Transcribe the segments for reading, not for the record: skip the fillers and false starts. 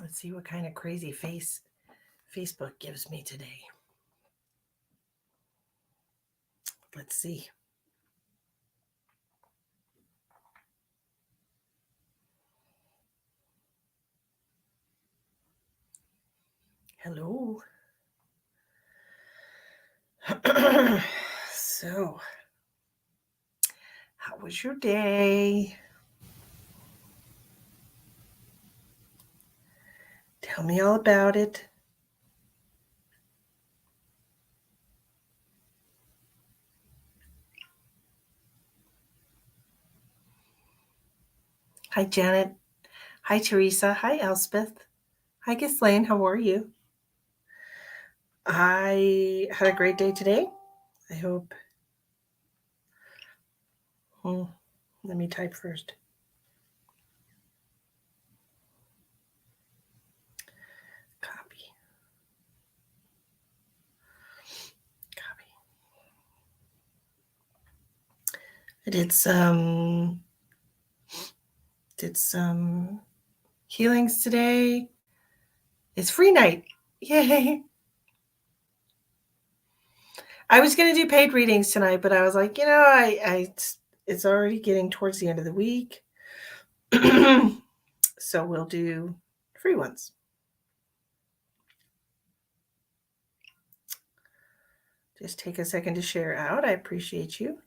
Let's see what kind of crazy face Facebook gives me today. Let's see. Hello. So, how was your day? Tell me all about it. Hi, Janet. Hi, Teresa. Hi, Elspeth. Hi, Ghislaine. How are you? I had a great day today. I hope. Let me type first. Copy. I did some healings today. It's free night. Yay. I was going to do paid readings tonight, but I was like, it's already getting towards the end of the week. So we'll do free ones. Just take a second to share out. I appreciate you.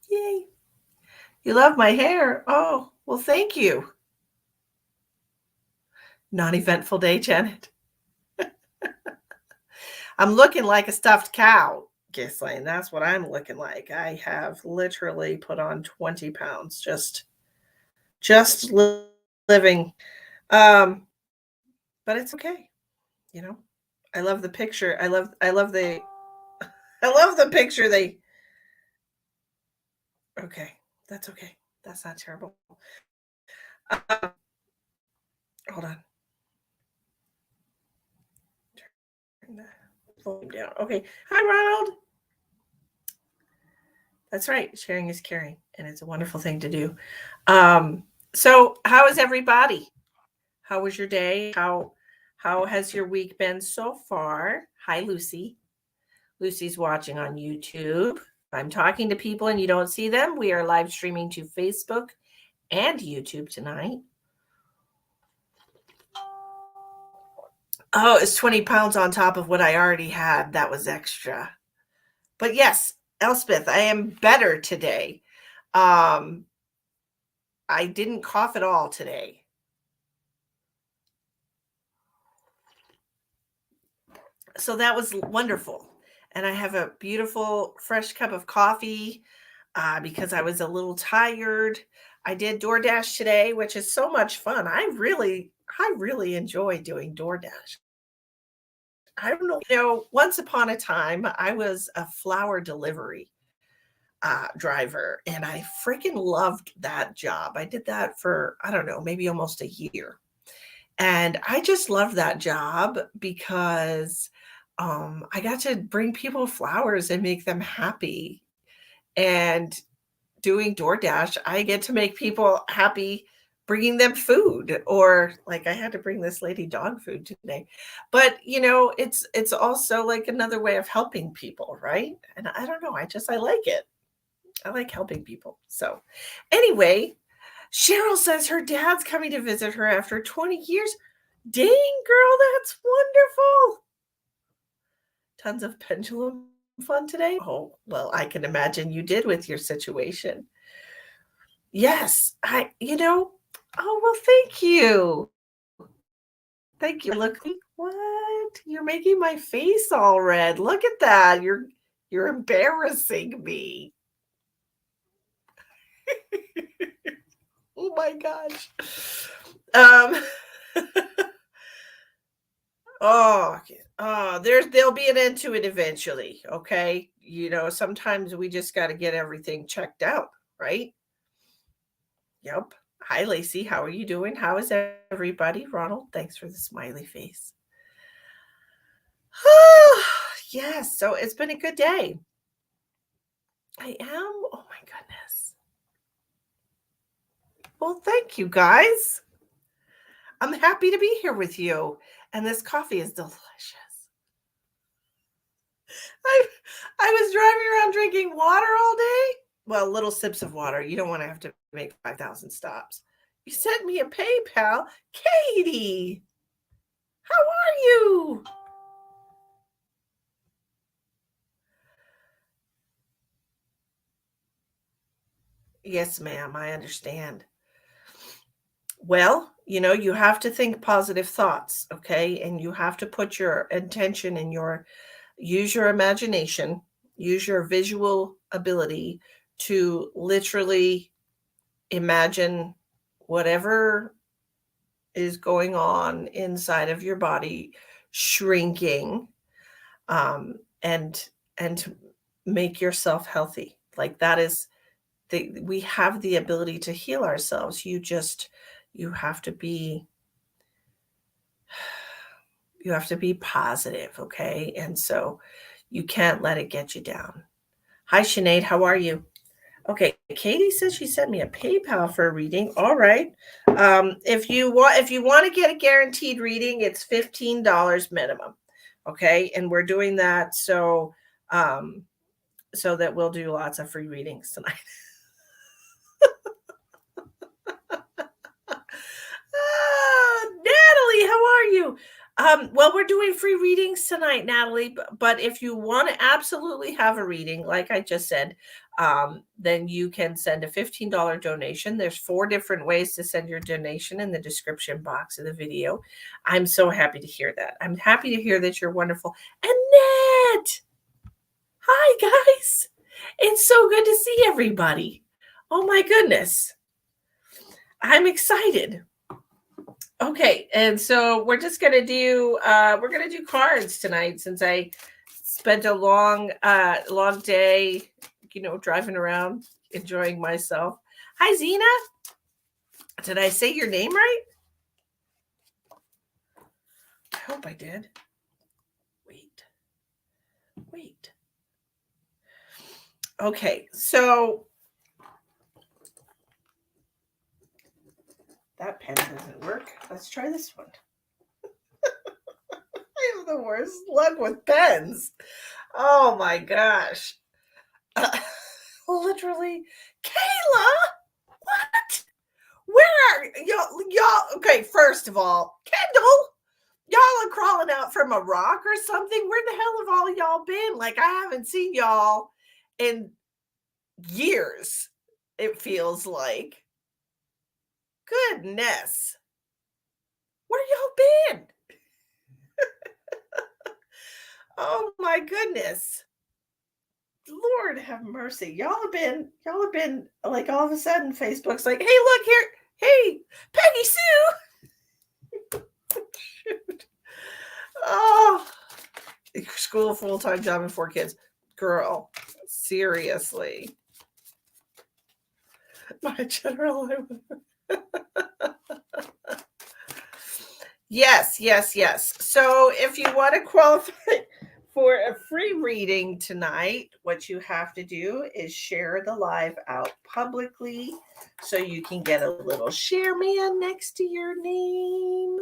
Yay. You love my hair. Oh, well, thank you. Non-eventful day, Janet. I'm looking like a stuffed cow, Ghislaine. That's what I'm looking like. I have literally put on 20 pounds just living. But it's okay. I love the picture. I love the picture okay. That's okay. That's not terrible. Hold on. Turn the volume down. Okay. Hi, Ronald. That's right. Sharing is caring, and it's a wonderful thing to do. So how is everybody? How was your day? How has your week been so far? Hi, Lucy. Lucy's watching on YouTube. I'm talking to people and you don't see them. We are live streaming to Facebook and YouTube tonight. Oh, it's 20 pounds on top of what I already had. That was extra. But yes, Elspeth, I am better today. I didn't cough at all today. So that was wonderful. And I have a beautiful fresh cup of coffee because I was a little tired. I did DoorDash today, which is so much fun. I really enjoy doing DoorDash. I don't know, once upon a time, I was a flower delivery driver, and I freaking loved that job. I did that for, I don't know, maybe almost a year. And I just loved that job because I got to bring people flowers and make them happy. And doing DoorDash, I get to make people happy bringing them food, or like I had to bring this lady dog food today. But it's also like another way of helping people, right? And I don't know, I like it. I like helping people. So anyway, Cheryl says her dad's coming to visit her after 20 years. Dang, girl, that's wonderful. Tons of pendulum fun today. Oh, well, I can imagine you did with your situation. Yes, oh, well, thank you. Thank you. Look, what? You're making my face all red. Look at that. You're embarrassing me. Oh my gosh. There'll be an end to it eventually, okay? Sometimes we just got to get everything checked out, right? Yep. Hi, Lacey. How are you doing? How is everybody? Ronald, thanks for the smiley face. Yes, so it's been a good day. I am. Oh my goodness. Well, thank you guys. I'm happy to be here with you. And this coffee is delicious. I I was driving around drinking water all day. Well, little sips of water. You don't want to have to make 5,000 stops. You sent me a PayPal. Katie, how are you? Yes, ma'am, I understand. Well, you have to think positive thoughts, okay? And you have to put your intention and use your imagination, use your visual ability to literally imagine whatever is going on inside of your body shrinking, and to make yourself healthy. Like that is we have the ability to heal ourselves. You have to be positive, okay? And so you can't let it get you down. Hi, Sinead, how are you? Okay, Katie says she sent me a PayPal for a reading. All right. If you want to get a guaranteed reading, it's $15 minimum. Okay, and we're doing that so that we'll do lots of free readings tonight. Natalie, how are you? Well, we're doing free readings tonight, Natalie. But if you want to absolutely have a reading, like I just said, then you can send a $15 donation. There's 4 different ways to send your donation in the description box of the video. I'm so happy to hear that. I'm happy to hear that you're wonderful. Annette, hi guys. It's so good to see everybody. Oh my goodness. I'm excited. Okay, and so we're just gonna do cards tonight since I spent a long day, driving around enjoying myself. Hi, Zena. Did I say your name right? I hope I did. Wait. Okay, so that pen doesn't work. Let's try this one. I have the worst luck with pens. Oh my gosh. Literally. Kayla, what? Where are y'all? Okay, first of all, Kendall, y'all are crawling out from a rock or something. Where the hell have all y'all been? Like, I haven't seen y'all in years, it feels like. Goodness. Where y'all been? Oh my goodness. Lord have mercy. Y'all have been like all of a sudden Facebook's like, hey, look here. Hey, Peggy Sue. Shoot. Oh, school, full-time job, and 4 kids. Girl, seriously. My general. Yes. So if you want to qualify for a free reading tonight, what you have to do is share the live out publicly so you can get a little share man next to your name.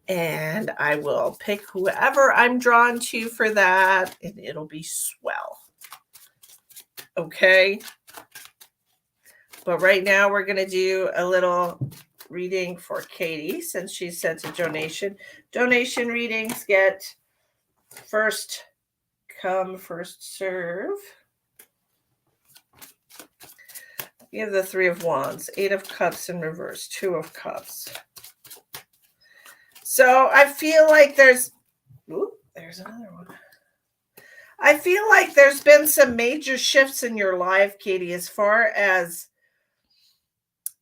And I will pick whoever I'm drawn to for that, and it'll be swell. Okay. But right now we're going to do a little reading for Katie since she sent a donation. Donation readings get first come, first serve. You have the 3 of Wands, 8 of Cups in reverse, 2 of Cups. So I feel like there's another one. I feel like there's been some major shifts in your life, Katie, as far as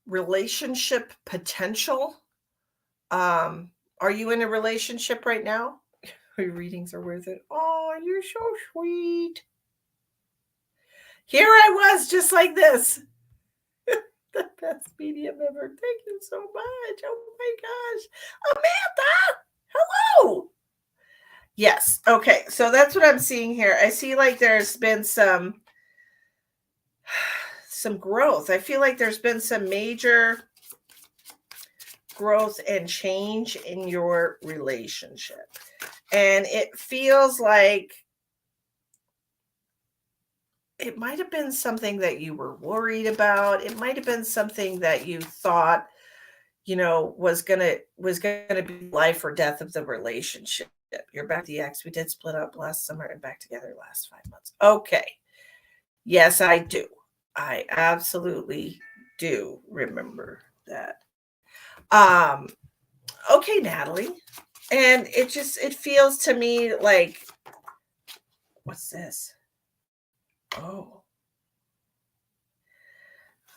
relationship potential. Are you in a relationship right now? Your readings are worth it. Oh, you're so sweet. Here I was, just like this. The best medium ever. Thank you so much. Oh my gosh. Amanda, hello. Yes. Okay. So that's what I'm seeing here. I see like there's been some growth. I feel like there's been some major growth and change in your relationship. And it feels like it might have been something that you were worried about. It might have been something that you thought, was gonna be life or death of the relationship. You're back with the ex. We did split up last summer and back together last 5 months. Okay. Yes, I do. I absolutely do remember that. Um, okay, Natalie. And it feels to me like, what's this? Oh,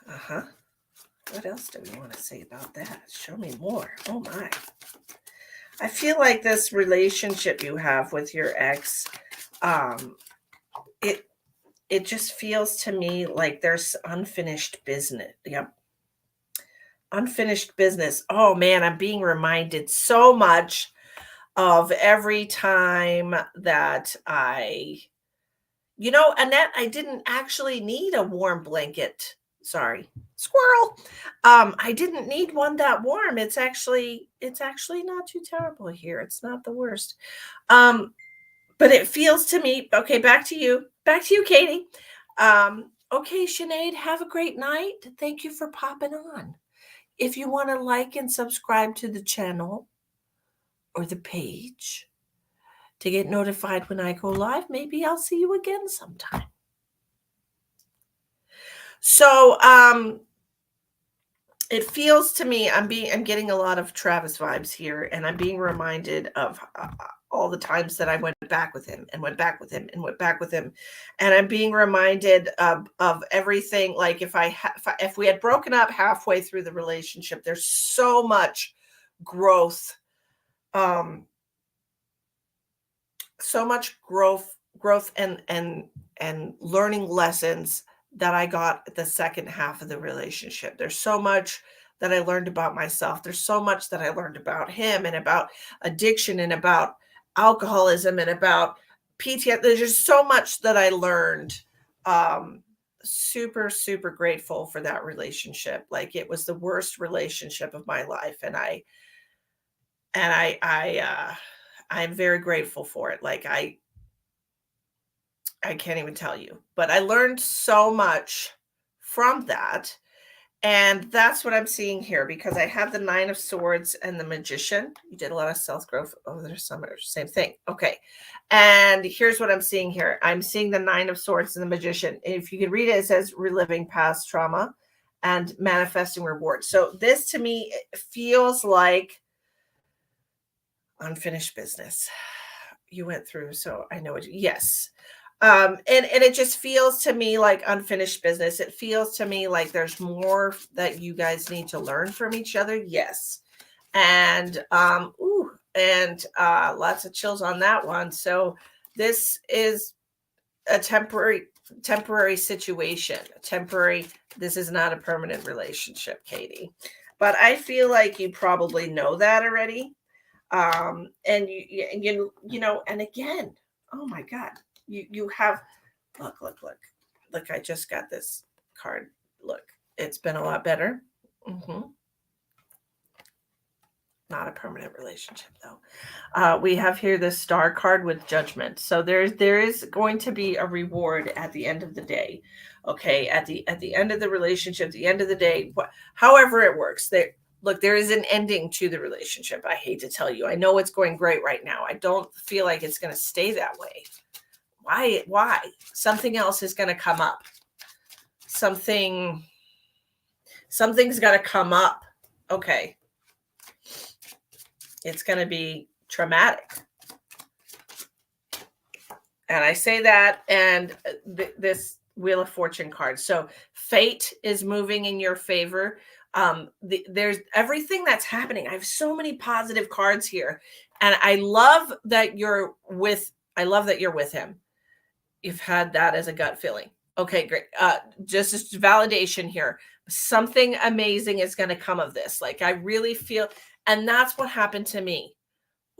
uh-huh. What else do we want to say about that? Show me more. Oh my. I feel like this relationship you have with your ex, um, it it just feels to me like there's unfinished business. Yep. Unfinished business. Oh man, I'm being reminded so much of every time that Annette, I didn't actually need a warm blanket. Sorry, squirrel. I didn't need one that warm. It's actually not too terrible here. It's not the worst. Um, but it feels to me, okay, back to you. Back to you, Katie. Okay, Sinead, have a great night. Thank you for popping on. If you want to like and subscribe to the channel or the page to get notified when I go live, maybe I'll see you again sometime. So it feels to me I'm getting a lot of Travis vibes here, and I'm being reminded of all the times that I went back with him and went back with him and went back with him, and I'm being reminded of everything. Like if we had broken up halfway through the relationship, there's so much growth, um, so much growth and learning lessons that I got at the second half of the relationship. There's so much that I learned about myself. There's so much that I learned about him and about addiction and about alcoholism and about PTSD. There's just so much that I learned. Um, super, super grateful for that relationship. Like it was the worst relationship of my life. I'm very grateful for it. Like I can't even tell you, but I learned so much from that. And that's what I'm seeing here because I have the Nine of Swords and the Magician. You did a lot of self growth over the summer. Same thing. Okay. And here's what I'm seeing here. I'm seeing the Nine of Swords and the Magician. If you can read it, it says reliving past trauma and manifesting reward. So this to me feels like unfinished business you went through. So I know it. Yes. And it just feels to me like unfinished business. It feels to me like there's more that you guys need to learn from each other. Yes. And lots of chills on that one. So this is a temporary situation. This is not a permanent relationship, Katie. But I feel like you probably know that already. And and again, oh my God, you have look, I just got this card. Look, it's been a lot better. Not a permanent relationship though. We have here the star card with judgment. So there is going to be a reward at the end of the day. Okay, at the end of the relationship, the end of the day, however it works, there is an ending to the relationship. I hate to tell you. I know it's going great right now. I don't feel like it's going to stay that way. Why? Something else is going to come up. Something's got to come up. Okay. It's going to be traumatic. And I say that, and this Wheel of Fortune card. So fate is moving in your favor. There's everything that's happening. I have so many positive cards here, and I love that you're with him. You've had that as a gut feeling. Okay, great. Just validation here. Something amazing is going to come of this. Like I really feel, and that's what happened to me.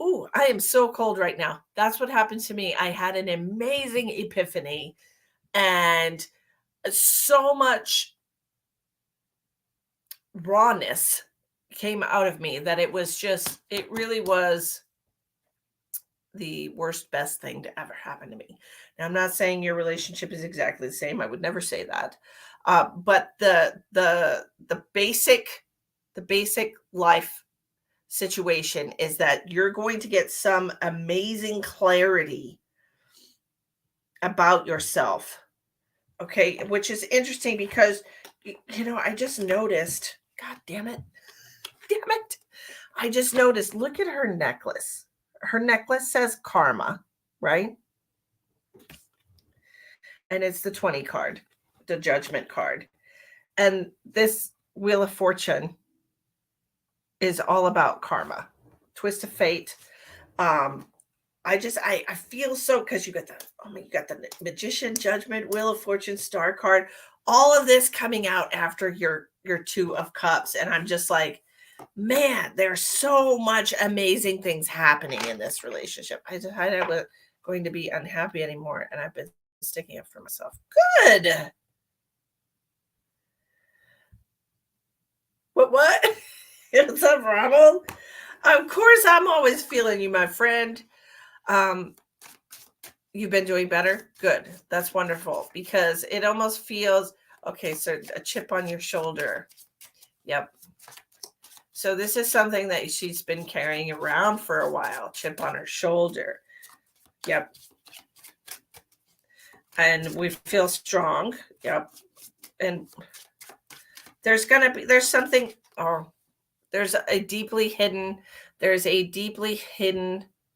Ooh, I am so cold right now. That's what happened to me. I had an amazing epiphany and so much rawness came out of me that it really was the worst, best thing to ever happen to me. Now, I'm not saying your relationship is exactly the same. I would never say that. But the basic life situation is that you're going to get some amazing clarity about yourself. Okay, which is interesting because I just noticed, god damn it. Damn it. I just noticed, look at her necklace. Her necklace says karma, right? And it's the 20 card, the judgment card. And this Wheel of Fortune is all about karma, twist of fate. Um, I feel so, because you got the Magician, Judgment, Wheel of Fortune, Star card, all of this coming out after your Two of Cups, and I'm just like, man, there's so much amazing things happening in this relationship. I decided I wasn't going to be unhappy anymore, and I've been sticking up for myself. Good. What? What's up, Ronald? Of course, I'm always feeling you, my friend. You've been doing better? Good. That's wonderful, because it almost feels okay. So a chip on your shoulder. Yep. So this is something that she's been carrying around for a while. Chip on her shoulder. Yep. And we feel strong. Yep. And there's something, there's a deeply hidden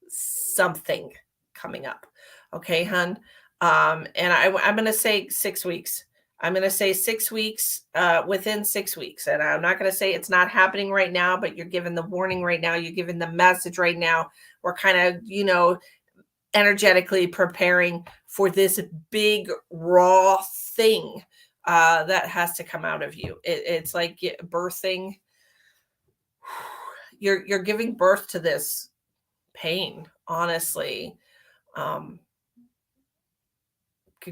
something coming up. Okay, hun. And I'm going to say 6 weeks. I'm going to say 6 weeks, within 6 weeks. And I'm not going to say it's not happening right now, but you're given the warning right now. You're given the message right now. We're kind of, energetically preparing for this big raw thing that has to come out of you. It's like birthing. You're giving birth to this pain, honestly.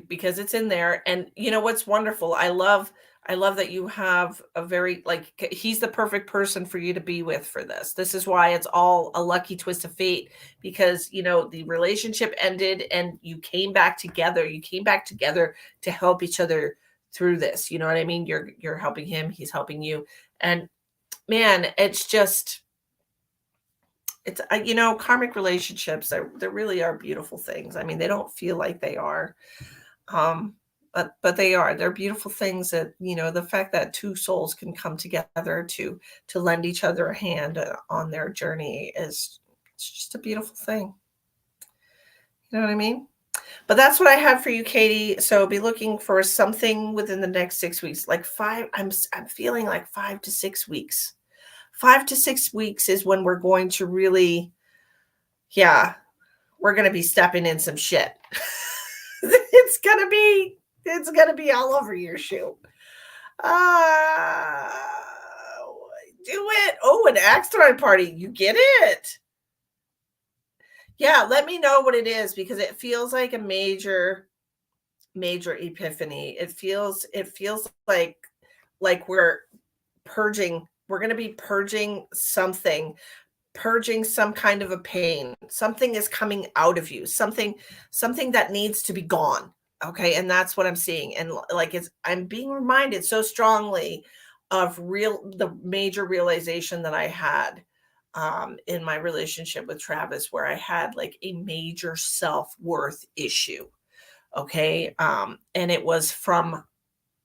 Because it's in there. And what's wonderful, I love that you have a very, he's the perfect person for you to be with for this is why it's all a lucky twist of fate, because the relationship ended and you came back together to help each other through this. You know what I mean? You're helping him, he's helping you. And man, it's karmic relationships, they really are beautiful things. I mean, they don't feel like they are. But they're beautiful things, that the fact that two souls can come together to lend each other a hand on their journey it's just a beautiful thing. You know what I mean? But that's what I have for you, Katie. So be looking for something within the next 6 weeks, like I'm feeling like 5 to 6 weeks. 5 to 6 weeks is when we're going to really, we're going to be stepping in some shit. It's gonna be all over your shoe. Do it. Oh, an asteroid party. You get it. Yeah, let me know what it is, because it feels like a major epiphany. It feels like we're going to be purging something, purging some kind of a pain. Something is coming out of you, something that needs to be gone. Okay, and that's what I'm seeing. And I'm being reminded so strongly of the major realization that I had in my relationship with Travis, where I had a major self-worth issue. Okay, and it was from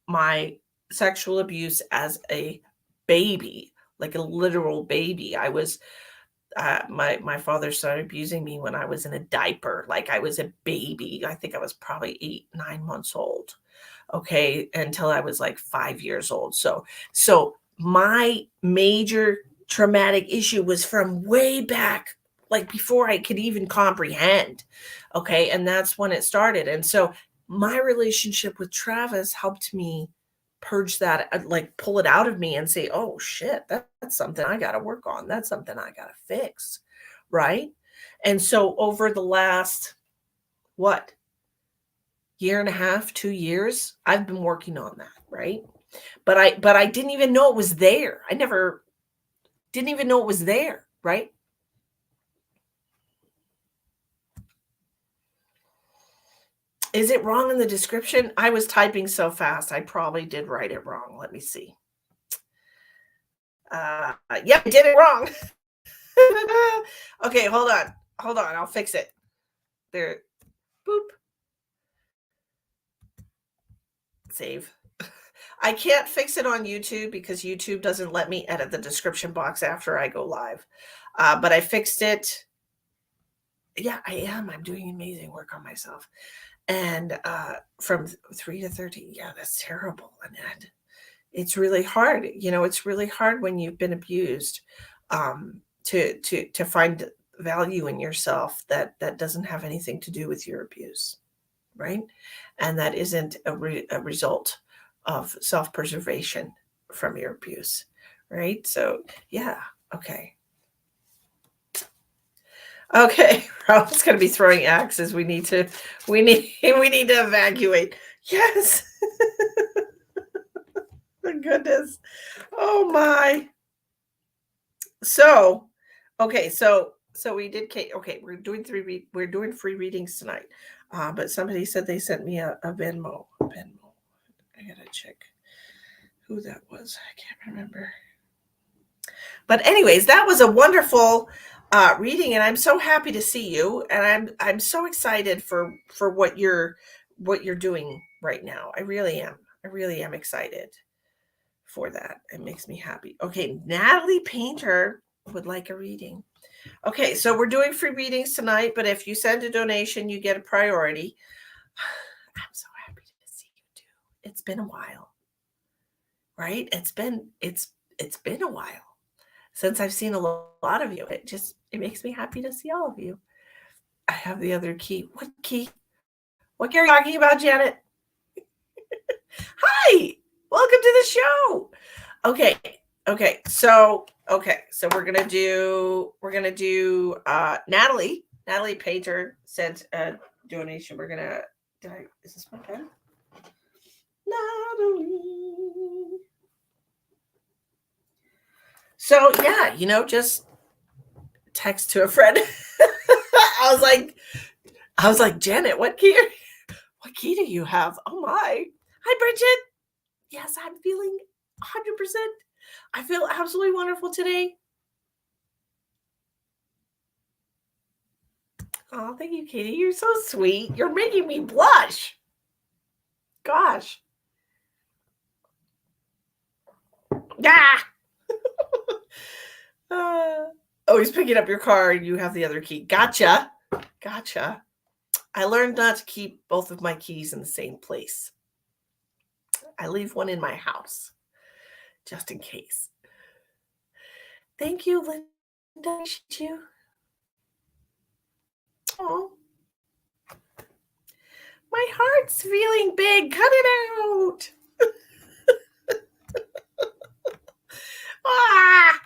my sexual abuse as a baby, like a literal baby. I was my father started abusing me when I was in a diaper, like I was a baby. I think I was probably 8, 9 months old. Okay, until I was 5 years old. So my major traumatic issue was from way back, before I could even comprehend. Okay, and that's when it started. And so my relationship with Travis helped me purge that, pull it out of me and say, oh shit, that's something I got to work on. That's something I got to fix. Right. And so over the last, year and a half, 2 years, I've been working on that. Right. But I didn't even know it was there. Didn't even know it was there, right? Is it wrong in the description? I was typing so fast. I probably did write it wrong. Let me see. Yeah, I did it wrong. Okay, hold on. Hold on. I'll fix it. There. Boop. Save. I can't fix it on YouTube because YouTube doesn't let me edit the description box after I go live. But I fixed it. Yeah, I am. I'm doing amazing work on myself. And from 3 to 30, yeah, that's terrible, Annette. It's really hard. It's really hard when you've been abused, to find value in yourself that doesn't have anything to do with your abuse, right? And that isn't a result of self-preservation from your abuse, right? So yeah, okay. Okay, Robin's going to be throwing axes. We need to evacuate. Yes. My goodness. Oh my. So, okay, so we did okay, we're doing free readings tonight. But somebody said they sent me a Venmo. I got to check who that was. I can't remember. But anyways, that was a wonderful reading, and I'm so happy to see you, and I'm so excited for what you're doing right now. I really am excited for that. It makes me happy. Okay, Natalie Painter would like a reading. Okay, so we're doing free readings tonight, but if you send a donation, you get a priority. I'm so happy to see you too. It's been a while, right? It's been a while since I've seen a lot of you. It makes me happy to see all of you. I have the other key. What key? What are you talking about, Janet? Hi, welcome to the show. Okay. So we're gonna do Natalie Painter sent a donation. Is this my pen? Natalie. So yeah, just text to a friend. I was like, Janet, what key do you have? Oh my. Hi, Bridget. Yes, I'm feeling 100%. I feel absolutely wonderful today. Oh, thank you, Katie. You're so sweet. You're making me blush. Gosh. Ah. Oh, he's picking up your car and you have the other key. Gotcha. I learned not to keep both of my keys in the same place. I leave one in my house just in case. Thank you, Linda. I appreciate you. Oh, my heart's feeling big. Cut it out. Ah.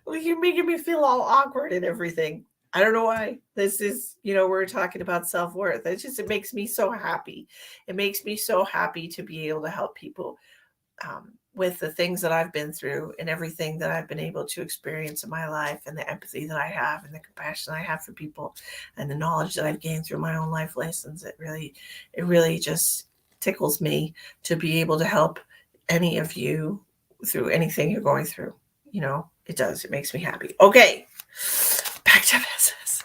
Well, you're making me feel all awkward and everything. I don't know why. This is, we're talking about self-worth. It makes me so happy. It makes me so happy to be able to help people with the things that I've been through and everything that I've been able to experience in my life, and the empathy that I have and the compassion I have for people and the knowledge that I've gained through my own life lessons. It really just tickles me to be able to help any of you through anything you're going through. It does. It makes me happy. Okay. Back to business.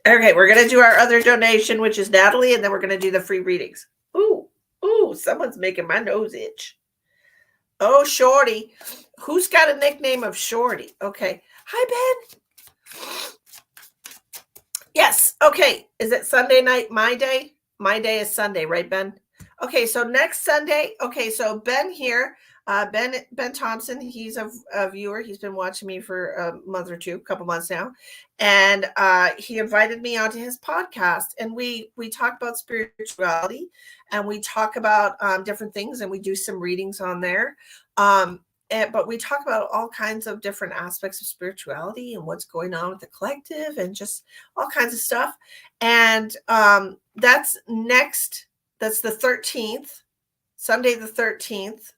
Okay, we're going to do our other donation, which is Natalie, and then we're going to do the free readings. Ooh, someone's making my nose itch. Oh, Shorty. Who's got a nickname of Shorty? Okay. Hi, Ben. Yes. Okay. Is it Sunday night? My day? My day is Sunday, right, Ben? Okay. So next Sunday. Okay. So Ben here. Ben Thompson, he's a viewer. He's been watching me for a month or two, a couple months now. And he invited me onto his podcast. And we talk about spirituality, and we talk about different things, and we do some readings on there. But we talk about all kinds of different aspects of spirituality and what's going on with the collective and just all kinds of stuff. And that's the 13th, Sunday the 13th.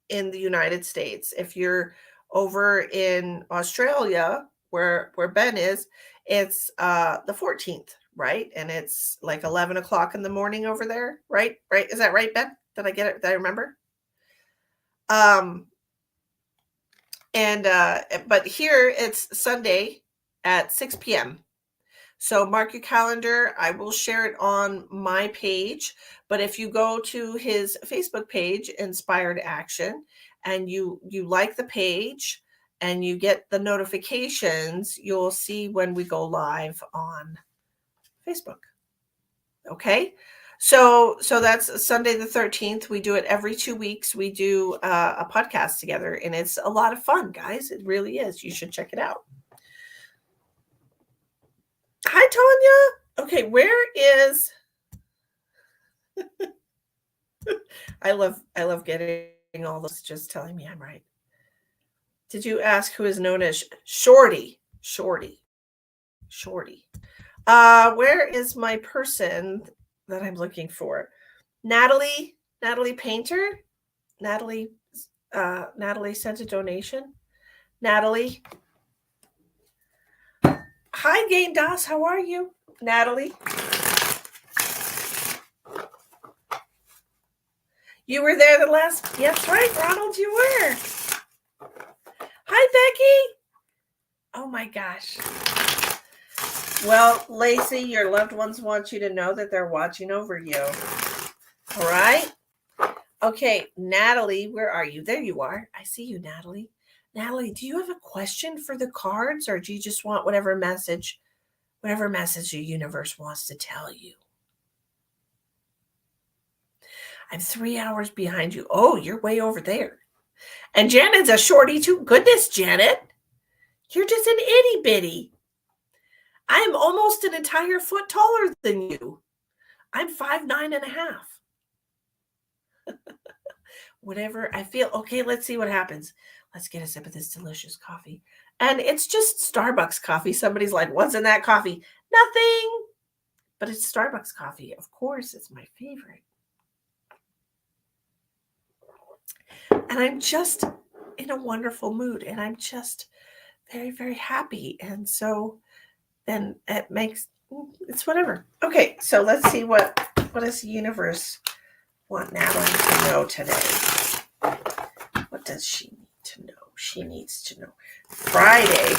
in the United States. If you're over in Australia, where Ben is, it's the 14th, right? And it's like 11 o'clock in the morning over there, right? Right? Is that right, Ben? Did I get it? Did I remember? Um, and but here it's Sunday at 6 p.m. So mark your calendar. I will share it on my page. But if you go to his Facebook page, Inspired Action, and you like the page and you get the notifications, you'll see when we go live on Facebook. Okay. So that's Sunday the 13th. We do it every 2 weeks. We do a podcast together, and it's a lot of fun, guys. It really is. You should check it out. Hi, Tanya. Okay, where is I love getting all this just telling me I'm right. Did you ask who is known as Shorty? Shorty. Shorty. Where is my person that I'm looking for? Natalie Painter. Natalie sent a donation. Natalie. Hi, Gain Das. How are you? Natalie. You were there the last. Yes, right, Ronald, you were. Hi, Becky. Oh my gosh. Well, Lacey, your loved ones want you to know that they're watching over you. All right. Okay, Natalie, where are you? There you are. I see you, Natalie. Natalie, do you have a question for the cards, or do you just want whatever message the universe wants to tell you? I'm 3 hours behind you. Oh, you're way over there. And Janet's a shorty too. Goodness, Janet. You're just an itty bitty. I'm almost an entire foot taller than you. I'm 5'9.5". Whatever I feel. Okay, let's see what happens. Let's get a sip of this delicious coffee. And it's just Starbucks coffee. Somebody's like, what's in that coffee? Nothing. But it's Starbucks coffee. Of course, it's my favorite. And I'm just in a wonderful mood. And I'm just very, very happy. And so then it makes, it's whatever. Okay, so let's see what does the universe want Natalie to know today? What does she need to know? She needs to know. Friday.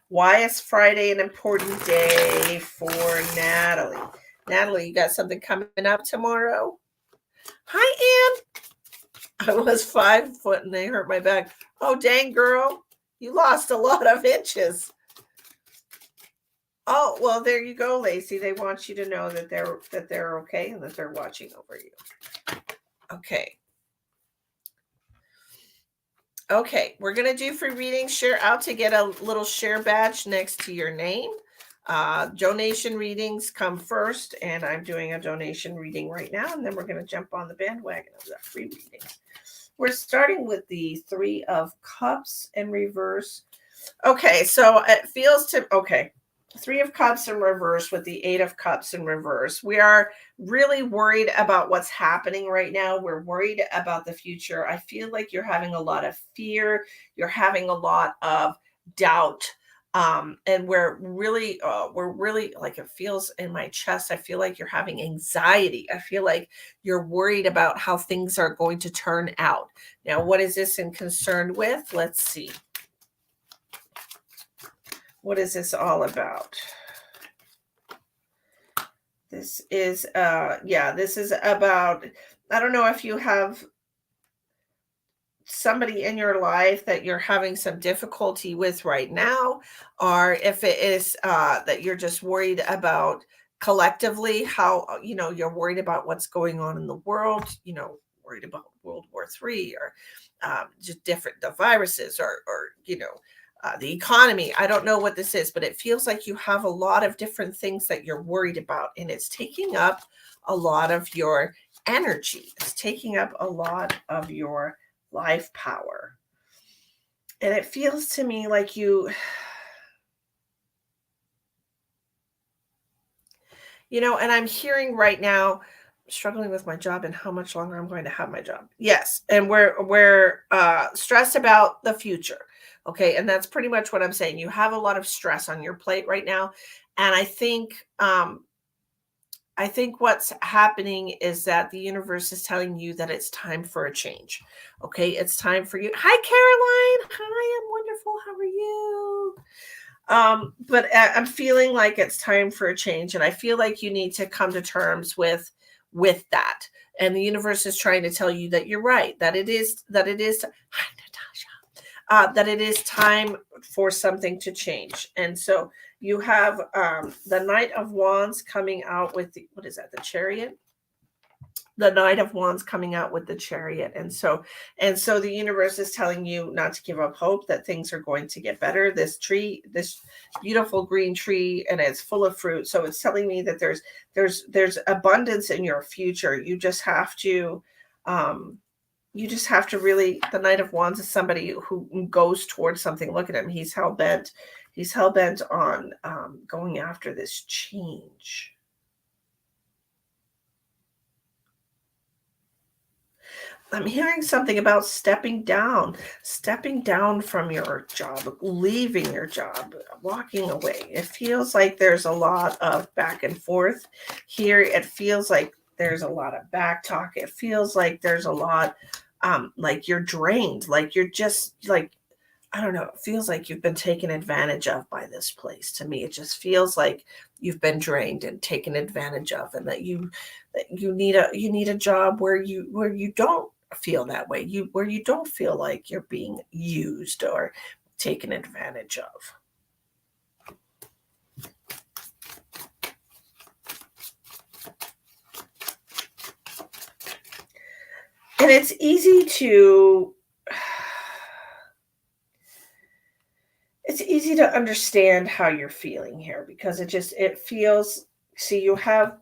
Why is Friday an important day for Natalie? Natalie, you got something coming up tomorrow? Hi, Ann. I was 5 foot and they hurt my back. Oh, dang, girl. You lost a lot of inches. Oh, well, there you go, Lacey. They want you to know that they're okay and that they're watching over you. Okay. Okay, we're going to do free readings. Share out to get a little share badge next to your name. Donation readings come first, and I'm doing a donation reading right now, and then we're going to jump on the bandwagon of the free readings. We're starting with the 3 of Cups in reverse. Okay, so it feels to, okay, 3 of Cups in reverse with the 8 of Cups in reverse. We are really worried about what's happening right now. We're worried about the future. I feel like you're having a lot of fear. You're having a lot of doubt. And we're really like, it feels in my chest. I feel like you're having anxiety. I feel like you're worried about how things are going to turn out. Now, what is this in concern with? Let's see. What is this all about? This is this is about, I don't know if you have somebody in your life that you're having some difficulty with right now, or if it is that you're just worried about collectively, how you're worried about what's going on in the world, worried about World War III, or just the viruses, or the economy. I don't know what this is, but it feels like you have a lot of different things that you're worried about, and it's taking up a lot of your energy. It's taking up a lot of your life power. And it feels to me like and I'm hearing right now, struggling with my job and how much longer I'm going to have my job. Yes, and we're stressed about the future. Okay, and that's pretty much what I'm saying. You have a lot of stress on your plate right now, and I think what's happening is that the universe is telling you that it's time for a change. Okay, it's time for you. Hi, Caroline. Hi, I'm wonderful. How are you? But I'm feeling like it's time for a change, and I feel like you need to come to terms with that. And the universe is trying to tell you that you're right. That it is. Hi, Natasha. That it is time for something to change. And so you have the Knight of Wands coming out with the, what is that? The Chariot. The Knight of Wands coming out with the Chariot. And so the universe is telling you not to give up hope, that things are going to get better. This tree, this beautiful green tree, and it's full of fruit. So it's telling me that there's abundance in your future. You just have to really, the Knight of Wands is somebody who goes towards something. Look at him. He's hell-bent on going after this change. I'm hearing something about stepping down from your job, leaving your job, walking away. It feels like there's a lot of back and forth here. It feels like there's a lot of back talk. It feels like there's a lot, like you're drained, like you're just like, I don't know. It feels like you've been taken advantage of by this place. To me, it just feels like you've been drained and taken advantage of, and that you need a job where you don't feel that way. Where you don't feel like you're being used or taken advantage of. And it's easy to understand how you're feeling here, because it feels, see, you have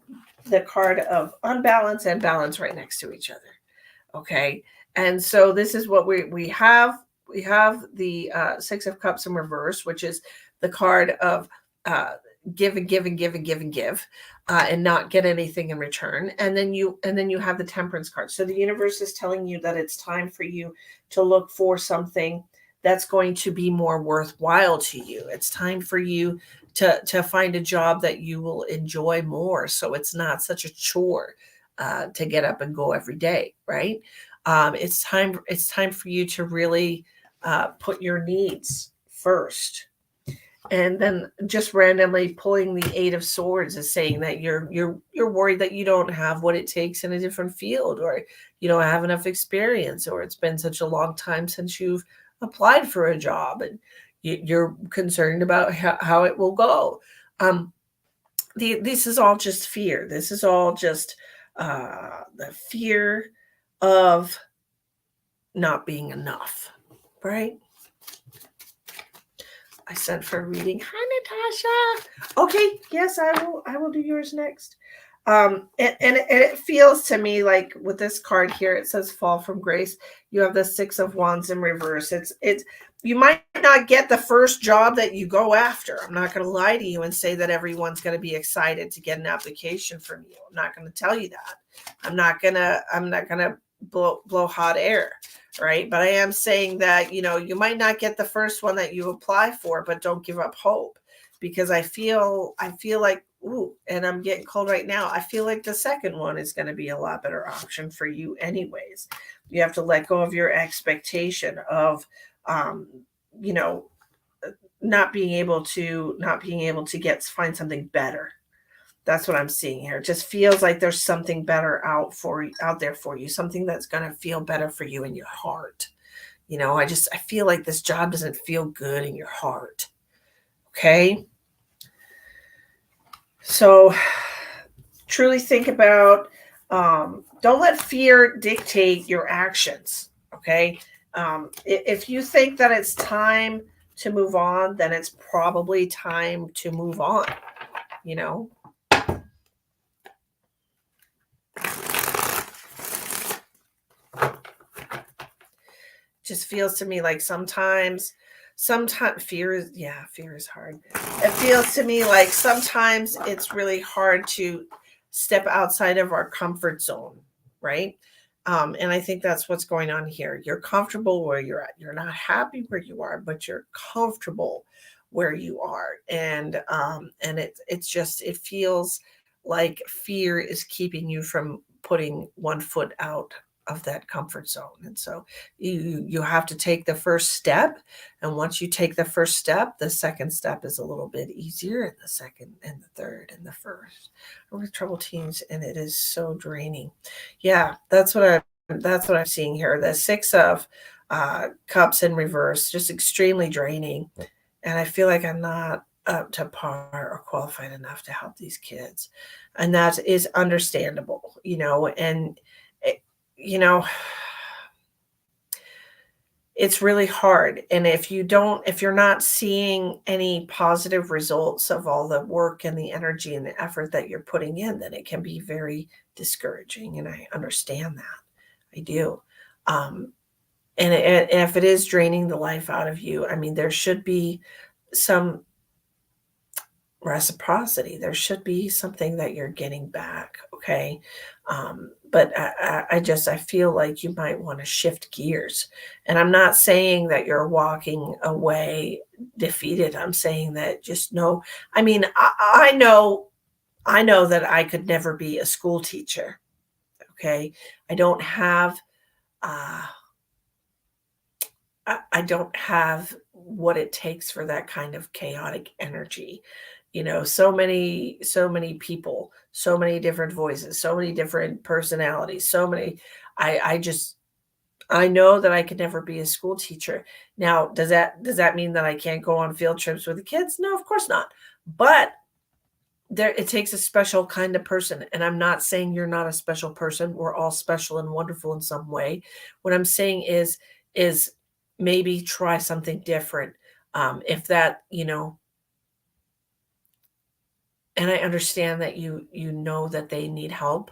the card of unbalance and balance right next to each other. Okay, and so this is what we have. We have the Six of Cups in reverse, which is the card of give and give and give and give and give, and not get anything in return. And then you have the Temperance card. So the universe is telling you that it's time for you to look for something that's going to be more worthwhile to you. It's time for you to find a job that you will enjoy more, so it's not such a chore to get up and go every day, right? It's time for you to really put your needs first. And then just randomly pulling the Eight of Swords is saying that you're worried that you don't have what it takes in a different field, or you don't have enough experience, or it's been such a long time since you've applied for a job, and you're concerned about how it will go. This is all just fear. This is all just the fear of not being enough, right? I sent for a reading. Hi, Natasha. Okay, yes, I will do yours next. And it feels to me like with this card here, it says fall from grace. You have the Six of Wands in reverse. It's you might not get the first job that you go after. I'm not going to lie to you and say that everyone's going to be excited to get an application from you. I'm not going to tell you that. I'm not gonna blow hot air, right? But I am saying that, you might not get the first one that you apply for, but don't give up hope, because I feel like, ooh, and I'm getting cold right now. I feel like the second one is going to be a lot better option for you anyways. You have to let go of your expectation of, you know, not being able to find something better. That's what I'm seeing here. It just feels like there's something better out there for you, something that's going to feel better for you in your heart. I feel like this job doesn't feel good in your heart. Okay? So truly think about, don't let fear dictate your actions. Okay? If you think that it's time to move on, then it's probably time to move on. Just feels to me like sometimes fear is hard. It feels to me like sometimes it's really hard to step outside of our comfort zone, right? And I think that's what's going on here. You're comfortable where you're at. You're not happy where you are, but you're comfortable where you are. And it's just, it feels like fear is keeping you from putting one foot out of that comfort zone. And so you have to take the first step, and once you take the first step, the second step is a little bit easier, and the second and the third and the first. With trouble teens, and it is so draining. Yeah, that's what I'm seeing here. The six of cups in reverse, just extremely draining. And I feel like I'm not up to par or qualified enough to help these kids. And that is understandable, and it, you know, it's really hard. And if you're not seeing any positive results of all the work and the energy and the effort that you're putting in, then it can be very discouraging. And I understand that. I do. Um, and if it is draining the life out of you, I mean, there should be some reciprocity. There should be something that you're getting back. Okay. But I feel like you might want to shift gears. And I'm not saying that you're walking away defeated. I'm saying that just know, I mean, I know that I could never be a school teacher. Okay. I don't have, uh, I don't have what it takes for that kind of chaotic energy. So many people, so many different voices, so many different personalities, so many. I just I know that I could never be a school teacher. Now, does that mean that I can't go on field trips with the kids? No, of course not. But there it takes a special kind of person, and I'm not saying you're not a special person. We're all special and wonderful in some way. What I'm saying is maybe try something different. If that, and I understand that you know that they need help,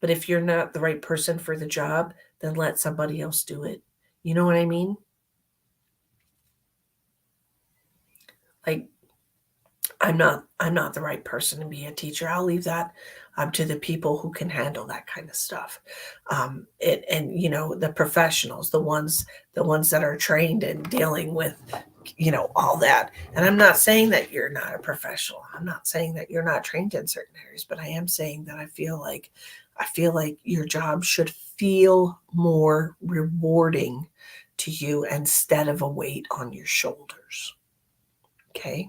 but if you're not the right person for the job, then let somebody else do it. You know what I mean? Like, I'm not the right person to be a teacher. I'll leave that to the people who can handle that kind of stuff. And the professionals, the ones that are trained in dealing with all that. And I'm not saying that you're not a professional. I'm not saying that you're not trained in certain areas, but I am saying that I feel like your job should feel more rewarding to you instead of a weight on your shoulders. Okay?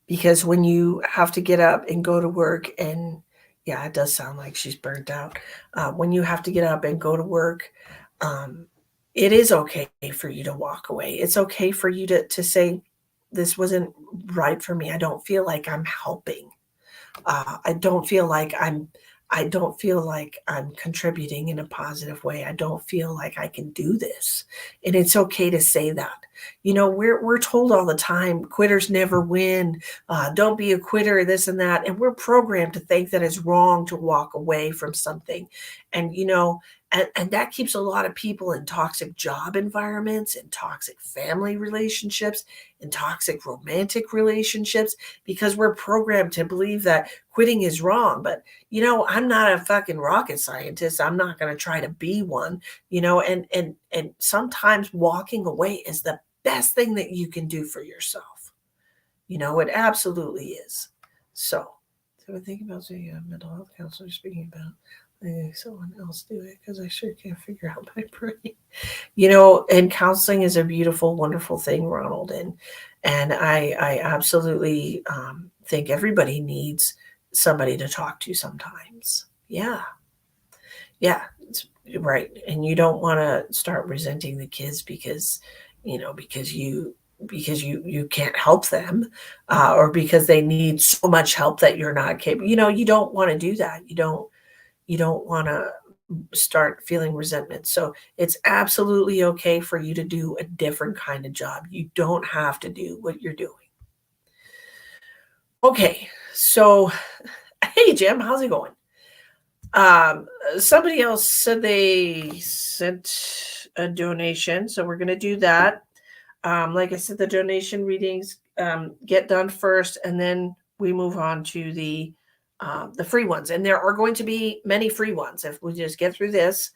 Because when you have to get up and go to work, and yeah, it does sound like she's burnt out. When you have to get up and go to work, um, it is okay for you to walk away. It's okay for you to say, this wasn't right for me. I don't feel like I'm helping. I don't feel like I'm contributing in a positive way. I don't feel like I can do this. And it's okay to say that. We're told all the time, quitters never win. Don't be a quitter, this and that. And we're programmed to think that it's wrong to walk away from something. And and that keeps a lot of people in toxic job environments, in toxic family relationships, in toxic romantic relationships, because we're programmed to believe that quitting is wrong. But I'm not a fucking rocket scientist. I'm not going to try to be one. And sometimes walking away is the best thing that you can do for yourself. It absolutely is. So I think about seeing a mental health counselor, speaking about letting someone else do it, because I sure can't figure out my brain. And counseling is a beautiful, wonderful thing, Ronald. And I absolutely think everybody needs somebody to talk to sometimes. Yeah. Yeah. It's right. And you don't want to start resenting the kids because you can't help them, or because they need so much help that you're not capable. You don't want to do that. You don't want to start feeling resentment. So it's absolutely okay for you to do a different kind of job. You don't have to do what you're doing. Okay. So, hey, Jim, how's it going? Somebody else said they sent a donation. So we're going to do that. Like I said, the donation readings get done first, and then we move on to the the free ones. And there are going to be many free ones. If we just get through this,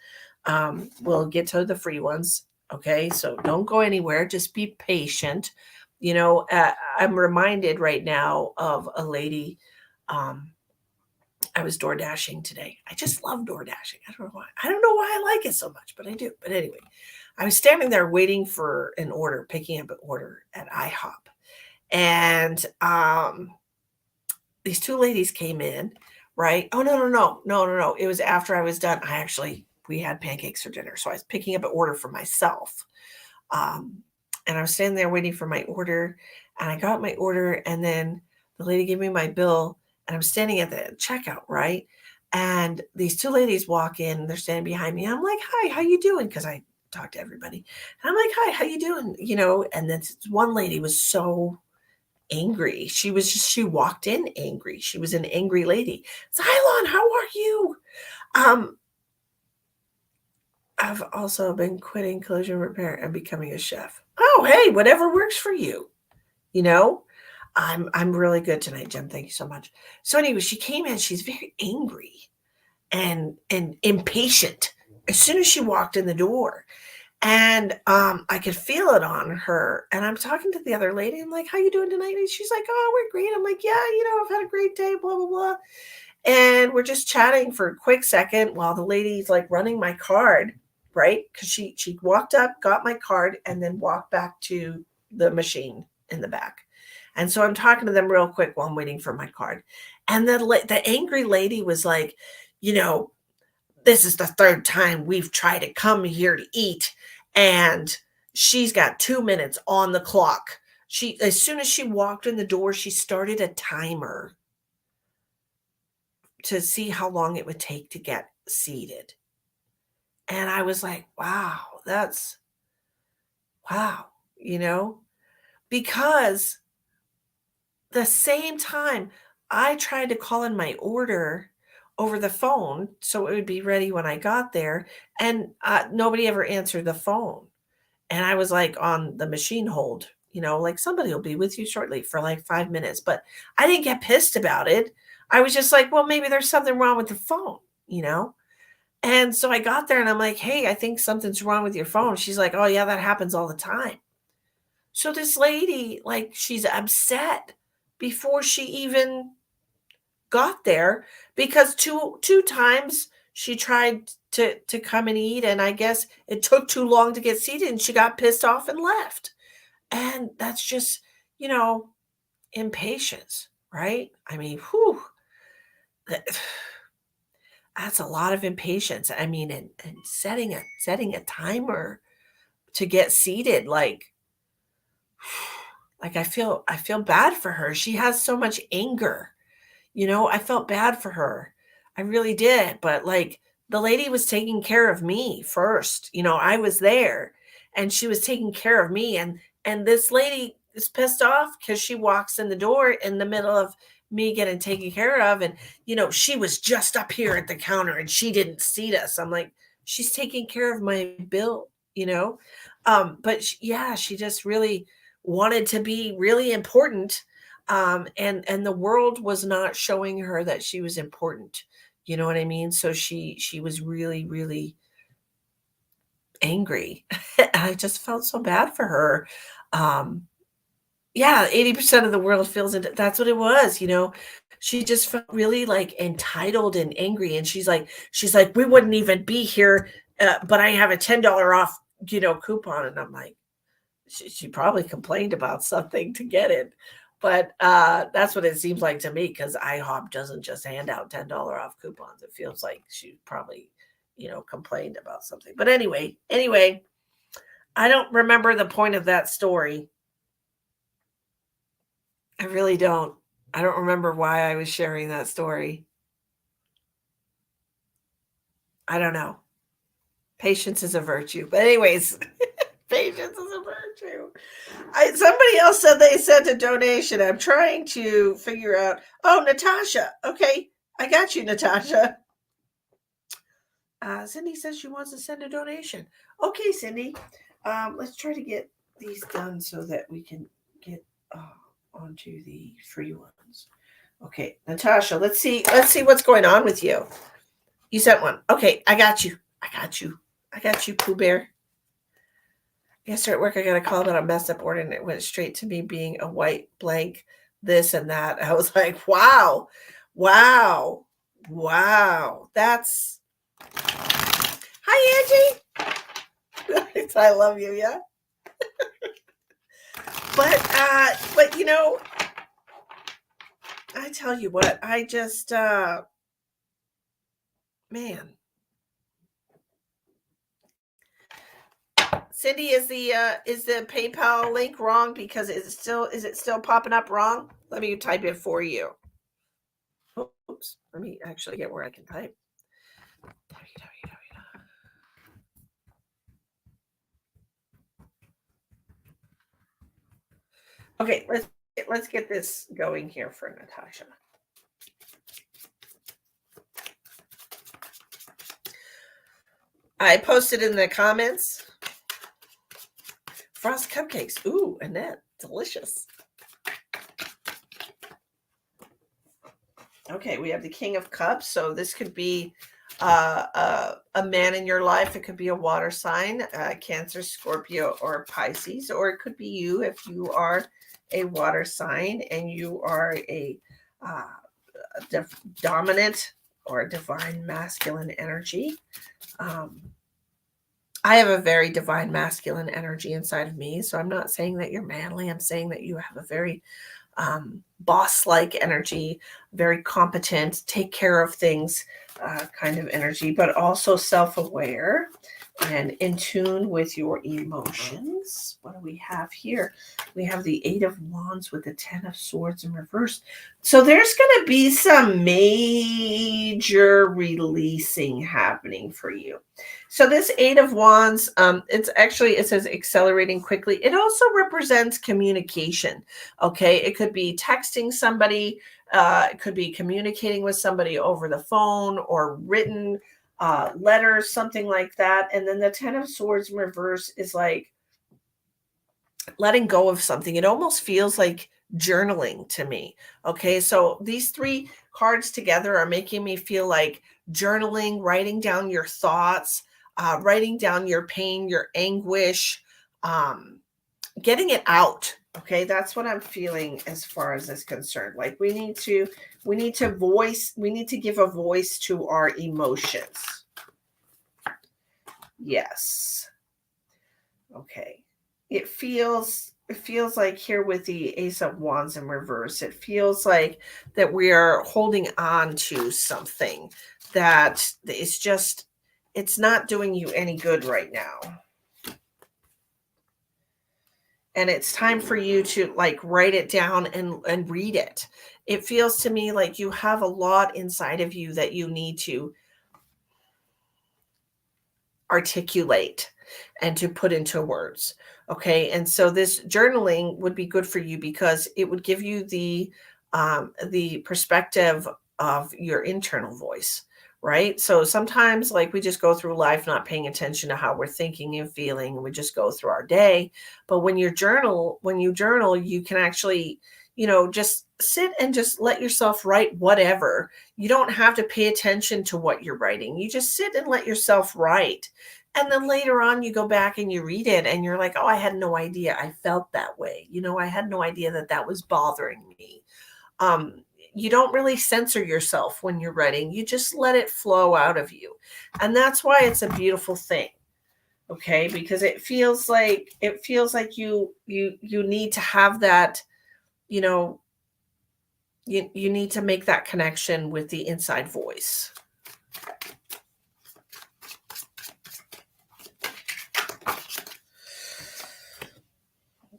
we'll get to the free ones. Okay. So don't go anywhere. Just be patient. I'm reminded right now of a lady. I was door dashing today. I just love door dashing. I don't know why. I don't know why I like it so much, but I do. But anyway, I was standing there waiting for an order, picking up an order at IHOP. And these two ladies came in, right? Oh, no, no, no, no, no, no. It was after I was done. We had pancakes for dinner. So I was picking up an order for myself. Um, and I was standing there waiting for my order. And I got my order. And then the lady gave me my bill. And I'm standing at the checkout, right? And these two ladies walk in. They're standing behind me. I'm like, hi, how you doing? Because I talk to everybody. And I'm like, hi, how you doing? And then one lady was so angry. She walked in angry. She was an angry lady. Xylon, how are you? Um, I've also been quitting collision repair and becoming a chef. Oh, hey, whatever works for you. You know, I'm really good tonight, Jen. Thank you so much. So anyway, she came in. She's very angry and impatient as soon as she walked in the door. And I could feel it on her. And I'm talking to the other lady. I'm like, how you doing tonight? And she's like, oh, we're great. I'm like, yeah, I've had a great day, blah, blah, blah. And we're just chatting for a quick second while the lady's like running my card, right? Because she walked up, got my card, and then walked back to the machine in the back. And so I'm talking to them real quick while I'm waiting for my card. And the angry lady was like, this is the third time we've tried to come here to eat, and she's got 2 minutes on the clock. As soon as she walked in the door, she started a timer to see how long it would take to get seated. And I was like, wow, wow, because the same time I tried to call in my order over the phone so it would be ready when I got there, and nobody ever answered the phone. And I was like on the machine hold, like somebody will be with you shortly for like 5 minutes. But I didn't get pissed about it. I was just like, well, maybe there's something wrong with the phone. And so I got there and I'm like, hey, I think something's wrong with your phone. She's like, oh, yeah, that happens all the time. So this lady, like, she's upset before she even got there because two times she tried to come and eat, and I guess it took too long to get seated and she got pissed off and left. And that's just, impatience, right? I mean, whew, that's a lot of impatience. I mean, and setting a timer to get seated, like I feel bad for her. She has so much anger. I felt bad for her. I really did. But like the lady was taking care of me first. I was there and she was taking care of me. And this lady is pissed off because she walks in the door in the middle of me getting taken care of. And, she was just up here at the counter and she didn't seat us. I'm like, she's taking care of my bill. But yeah, she just really wanted to be really important, and the world was not showing her that she was important. You know what I mean? So she was really, really angry. I just felt so bad for her. Yeah, 80% of the world feels it. That's what it was. She just felt really like entitled and angry. And she's like, we wouldn't even be here, but I have a $10 off, coupon. And I'm like, she probably complained about something to get it. But that's what it seems like to me, because IHOP doesn't just hand out $10 off coupons. It feels like she probably, complained about something. But anyway, I don't remember the point of that story. I really don't. I don't remember why I was sharing that story. I don't know. Patience is a virtue. But anyways, patience is a virtue. Somebody else said they sent a donation. I'm trying to figure out. Oh, Natasha. Okay. I got you, Natasha. Cindy says she wants to send a donation. Okay, Cindy. Let's try to get these done so that we can get onto the free ones. Okay, Natasha, let's see what's going on with you. You sent one. Okay, I got you. I got you, Pooh Bear. Yesterday at work, I got a call about a messed up order, and it went straight to me being a white blank, this and that. I was like, wow, wow, wow. That's hi, Angie. I love you, yeah. But I tell you what, I just man. Cindy, is the PayPal link wrong because is it still popping up wrong? Let me type it for you. Oops. Let me actually get where I can type. Okay, let's get this going here for Natasha. I posted in the comments. Frost cupcakes. Ooh, Annette, delicious. Okay, we have the King of Cups. So this could be a man in your life. It could be a water sign, Cancer, Scorpio, or Pisces, or it could be you if you are a water sign and you are a dominant or divine masculine energy. I have a very divine masculine energy inside of me. So I'm not saying that you're manly. I'm saying that you have a very boss-like energy, very competent, take care of things kind of energy, but also self-aware and in tune with your emotions. What do we have here? We have the Eight of Wands with the Ten of Swords in reverse. So there's going to be some major releasing happening for you. So this Eight of Wands, it says accelerating quickly. It also represents communication. Okay, it could be texting somebody, it could be communicating with somebody over the phone or written letters, something like that. And then the Ten of Swords in reverse is like letting go of something. It almost feels like journaling to me. Okay, so these three cards together are making me feel like journaling, writing down your thoughts, writing down your pain, your anguish, getting it out. Okay, that's what I'm feeling as far as this concerned. Like we need to give a voice to our emotions. Yes. Okay. It feels like here with the Ace of Wands in reverse, it feels like that we are holding on to something that is just, it's not doing you any good right now. And it's time for you to like write it down and read it. It feels to me like you have a lot inside of you that you need to articulate and to put into words. Okay. And so this journaling would be good for you because it would give you the perspective of your internal voice, right? So sometimes like we just go through life not paying attention to how we're thinking and feeling, and we just go through our day. But when you journal, you can actually, just sit and just let yourself write whatever. You don't have to pay attention to what you're writing. You just sit and let yourself write. And then later on, you go back and you read it and you're like, oh, I had no idea I felt that way. I had no idea that was bothering me. You don't really censor yourself when you're writing. You just let it flow out of you. And that's why it's a beautiful thing. Okay, because it feels like you need to have that, you need to make that connection with the inside voice.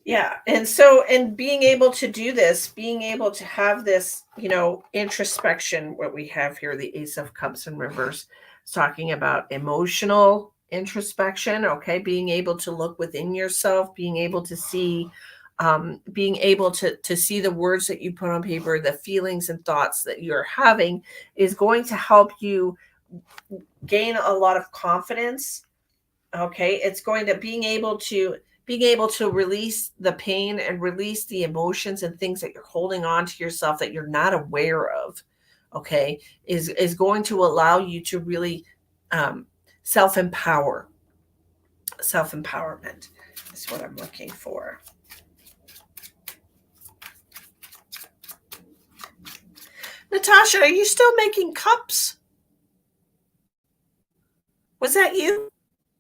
Yeah. And being able to do this, being able to have this, introspection, what we have here, the Ace of Cups in reverse, is talking about emotional introspection. Okay. Being able to look within yourself, being able to see, being able to see the words that you put on paper, the feelings and thoughts that you're having is going to help you gain a lot of confidence. Okay. It's going to being able being able to release the pain and release the emotions and things that you're holding on to yourself that you're not aware of, okay, is going to allow you to really um, self-empower. Self-empowerment is what I'm looking for. Natasha, are you still making cups? Was that you?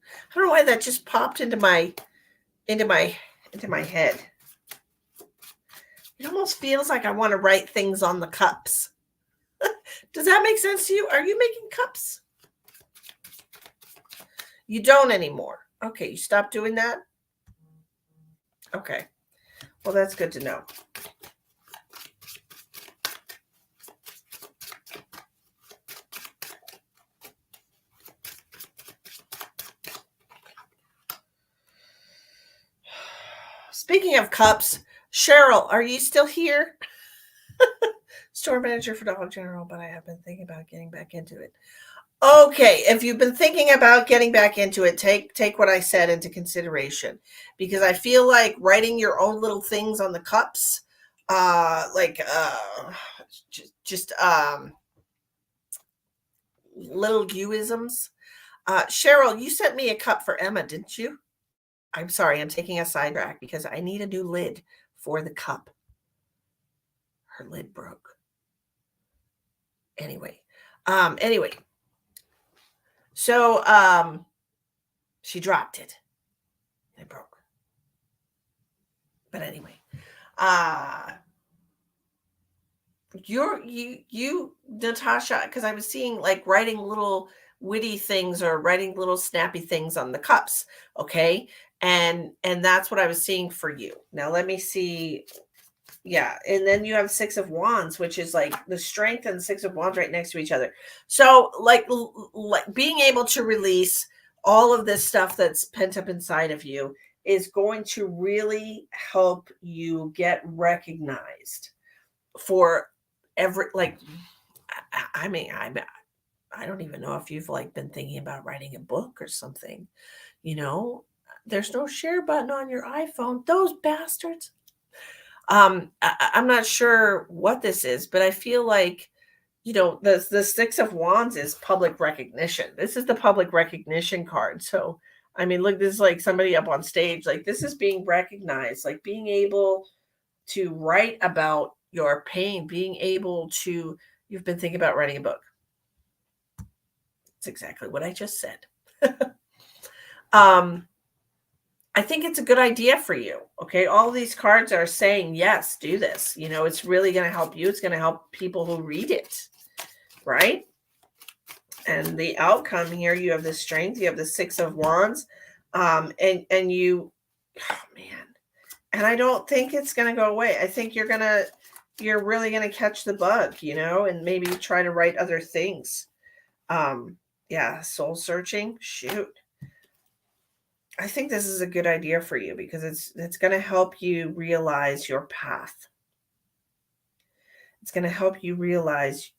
I don't know why that just popped into my into my head. It almost feels like I want to write things on the cups. Does that make sense to you? Are you making cups? You don't anymore. Okay, you stopped doing that? Okay. Well, that's good to know. Speaking of cups, Cheryl, are you still here? Store manager for Dollar General, but I have been thinking about getting back into it. Okay, if you've been thinking about getting back into it, take what I said into consideration, because I feel like writing your own little things on the cups, like just little youisms. Cheryl, you sent me a cup for Emma, didn't you? I'm sorry, I'm taking a sidetrack because I need a new lid for the cup. Her lid broke. Anyway, so she dropped it. It broke. But anyway, uh you Natasha, because I was seeing like writing little witty things or writing little snappy things on the cups, okay? And that's what I was seeing for you. Now let me see. Yeah, and then you have Six of Wands, which is like the Strength and Six of Wands right next to each other. So like being able to release all of this stuff that's pent up inside of you is going to really help you get recognized for every like I mean I don't even know if you've like been thinking about writing a book or something, you know. There's no share button on your iPhone, those bastards. I'm not sure what this is, but I feel like, you know, the Six of Wands is public recognition. This is the public recognition card. So I mean, look, this is like somebody up on stage, like this is being recognized, like being able to write about your pain, being able to, you've been thinking about writing a book. It's exactly what I just said. um, I think it's a good idea for you. Okay. All these cards are saying, yes, do this. You know, it's really going to help you. It's going to help people who read it. Right. And the outcome here, you have the Strength, you have the Six of Wands. And you, oh man. And I don't think it's going to go away. I think you're really going to catch the bug, you know, and maybe try to write other things. Yeah. Soul searching. Shoot. I think this is a good idea for you because it's going to help you realize your path. It's going to help you realize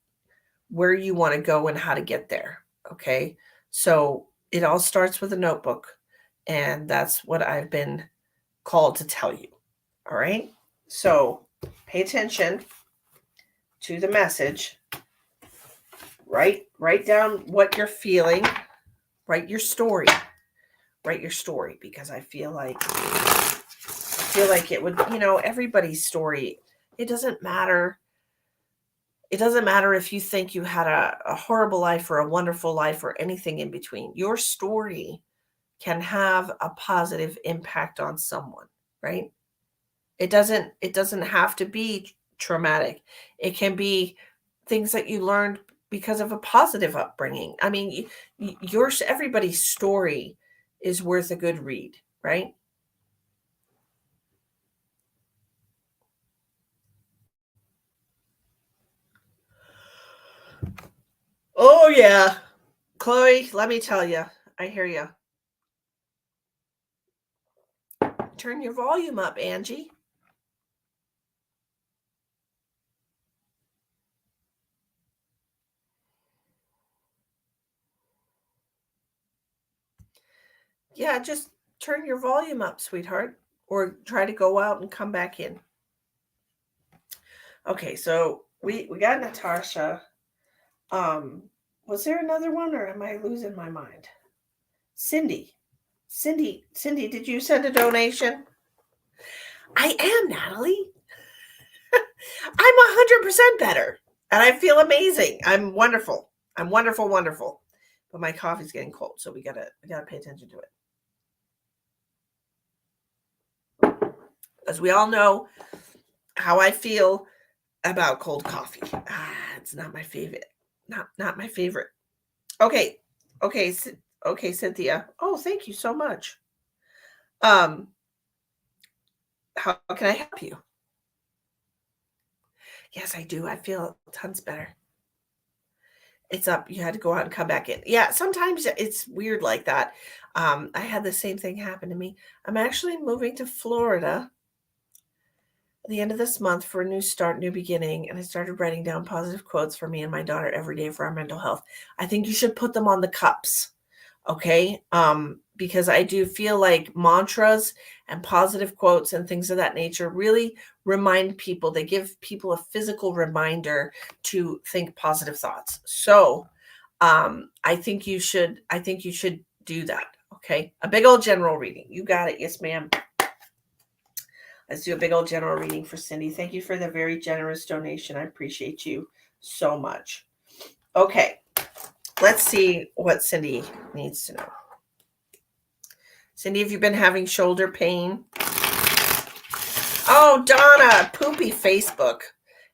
where you want to go and how to get there. Okay. So it all starts with a notebook, and that's what I've been called to tell you. All right. So pay attention to the message. Write down what you're feeling. Write your story. Write your story, because I feel like it would, you know, everybody's story. It doesn't matter. It doesn't matter if you think you had a horrible life or a wonderful life or anything in between. Your story can have a positive impact on someone, right? It doesn't have to be traumatic. It can be things that you learned because of a positive upbringing. I mean, everybody's story is worth a good read, right? Oh yeah. Chloe, let me tell you. I hear you. Turn your volume up, Angie. Yeah, just turn your volume up, sweetheart, or try to go out and come back in. Okay, so we got Natasha. Was there another one, or am I losing my mind? Cindy. Cindy, did you send a donation? I am, Natalie. I'm 100% better. And I feel amazing. I'm wonderful. I'm wonderful, wonderful. But my coffee's getting cold, so we gotta pay attention to it. As we all know how I feel about cold coffee. It's not my favorite. Not my favorite. Okay. Okay. Okay, Cynthia. Oh, thank you so much. How can I help you? Yes, I do. I feel tons better. It's up. You had to go out and come back in. Yeah, sometimes it's weird like that. I had the same thing happen to me. I'm actually moving to Florida at the end of this month for a new start, new beginning. And I started writing down positive quotes for me and my daughter every day for our mental health. I think you should put them on the cups. Okay. Because I do feel like mantras and positive quotes and things of that nature really remind people, they give people a physical reminder to think positive thoughts. So I think you should do that. Okay. A big old general reading. You got it. Yes, ma'am. Let's do a big old general reading for Cindy. Thank you for the very generous donation. I appreciate you so much. Okay. Let's see what Cindy needs to know. Cindy, have you been having shoulder pain? Oh, Donna, poopy Facebook.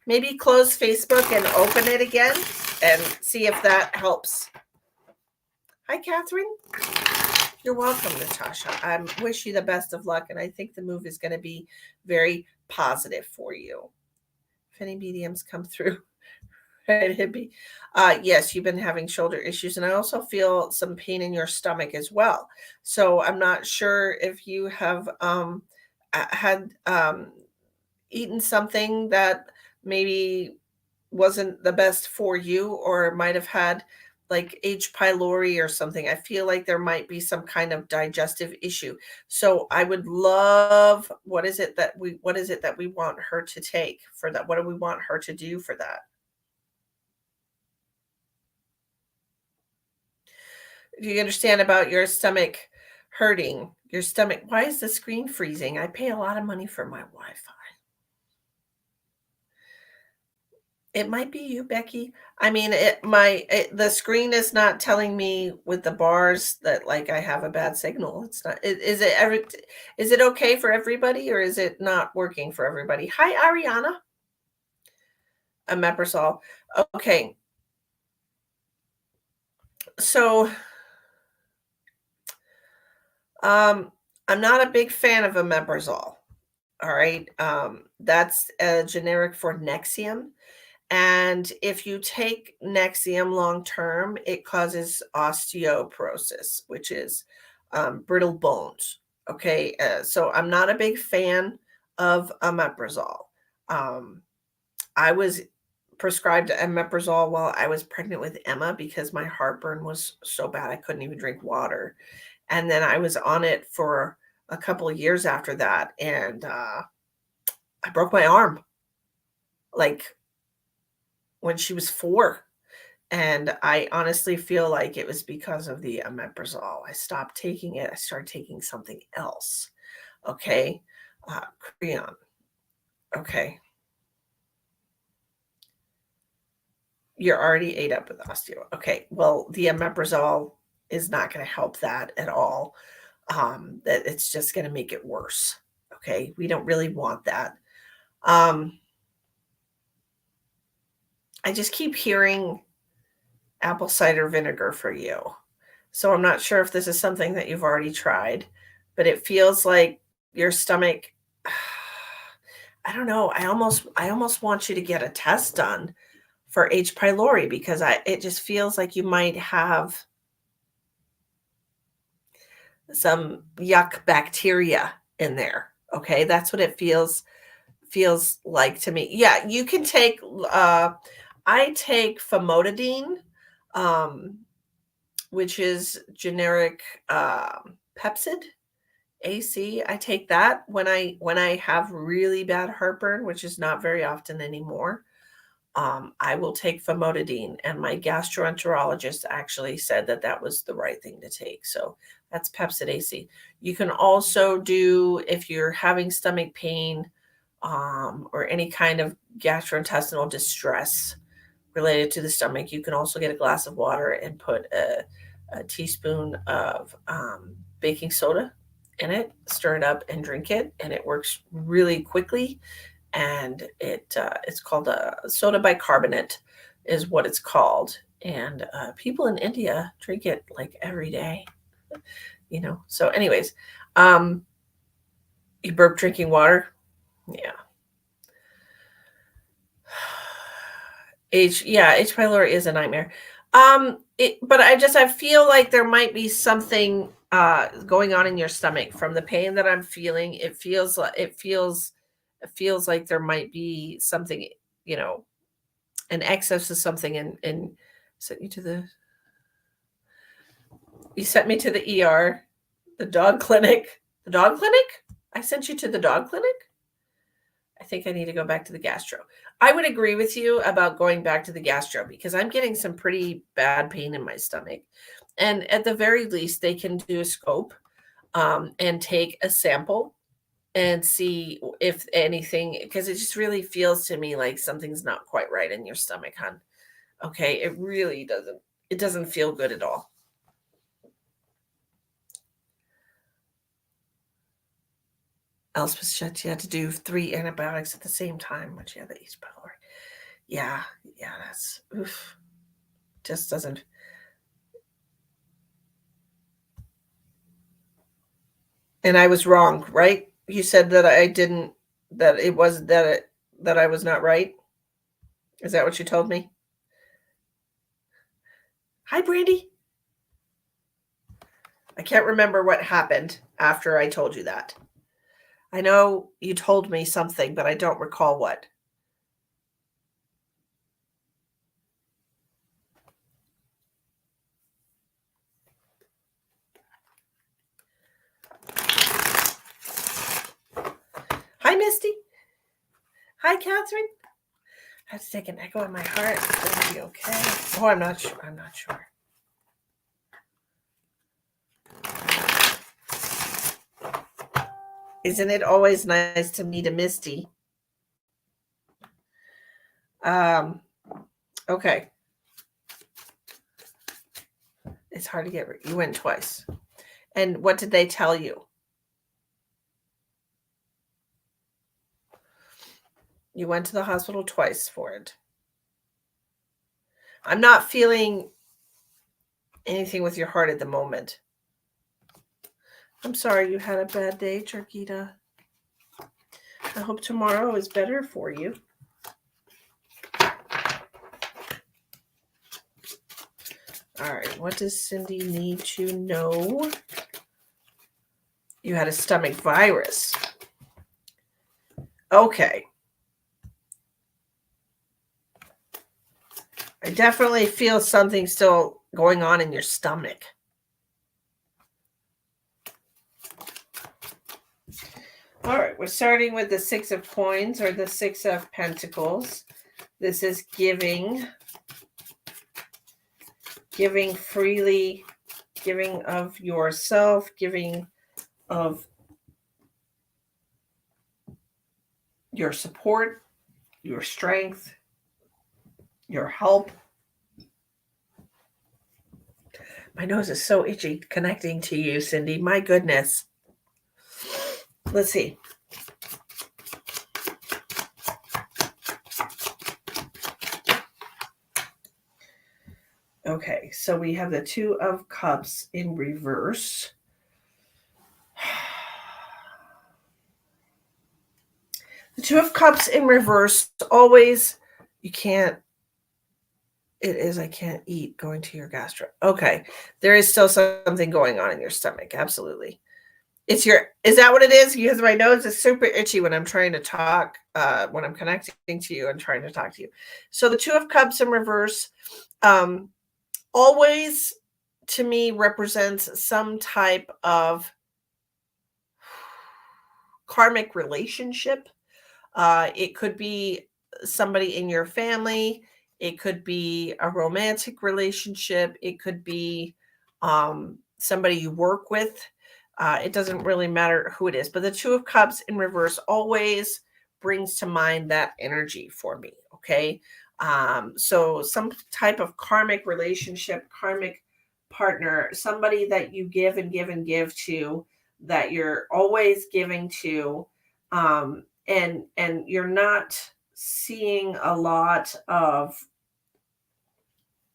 Maybe close Facebook and open it again and see if that helps. Hi, Catherine. You're welcome, Natasha. I wish you the best of luck, and I think the move is going to be very positive for you. If any mediums come through, it'd be. Yes, you've been having shoulder issues, and I also feel some pain in your stomach as well. So I'm not sure if you have had eaten something that maybe wasn't the best for you, or might have had like H. pylori or something. I feel like there might be some kind of digestive issue. So I would love, what is it that we want her to take for that? What do we want her to do for that? Do you understand about your stomach hurting? Your stomach, why is the screen freezing? I pay a lot of money for my Wi-Fi. It might be you, Becky. I mean, the screen is not telling me with the bars that like I have a bad signal. It's not. Is it okay for everybody, or is it not working for everybody? Hi, Ariana. Omeprazole. Okay. So, I'm not a big fan of omeprazole. All right. That's a generic for Nexium. And if you take Nexium long term, it causes osteoporosis, which is brittle bones. Okay, so I'm not a big fan of omeprazole. I was prescribed omeprazole while I was pregnant with Emma because my heartburn was so bad I couldn't even drink water, and then I was on it for a couple of years after that, and I broke my arm like when she was 4. And I honestly feel like it was because of the omeprazole. I stopped taking it. I started taking something else. Okay. Creon. Okay. You're already ate up with osteo. Okay. Well, the omeprazole is not going to help that at all. That it's just going to make it worse. Okay. We don't really want that. I just keep hearing apple cider vinegar for you. So I'm not sure if this is something that you've already tried, but it feels like your stomach, I don't know. I almost want you to get a test done for H. pylori because it just feels like you might have some yuck bacteria in there. Okay? That's what it feels like to me. Yeah, you can take I take famotidine, which is generic Pepsid. AC, I take that when I have really bad heartburn, which is not very often anymore. I will take famotidine, and my gastroenterologist actually said that that was the right thing to take. So that's Pepsid AC. You can also do, if you're having stomach pain, or any kind of gastrointestinal distress related to the stomach, you can also get a glass of water and put a teaspoon of baking soda in it, stir it up, and drink it, and it works really quickly. And it's called a soda bicarbonate, is what it's called. And people in India drink it like every day, So, anyways, you burp drinking water, yeah. H. pylori is a nightmare. But I feel like there might be something going on in your stomach from the pain that I'm feeling. It feels like there might be something, an excess of something, and sent you to the you sent me to the ER, the dog clinic. The dog clinic? I sent you to the dog clinic? I think I need to go back to the gastro. I would agree with you about going back to the gastro because I'm getting some pretty bad pain in my stomach. And at the very least, they can do a scope, and take a sample and see if anything, because it just really feels to me like something's not quite right in your stomach, hon. Okay, it really doesn't. It doesn't feel good at all. Elspeth said she had to do 3 antibiotics at the same time when she had the H. pylori. Yeah, that's oof. Just doesn't. And I was wrong, right? You said that I didn't. That it was that I was not right. Is that what you told me? Hi, Brandy. I can't remember what happened after I told you that. I know you told me something, but I don't recall what. Hi, Misty. Hi, Catherine. I have to take an echo in my heart. It's going to be okay. Oh, I'm not sure. I'm not sure. Isn't it always nice to meet a Misty? Okay. It's hard to get. You went twice. And what did they tell you? You went to the hospital twice for it. I'm not feeling anything with your heart at the moment. I'm sorry you had a bad day, Charkita. I hope tomorrow is better for you. All right, what does Cindy need to know? You had a stomach virus. Okay. I definitely feel something still going on in your stomach. All right, we're starting with the 6 of coins or the 6 of pentacles. This is giving freely, giving of yourself, giving of your support, your strength, your help. My nose is so itchy connecting to you, Cindy. My goodness. Let's see. Okay, so we have the 2 of Cups in reverse. The 2 of Cups in reverse, always, you can't, I can't eat going to your gastro. Okay, there is still something going on in your stomach, absolutely. Is that what it is? Because my nose is super itchy when I'm trying to talk, when I'm connecting to you and trying to talk to you. So the 2 of Cups in reverse, always to me represents some type of karmic relationship. It could be somebody in your family. It could be a romantic relationship. It could be somebody you work with. It doesn't really matter who it is. But the Two of Cups in reverse always brings to mind that energy for me. Okay. So some type of karmic relationship, karmic partner, somebody that you give and give and give to, that you're always giving to. And you're not seeing a lot of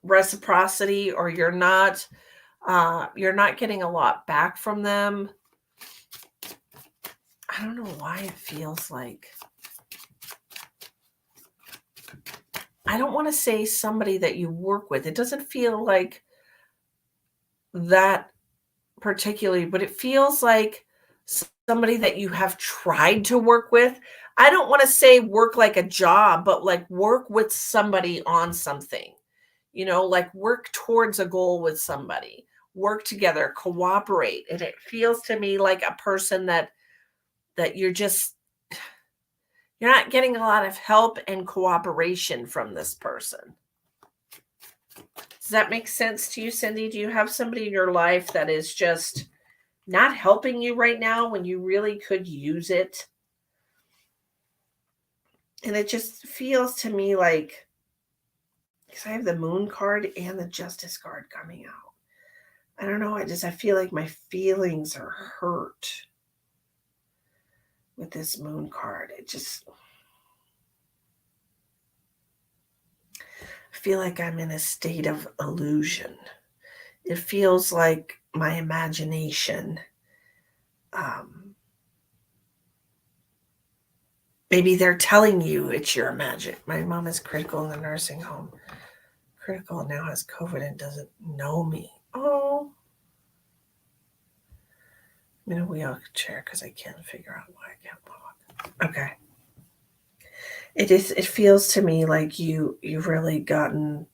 reciprocity, or you're not getting a lot back from them. I don't know why it feels like, I don't want to say somebody that you work with. It doesn't feel like that particularly, but it feels like somebody that you have tried to work with. I don't want to say work like a job, but like work with somebody on something, like work towards a goal with somebody, work together, cooperate. And it feels to me like a person that you're not getting a lot of help and cooperation from this person. Does that make sense to you, Cindy? Do you have somebody in your life that is just not helping you right now when you really could use it? And it just feels to me like, because I have the Moon card and the Justice card coming out. I don't know. I feel like my feelings are hurt with this Moon card. I feel like I'm in a state of illusion. It feels like my imagination, maybe they're telling you it's your imagine. My mom is critical in the nursing home. Critical now has COVID and doesn't know me. Oh, I'm in a wheelchair because I can't figure out why I can't walk. Okay. It feels to me like you've really gotten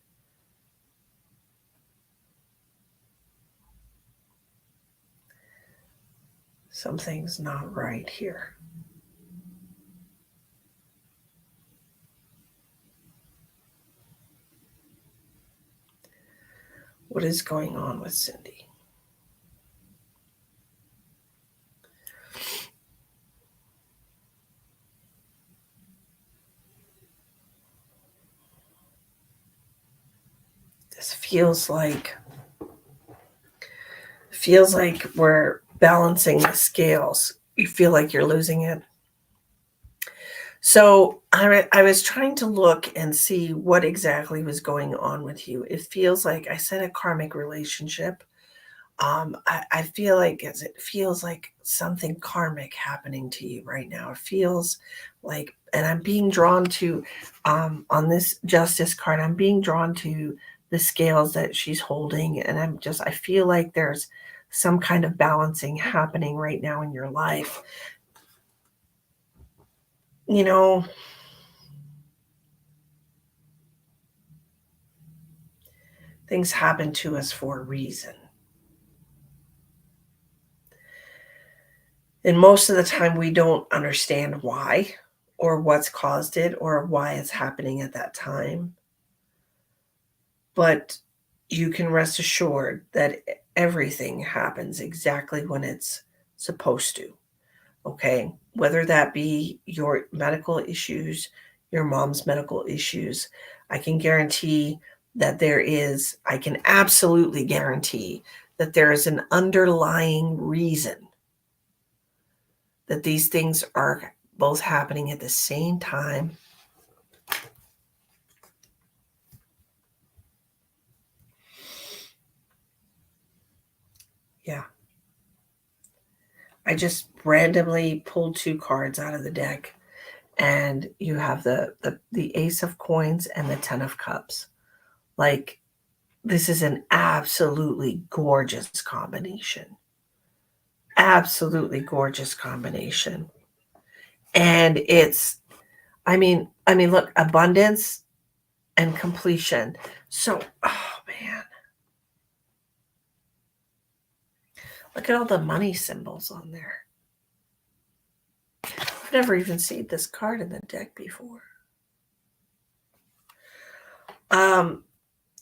something's not right here. What is going on with Cindy? This feels like we're balancing the scales. You feel like you're losing it. So I was trying to look and see what exactly was going on with you. It feels like I said a karmic relationship. I feel like it feels like something karmic happening to you right now. It feels like, and I'm being drawn to, on this Justice card, I'm being drawn to the scales that she's holding. And I feel like there's some kind of balancing happening right now in your life. Things happen to us for a reason. And most of the time, we don't understand why or what's caused it or why it's happening at that time. But you can rest assured that everything happens exactly when it's supposed to. Okay. Whether that be your medical issues, your mom's medical issues, I can guarantee that I can absolutely guarantee that there is an underlying reason that these things are both happening at the same time. Yeah. I just randomly pulled two cards out of the deck, and you have the Ace of Coins and the Ten of Cups. Like, this is an absolutely gorgeous combination. Absolutely gorgeous combination. And look, abundance and completion. So, oh man. Look at all the money symbols on there. I've never even seen this card in the deck before.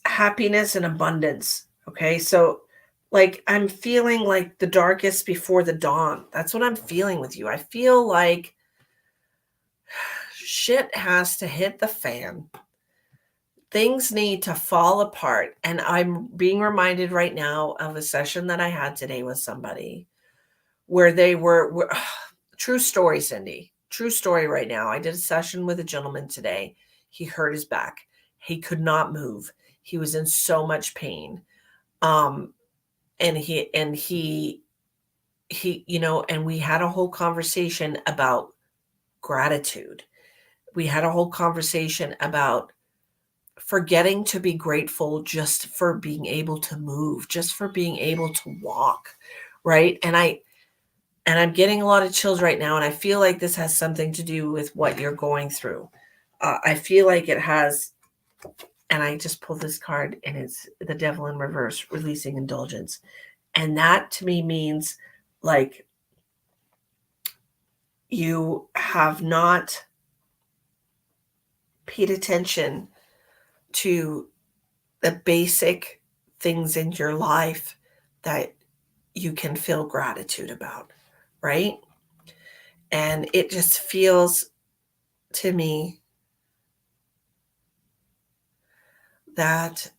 Happiness and abundance. Okay. So, like, I'm feeling like the darkest before the dawn. That's what I'm feeling with you. I feel like shit has to hit the fan. Things need to fall apart. And I'm being reminded right now of a session that I had today with somebody where they were true story, Cindy. True story right now. I did a session with a gentleman today. He hurt his back. He could not move. He was in so much pain. Um, and he, and we had a whole conversation about gratitude. We had a whole conversation about forgetting to be grateful just for being able to move, just for being able to walk, right? And I'm getting a lot of chills right now, and I feel like this has something to do with what you're going through. I feel like it has, and I just pulled this card, and it's the devil in reverse, releasing indulgence. And that to me means like you have not paid attention to the basic things in your life that you can feel gratitude about, right? And it just feels to me that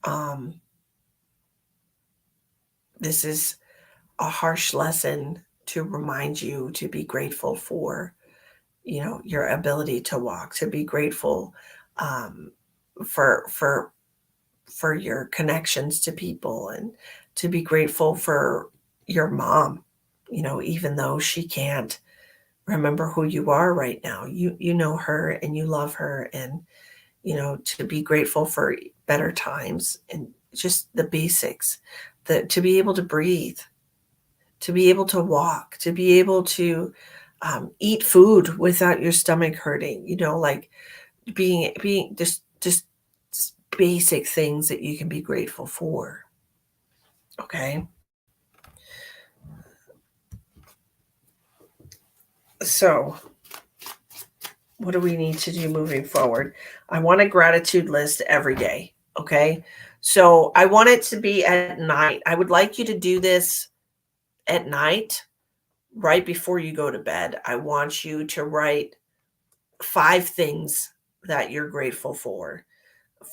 this is a harsh lesson to remind you to be grateful for, your ability to walk, to be grateful um, for your connections to people, and to be grateful for your mom, even though she can't remember who you are right now. You know her and you love her, and to be grateful for better times and just the basics, to be able to breathe, to be able to walk, to be able to eat food without your stomach hurting, like being just basic things that you can be grateful for. Okay. So, what do we need to do moving forward? I want a gratitude list every day. Okay. So, I want it to be at night. I would like you to do this at night, right before you go to bed. I want you to write 5 things that you're grateful for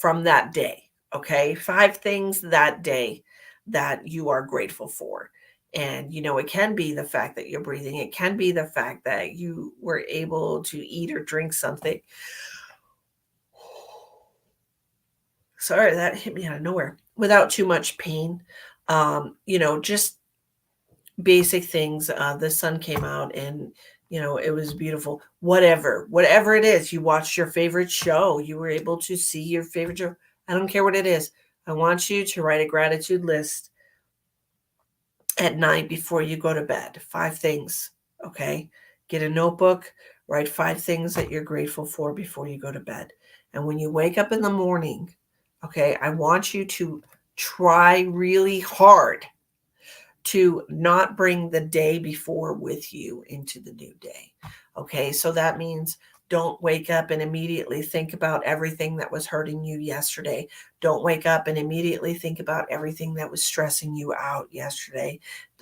from that day. Okay. 5 things that day that you are grateful for. And, it can be the fact that you're breathing. It can be the fact that you were able to eat or drink something. Sorry, that hit me out of nowhere without too much pain. Just basic things. The sun came out, and it was beautiful. Whatever it is, you watched your favorite show, you were able to see your favorite show. I don't care what it is. I want you to write a gratitude list at night before you go to bed. 5 things. Okay. Get a notebook, write 5 things that you're grateful for before you go to bed. And when you wake up in the morning, okay, I want you to try really hard to not bring the day before with you into the new day. Okay, so that means don't wake up and immediately think about everything that was hurting you yesterday. Don't wake up and immediately think about everything that was stressing you out yesterday,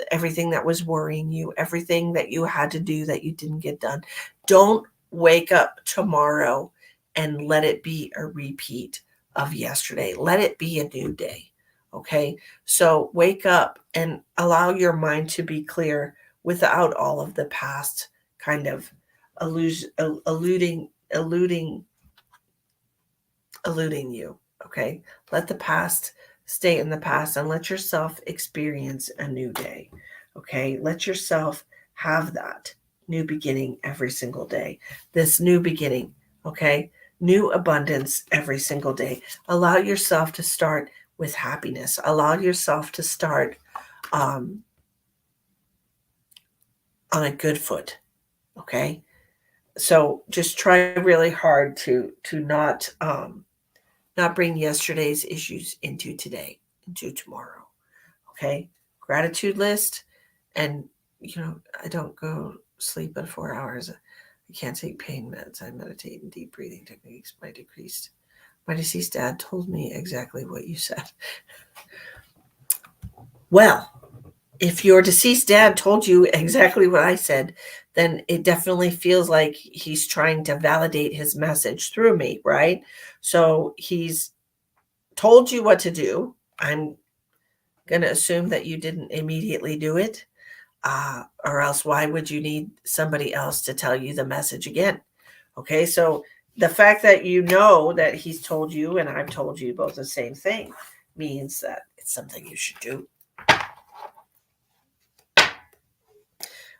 everything that was worrying you, everything that you had to do that you didn't get done. Don't wake up tomorrow and let it be a repeat of yesterday. Let it be a new day. Okay, so wake up and allow your mind to be clear without all of the past kind of eluding you. Okay, let the past stay in the past and let yourself experience a new day. Okay, let yourself have that new beginning every single day. This new beginning, okay, new abundance every single day. Allow yourself to start with happiness. Allow yourself to start on a good foot. Okay, so just try really hard to not bring yesterday's issues into today, into tomorrow. Okay, gratitude list. And I don't go sleep in 4 hours. I can't take pain meds. I meditate and deep breathing techniques. My deceased dad told me exactly what you said. Well, if your deceased dad told you exactly what I said, then it definitely feels like he's trying to validate his message through me, right? So he's told you what to do. I'm going to assume that you didn't immediately do it, or else why would you need somebody else to tell you the message again? Okay, so the fact that you know that he's told you and I've told you both the same thing means that it's something you should do.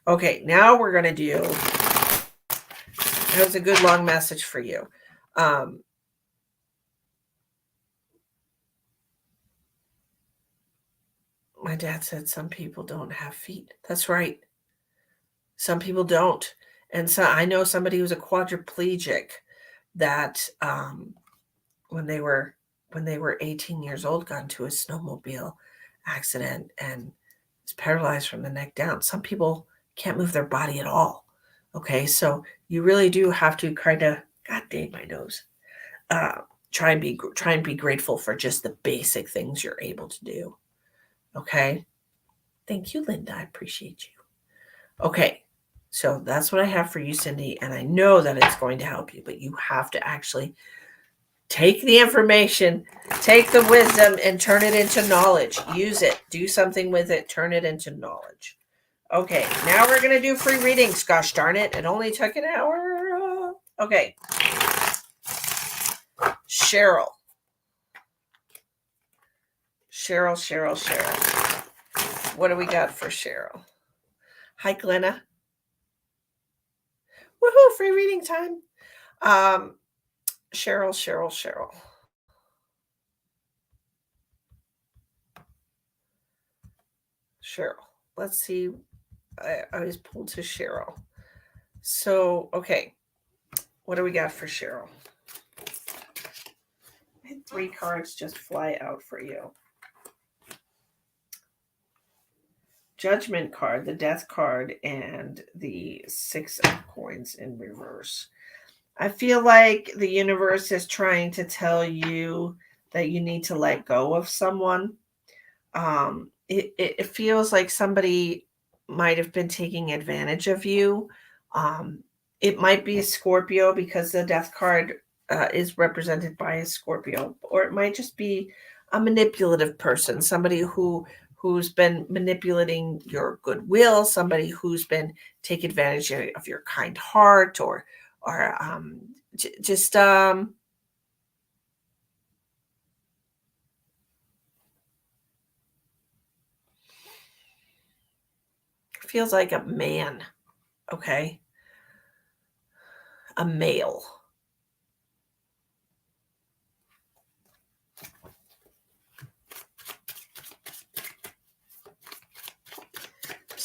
Okay, now we're going to do, that was a good long message for you. My dad said some people don't have feet. That's right. Some people don't. And so I know somebody who's a quadriplegic that when they were 18 years old got into a snowmobile accident and is paralyzed from the neck down. Some people can't move their body at all. Okay, so you really do have to kind of, God dang my nose, try and be grateful for just the basic things you're able to do. Okay, thank you, Linda. I appreciate you. Okay, so that's what I have for you, Cindy, and I know that it's going to help you, but you have to actually take the information, take the wisdom, and turn it into knowledge. Use it. Do something with it. Turn it into knowledge. Okay, now we're going to do free readings. Gosh darn it. It only took an hour. Okay. Cheryl. What do we got for Cheryl? Hi, Glenna. Woohoo, free reading time. Cheryl. Let's see. I was pulled to Cheryl. So, okay. What do we got for Cheryl? I had 3 cards just fly out for you. Judgment card, the death card, and the 6 of coins in reverse. I feel like the universe is trying to tell you that you need to let go of someone. It feels like somebody might have been taking advantage of you. It might be a Scorpio because the death card is represented by a Scorpio, or it might just be a manipulative person, somebody who's been manipulating your goodwill, somebody who's been taking advantage of your kind heart, or just feels like a man. Okay, a male.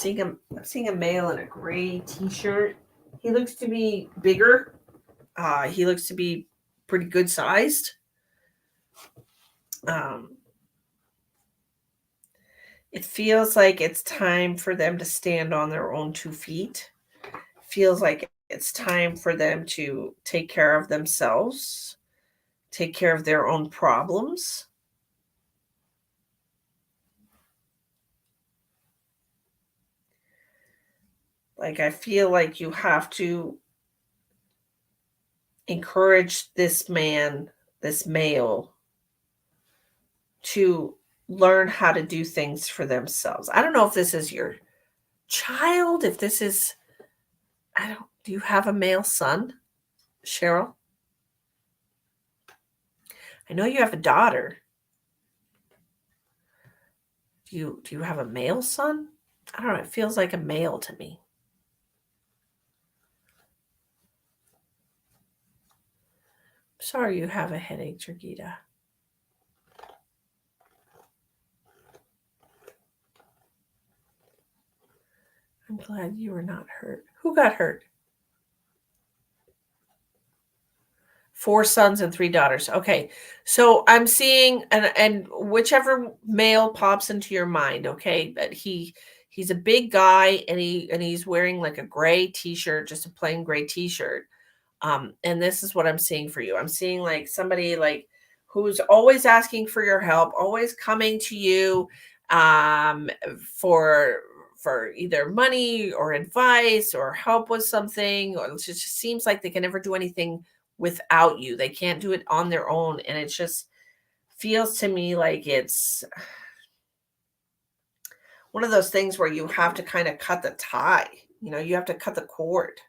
I'm seeing a male in a gray t-shirt. He looks to be bigger. He looks to be pretty good sized. It feels like it's time for them to stand on their own 2 feet. Feels like it's time for them to take care of themselves, take care of their own problems. Like, I feel like you have to encourage this man, this male, to learn how to do things for themselves. I don't know if this is your child, if this is, do you have a male son, Cheryl? I know you have a daughter. Do you have a male son? I don't know. It feels like a male to me. Sorry you have a headache, Jurgita. I'm glad you were not hurt. Who got hurt? 4 sons and 3 daughters. Okay. So I'm seeing, and whichever male pops into your mind, okay, that he He's a big guy, and he's wearing like a gray t-shirt, just a plain gray t-shirt. And this is what I'm seeing for you. I'm seeing like somebody like who's always asking for your help, always coming to you um for either money or advice or help with something, or it just seems like they can never do anything without you. They can't do it on their own, and it just feels to me like it's one of those things where you have to kind of cut the tie. You have to cut the cord.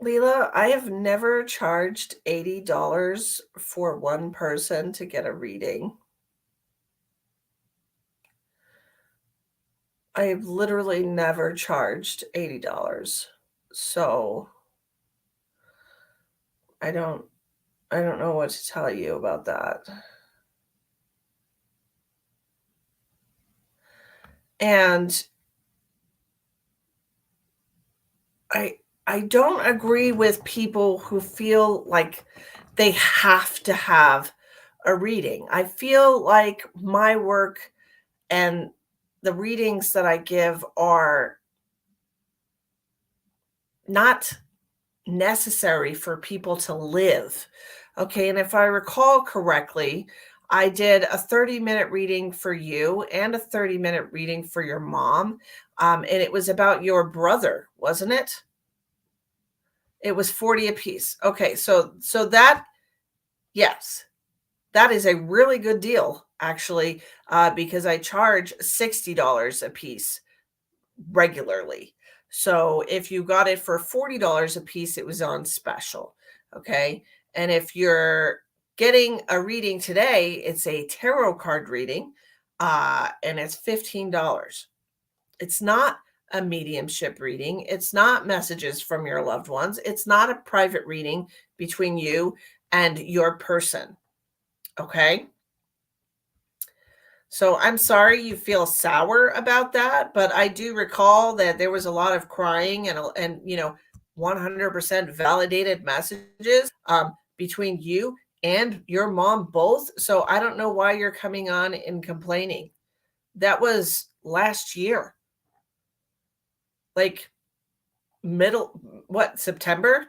Leela, I have never charged $80 for one person to get a reading. I have literally never charged $80. So I don't I don't know what to tell you about that. And I I don't agree with people who feel like they have to have a reading. I feel like my work and the readings that I give are not necessary for people to live. Okay. And if I recall correctly, I did a 30-minute reading for you and a 30-minute reading for your mom. And it was about your brother, wasn't it? It was 40 apiece. Okay. So that, yes, that is a really good deal, actually, because I charge $60 a piece regularly. So if you got it for $40 a piece, it was on special. Okay. And if you're getting a reading today, it's a tarot card reading, and it's $15. It's not a mediumship reading. It's not messages from your loved ones. It's not a private reading between you and your person. Okay. So I'm sorry you feel sour about that, but I do recall that there was a lot of crying and 100% validated messages between you and your mom both. So I don't know why you're coming on and complaining. That was last year, like middle, what, September?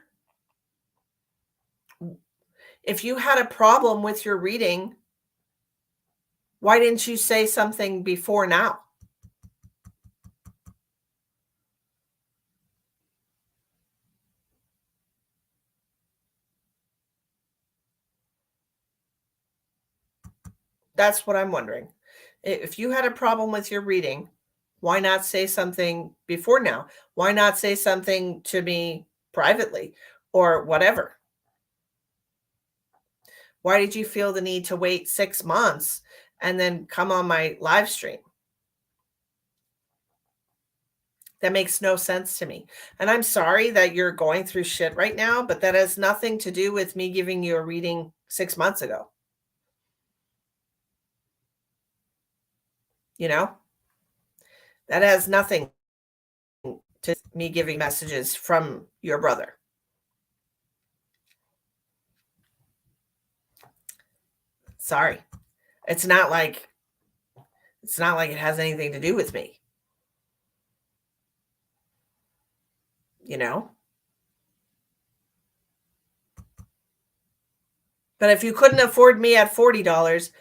If you had a problem with your reading, why didn't you say something before now? That's what I'm wondering. If you had a problem with your reading, why not say something before now? Why not say something to me privately or whatever? Why did you feel the need to wait 6 months and then come on my live stream? That makes no sense to me. And I'm sorry that you're going through shit right now, but that has nothing to do with me giving you a reading 6 months ago. You know, that has nothing to me giving messages from your brother. Sorry. It's not like it has anything to do with me, you know? But if you couldn't afford me at $40,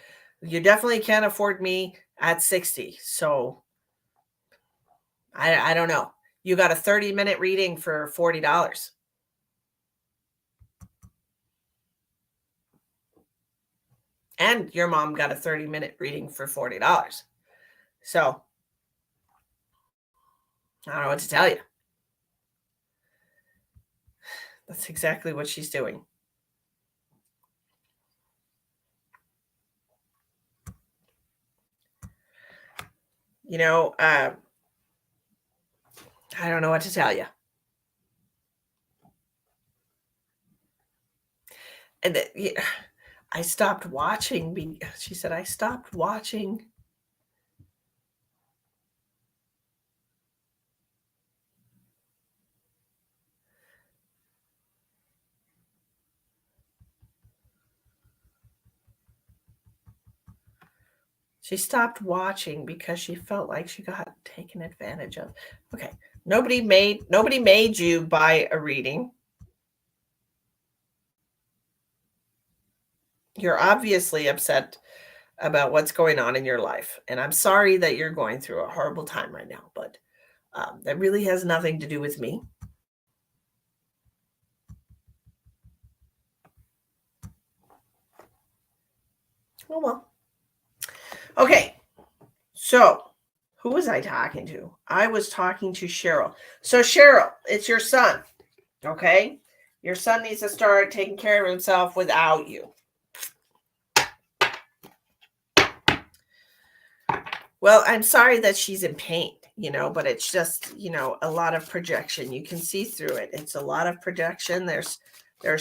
you definitely can't afford me at 60. So I don't know. You got a 30-minute reading for $40. And your mom got a 30-minute reading for $40. So I don't know what to tell you. That's exactly what she's doing. You know, I don't know what to tell you. And that yeah, I stopped watching she said, "I stopped watching." She stopped watching because she felt like she got taken advantage of. Okay. Nobody made you buy a reading. You're obviously upset about what's going on in your life, and I'm sorry that you're going through a horrible time right now, but, that really has nothing to do with me. Oh, well. Okay, so who was I talking to? I was talking to Cheryl. So, Cheryl, it's your son, okay? Your son needs to start taking care of himself without you. Well, I'm sorry that she's in pain, but it's just, a lot of projection. You can see through it. It's a lot of projection. There's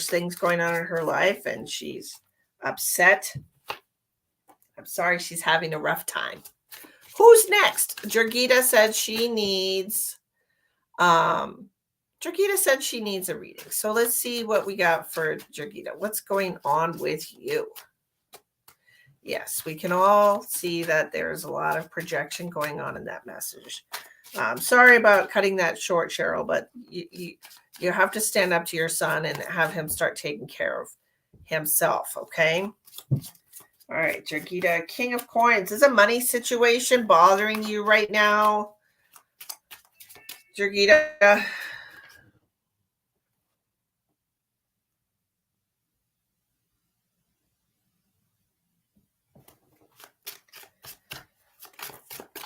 things going on in her life and she's upset. I'm sorry she's having a rough time. Who's next? Um Jorgita said she needs a reading. So let's see what we got for Jorgita. What's going on with you? Yes, we can all see that there's a lot of projection going on in that message. Sorry about cutting that short, Cheryl, but you have to stand up to your son and have him start taking care of himself, okay? All right, Jorgita, King of Coins. Is a money situation bothering you right now? Jorgita.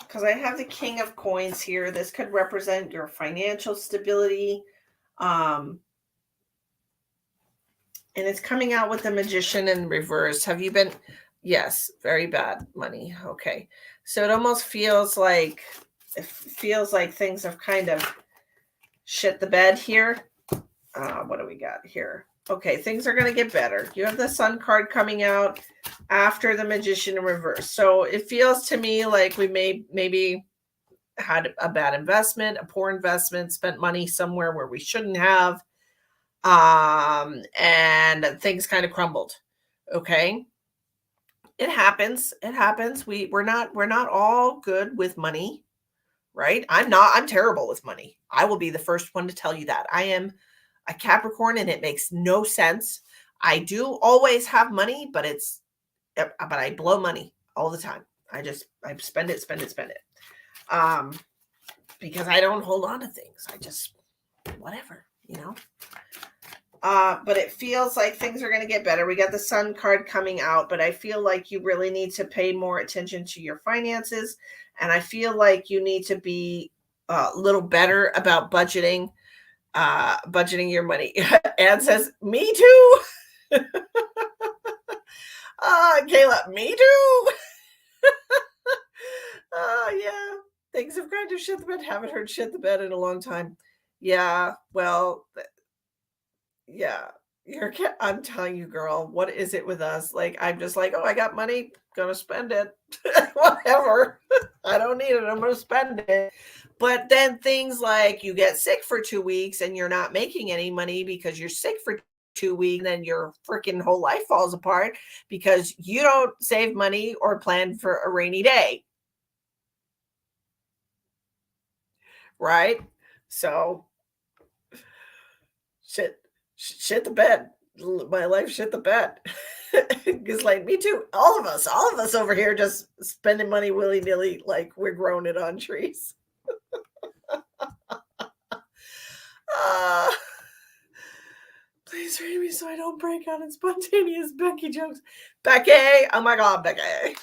Because I have the King of Coins here. This could represent your financial stability. And it's coming out with the Magician in reverse. Have you been? Yes, very bad money. Okay. So it feels like things have kind of shit the bed here. What do we got here? Okay, things are going to get better. You have the Sun card coming out after the Magician in reverse. So it feels to me like we maybe had a bad investment, a poor investment, spent money somewhere where we shouldn't have, and things kind of crumbled. Okay, it happens. We're not all good with money, right? I'm terrible with money. I will be the first one to tell you that. I am a Capricorn and it makes no sense. I do always have money, but I blow money all the time. I spend it, spend it, spend it. Because I don't hold on to things. I just whatever. But it feels like things are going to get better. We got the Sun card coming out, but I feel like you really need to pay more attention to your finances. And I feel like you need to be a little better about budgeting your money. Anne says, me too. Kayla, me too. Yeah. Things have kind of shit the bed. Haven't heard shit the bed in a long time. Yeah. Well, yeah. I'm telling you, girl, what is it with us? Like, I'm just like, oh, I got money, gonna spend it. Whatever. I don't need it. I'm gonna spend it. But then things like you get sick for 2 weeks and you're not making any money because you're sick for 2 weeks, and then your freaking whole life falls apart because you don't save money or plan for a rainy day. Right? So shit the bed. My life shit the bed. It's like me too. All of us over here just spending money willy nilly, like we're growing it on trees. uh, please read me so I don't break out in spontaneous Becky jokes. Becky, oh my god, Becky.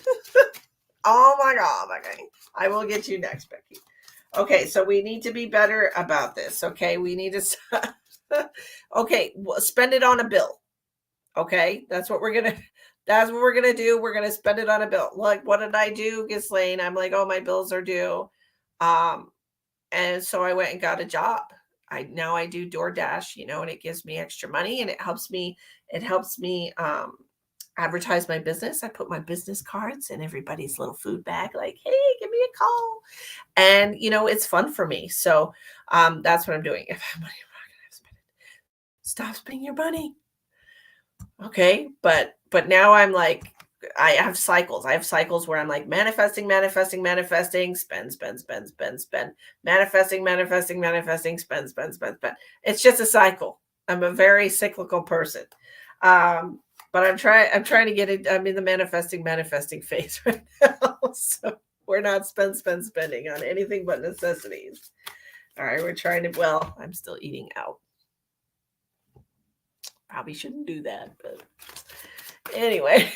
Oh my god, Becky. I will get you next, Becky. Okay, so we need to be better about this. Okay, we need to. Okay, spend it on a bill. Okay, that's what we're gonna. That's what we're gonna do. We're gonna spend it on a bill. Like, what did I do, Ghislaine? I'm like, oh, my bills are due, and so I went and got a job. I do DoorDash, and it gives me extra money, and it helps me advertise my business. I put my business cards in everybody's little food bag, like, hey, give me a call. And it's fun for me. So that's what I'm doing. If I have money, I'm not gonna spend it. Stop spending your money. Okay. But now I'm like, I have cycles. I have cycles where I'm like manifesting, manifesting, manifesting, spend, spend, spend, spend, spend, manifesting, manifesting, manifesting, spend, spend, spend, spend. It's just a cycle. I'm a very cyclical person. But I'm trying to get it. I'm in the manifesting phase right now. So we're not spending on anything but necessities. All right, we're trying to, well, I'm still eating out. Probably shouldn't do that, but anyway.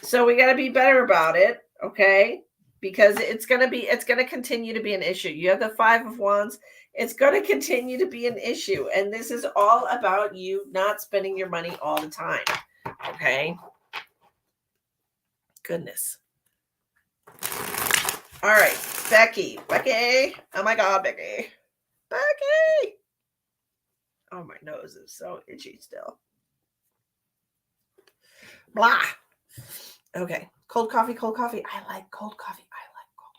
So we got to be better about it, okay? Because it's going to continue to be an issue. You have the 5 of Wands. It's going to continue to be an issue. And this is all about you not spending your money all the time, okay? Goodness. All right, Becky. Oh my God, Becky. Oh, my nose is so itchy still. Blah. Okay. Cold coffee. I like cold coffee. Cold coffee. I like cold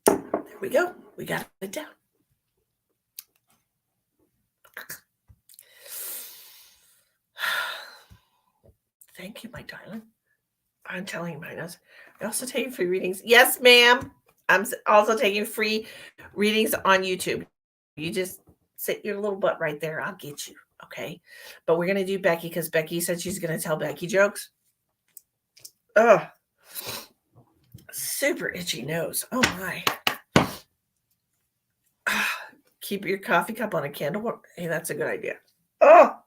coffee. There we go. We got it down. Thank you, my darling. I'm telling you, my nose. I also taking free readings. Yes, ma'am. I'm also taking free readings on YouTube. You just sit your little butt right there. I'll get you. Okay. But we're going to do Becky because Becky said she's going to tell Becky jokes. Ugh. Super itchy nose. Oh, my. Keep your coffee cup on a candle. Hey, that's a good idea. Oh.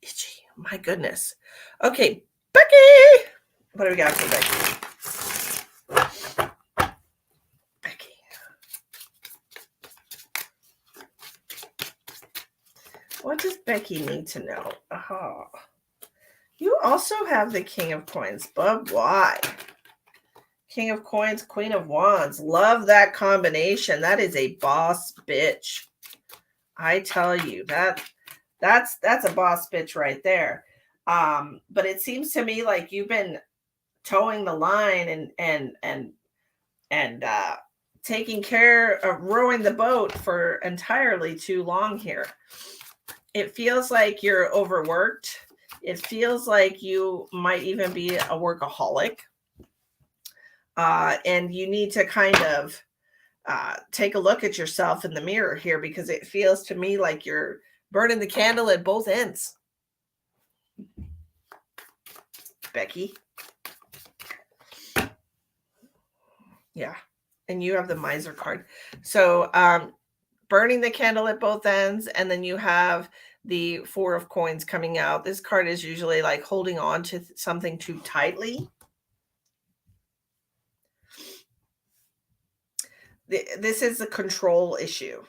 Itchy. My goodness. Okay, Becky. What do we got for Becky? Becky. What does Becky need to know? You also have the King of Coins, but why? King of Coins, Queen of Wands. Love that combination. That is a boss bitch. I tell you, that's a boss bitch right there. But it seems to me like you've been towing the line and taking care of rowing the boat for entirely too long here. It feels like you're overworked. It feels like you might even be a workaholic. And you need to kind of take a look at yourself in the mirror here, because it feels to me like you're burning the candle at both ends. Becky. Yeah. And you have the Miser card. So burning the candle at both ends, and then you have the 4 of Coins coming out. This card is usually like holding on to something too tightly. This is a control issue.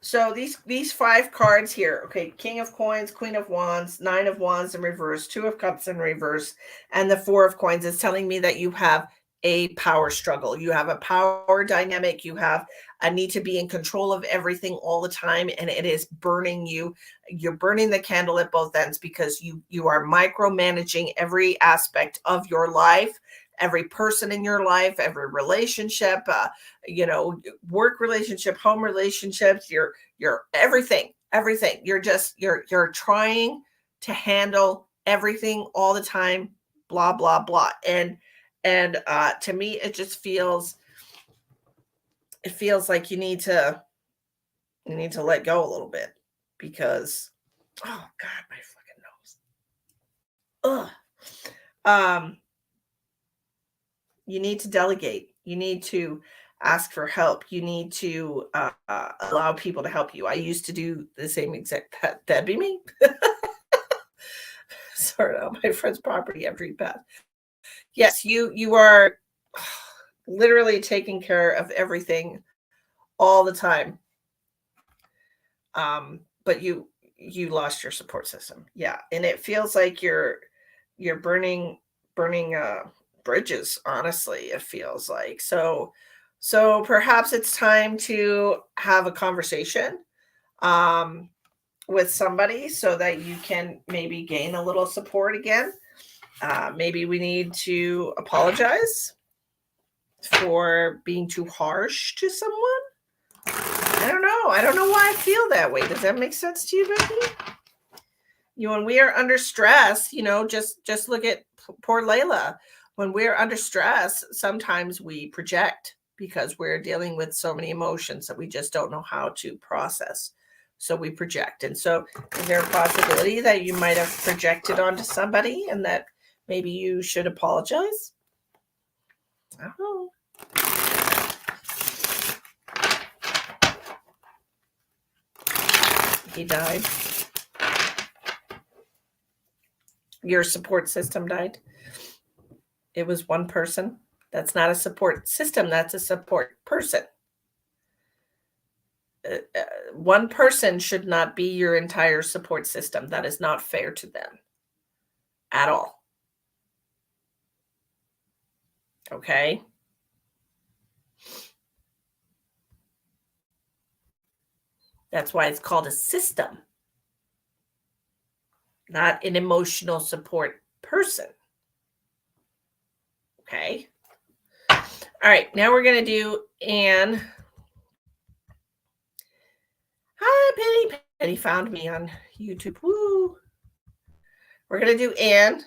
So these 5 cards here, okay, King of Coins, Queen of Wands, 9 of Wands in reverse, 2 of Cups in reverse, and the 4 of Coins is telling me that you have a power struggle. You have a power dynamic. You have a need to be in control of everything all the time, and it is burning you. You're burning the candle at both ends because you are micromanaging every aspect of your life, every person in your life, every relationship, work relationship, home relationships, your everything. You're trying to handle everything all the time, blah, blah, blah. And to me, it just feels like you need to let go a little bit, because, oh God, my fucking nose. Ugh. You need to delegate. You need to ask for help. You need to allow people to help you. I used to do the same exact, that'd be me. sort out my friend's property after he passed. Yes, you are literally taking care of everything all the time. But you lost your support system. Yeah, and it feels like you're burning bridges, honestly, it feels like. So perhaps it's time to have a conversation um with somebody so that you can maybe gain a little support again. Maybe we need to apologize for being too harsh to someone. I don't know. I don't know why I feel that way. Does that make sense to you, Becky? When we are under stress, just look at poor Layla. When we're under stress, sometimes we project because we're dealing with so many emotions that we just don't know how to process. So we project. And so is there a possibility that you might have projected onto somebody and that maybe you should apologize? I don't know. He died. Your support system died. It was one person. That's not a support system. That's a support person. One person should not be your entire support system. That is not fair to them at all. Okay. That's why it's called a system, not an emotional support person. Okay. All right. Now we're going to do Anne. Hi, Penny. Penny found me on YouTube. Woo. We're going to do Anne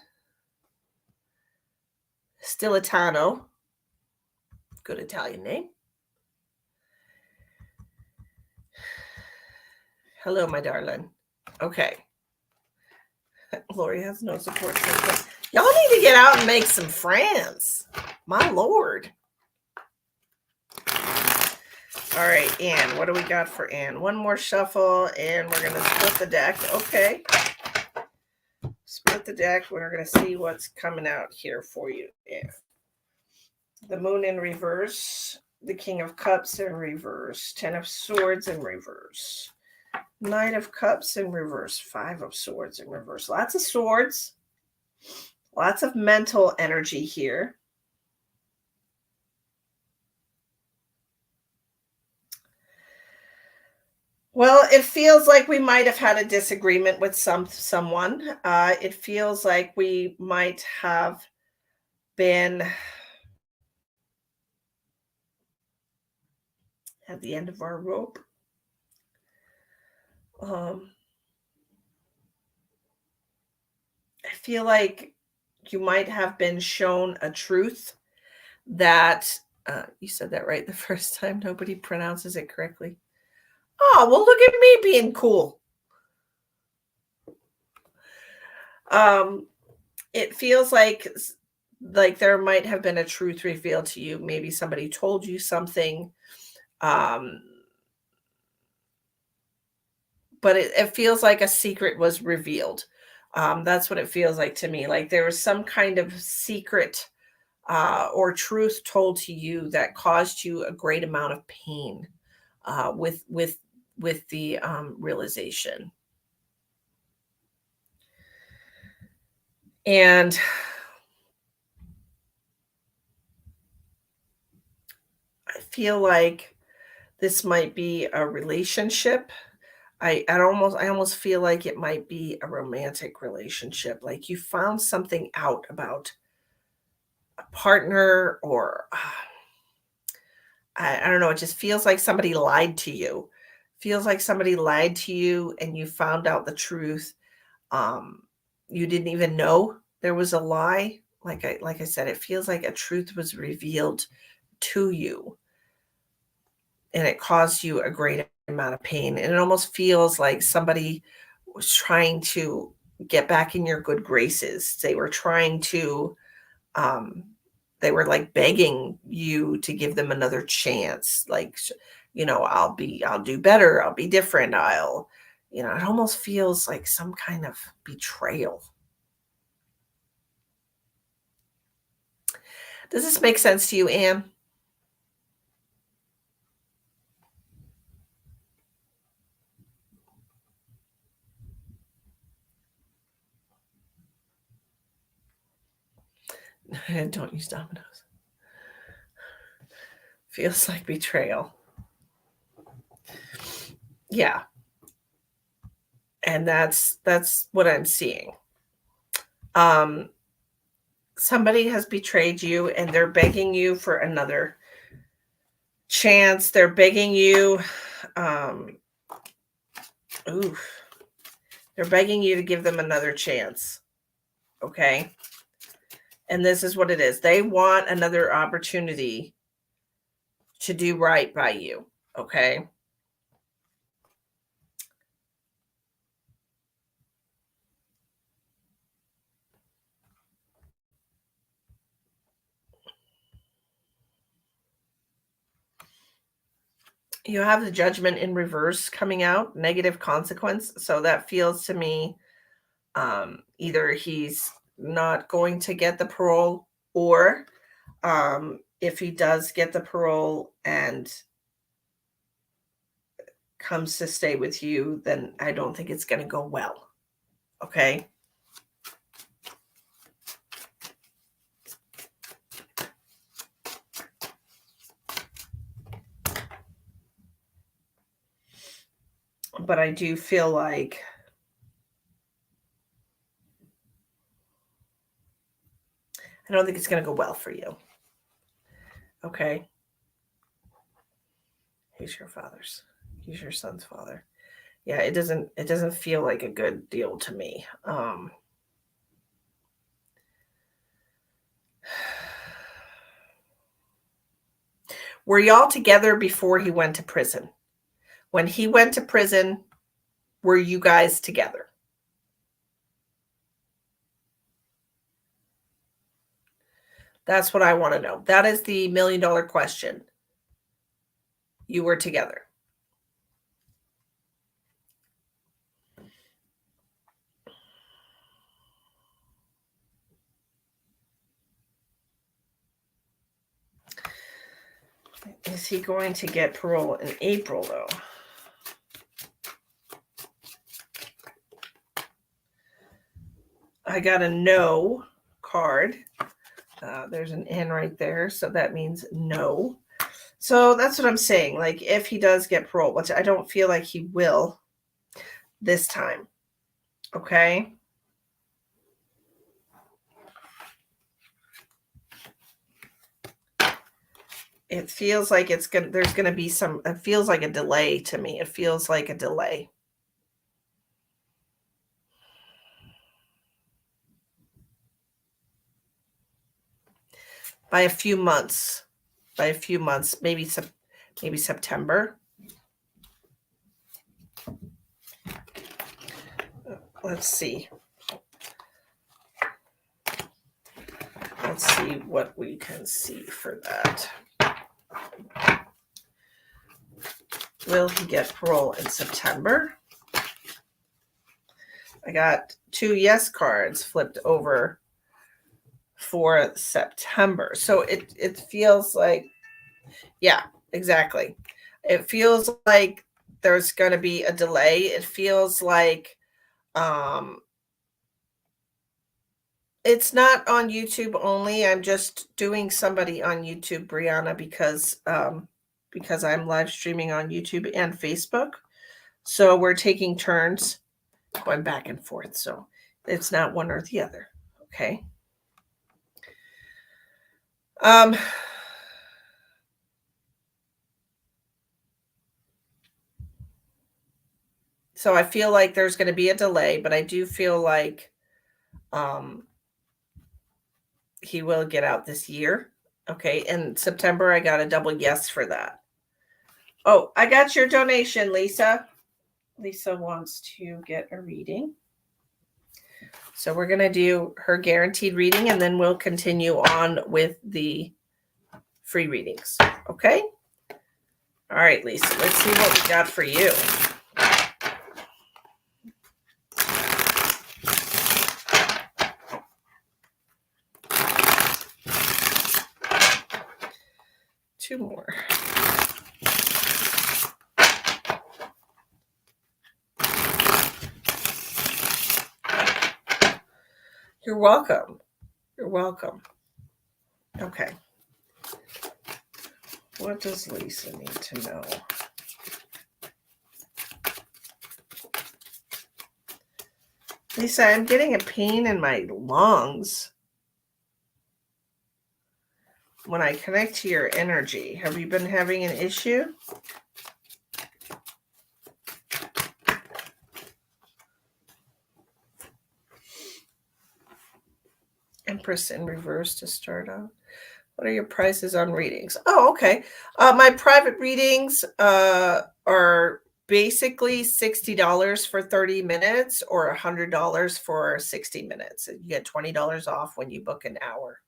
Stilitano. Good Italian name. Hello, my darling. Okay. Lori has no support system. Y'all need to get out and make some friends. My Lord. All right, Anne. What do we got for Anne? One more shuffle, and we're going to split the deck. Okay. Split the deck. We're going to see what's coming out here for you, Anne. The Moon in reverse. The King of Cups in reverse. 10 of Swords in reverse. Knight of Cups in reverse. 5 of Swords in reverse. Lots of swords. Lots of mental energy here. Well, it feels like we might have had a disagreement with someone. It feels like we might have been at the end of our rope. I feel like you might have been shown a truth that you said that right the first time. Nobody pronounces it correctly. Oh, well, look at me being cool. It feels like there might have been a truth revealed to you. Maybe somebody told you something. But it feels like a secret was revealed. That's what it feels like to me. Like there was some kind of secret or truth told to you that caused you a great amount of pain with the realization. And I feel like this might be a relationship. I almost feel like it might be a romantic relationship. Like you found something out about a partner or I don't know. It just feels like somebody lied to you. Feels like somebody lied to you and you found out the truth. You didn't even know there was a lie. Like I said, it feels like a truth was revealed to you and it caused you a great amount of pain. And it almost feels like somebody was trying to get back in your good graces. They were trying to they were like begging you to give them another chance. Like, I'll do better. I'll be different. It almost feels like some kind of betrayal. Does this make sense to you, Anne? Don't use dominoes. Feels like betrayal. Yeah. And that's what I'm seeing. Somebody has betrayed you and they're begging you for another chance. They're begging you oof. They're begging you to give them another chance. Okay? And this is what it is. They want another opportunity to do right by you. Okay? You have the Judgment in reverse coming out, negative consequence. So that feels to me either he's not going to get the parole, or if he does get the parole and comes to stay with you, then I don't think it's going to go well. Okay? But I do feel like I don't think it's going to go well for you. Okay? He's your father's. He's your son's father. Yeah, it doesn't feel like a good deal to me. Were y'all together before he went to prison? When he went to prison, were you guys together? That's what I want to know. That is the $1 million question. You were together. Is he going to get parole in April, though? I got a no card. There's an N right there, so that means no. So that's what I'm saying. Like, if he does get parole, which I don't feel like he will this time. Okay? It feels like there's gonna be some, it feels like a delay to me. It feels like a delay. By a few months. Maybe September. Let's see. Let's see what we can see for that. Will he get parole in September? I got 2 yes cards flipped over for September. So it feels like, yeah, exactly. It feels like there's going to be a delay. It feels like it's not on YouTube only. I'm just doing somebody on YouTube, Brianna, because I'm live streaming on YouTube and Facebook. So we're taking turns going back and forth. So it's not one or the other. Okay. So I feel like there's going to be a delay, but I do feel like he will get out this year. Okay. In September, I got a double yes for that. Oh, I got your donation, Lisa. Lisa wants to get a reading. So we're going to do her guaranteed reading, and then we'll continue on with the free readings. Okay? All right, Lisa, let's see what we got for you. 2 more. You're welcome. You're welcome. Okay. What does Lisa need to know? Lisa, I'm getting a pain in my lungs when I connect to your energy. Have you been having an issue? Empress in reverse to start out. What are your prices on readings? Oh, okay. My private readings are basically $60 for 30 minutes or $100 for 60 minutes. You get $20 off when you book an hour.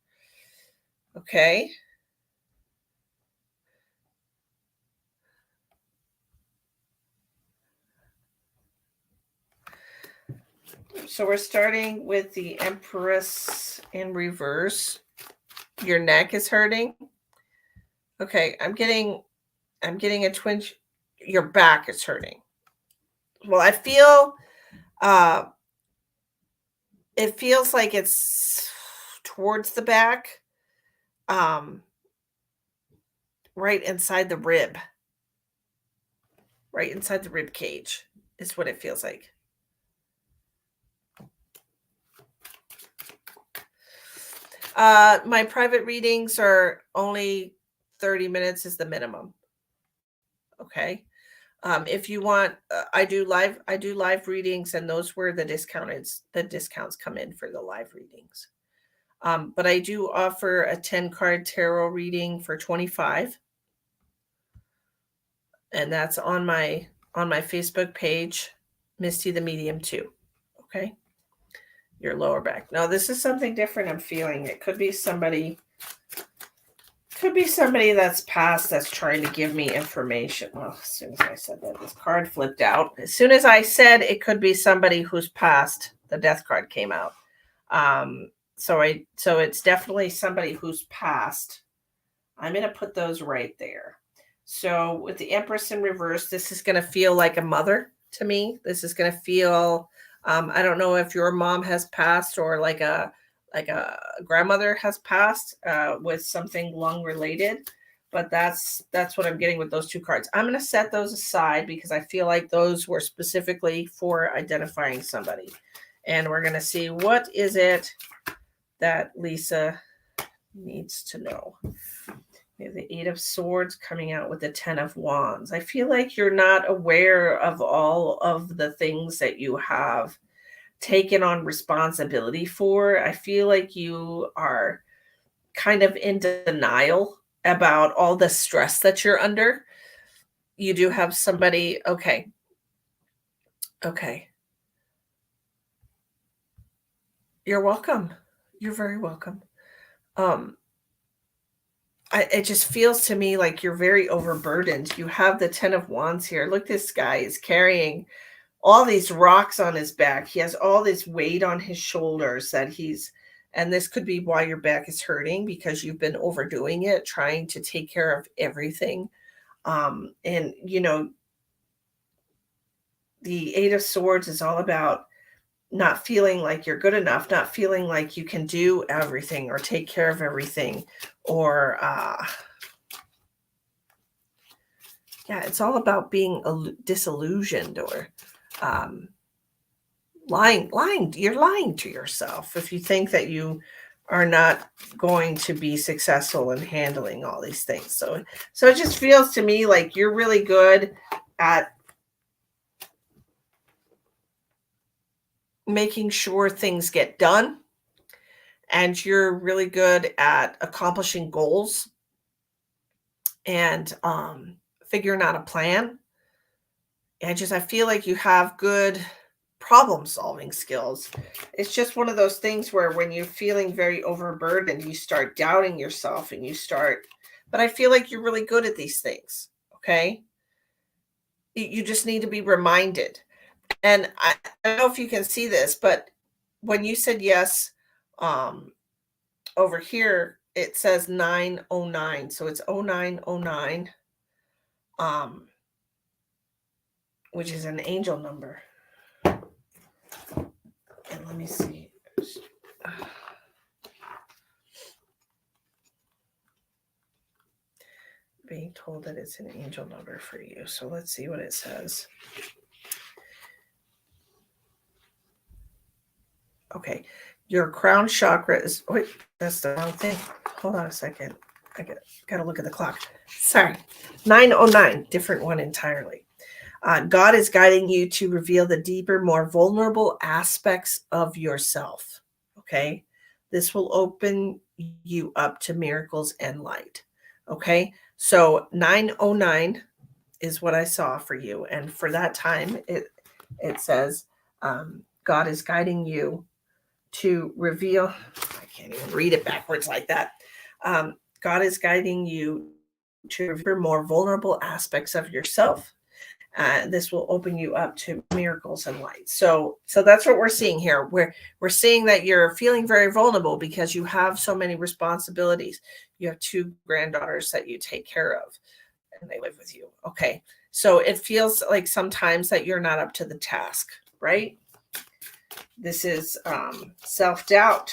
Okay. So we're starting with the Empress in reverse. Your neck is hurting. Okay, I'm getting a twinge. Your back is hurting. Well, I feel it feels like it's towards the back, um, right inside the rib. Right inside the rib cage is what it feels like. My private readings are only 30 minutes is the minimum. Okay. If you want, I do live readings, and those where the discounts come in for the live readings. But I do offer a 10 card tarot reading for 25, and that's on my Facebook page, Misty the Medium too. Okay. Your lower back. Now this is something different I'm feeling. It could be somebody that's passed that's trying to give me information. Well, as soon as I said that, this card flipped out. As soon as I said it could be somebody who's passed, the death card came out. So it's definitely somebody who's passed. I'm going to put those right there. So with the Empress in reverse, this is going to feel like a mother to me. This is going to feel, I don't know if your mom has passed or like a grandmother has passed with something lung related, but that's what I'm getting with those 2 cards. I'm going to set those aside because I feel like those were specifically for identifying somebody. And we're going to see what is it that Lisa needs to know. We have the 8 of Swords coming out with the 10 of Wands. I feel like you're not aware of all of the things that you have taken on responsibility for. I feel like you are kind of in denial about all the stress that you're under. You do have somebody. Okay. You're welcome. You're very welcome. It just feels to me like you're very overburdened. You have the 10 of Wands here. Look, this guy is carrying all these rocks on his back. He has all this weight on his shoulders and this could be why your back is hurting, because you've been overdoing it, trying to take care of everything. And the 8 of Swords is all about not feeling like you're good enough, not feeling like you can do everything or take care of everything, or it's all about being disillusioned or lying. You're lying to yourself if you think that you are not going to be successful in handling all these things. So it just feels to me like you're really good at making sure things get done, and you're really good at accomplishing goals and figuring out a plan. I feel like you have good problem solving skills. It's just one of those things where when you're feeling very overburdened, you start doubting yourself but I feel like you're really good at these things. Okay. You just need to be reminded. And I don't know if you can see this, but when you said yes, over here, it says 909. So it's 0909, um, which is an angel number. And let me see. Being told that it's an angel number for you. So let's see what it says. Okay. Your crown chakra is, wait, that's the wrong thing. Hold on a second. I gotta look at the clock. Sorry. 909, different one entirely. God is guiding you to reveal the deeper, more vulnerable aspects of yourself. Okay. This will open you up to miracles and light. Okay. So 909 is what I saw for you. And for that time, it says, God is guiding you to reveal. I can't even read it backwards like that. God is guiding you to reveal more vulnerable aspects of yourself. This will open you up to miracles and light. So that's what we're seeing here. We're seeing that you're feeling very vulnerable because you have so many responsibilities. You have two granddaughters that you take care of, and they live with you. Okay, so it feels like sometimes that you're not up to the task, right? This is self-doubt.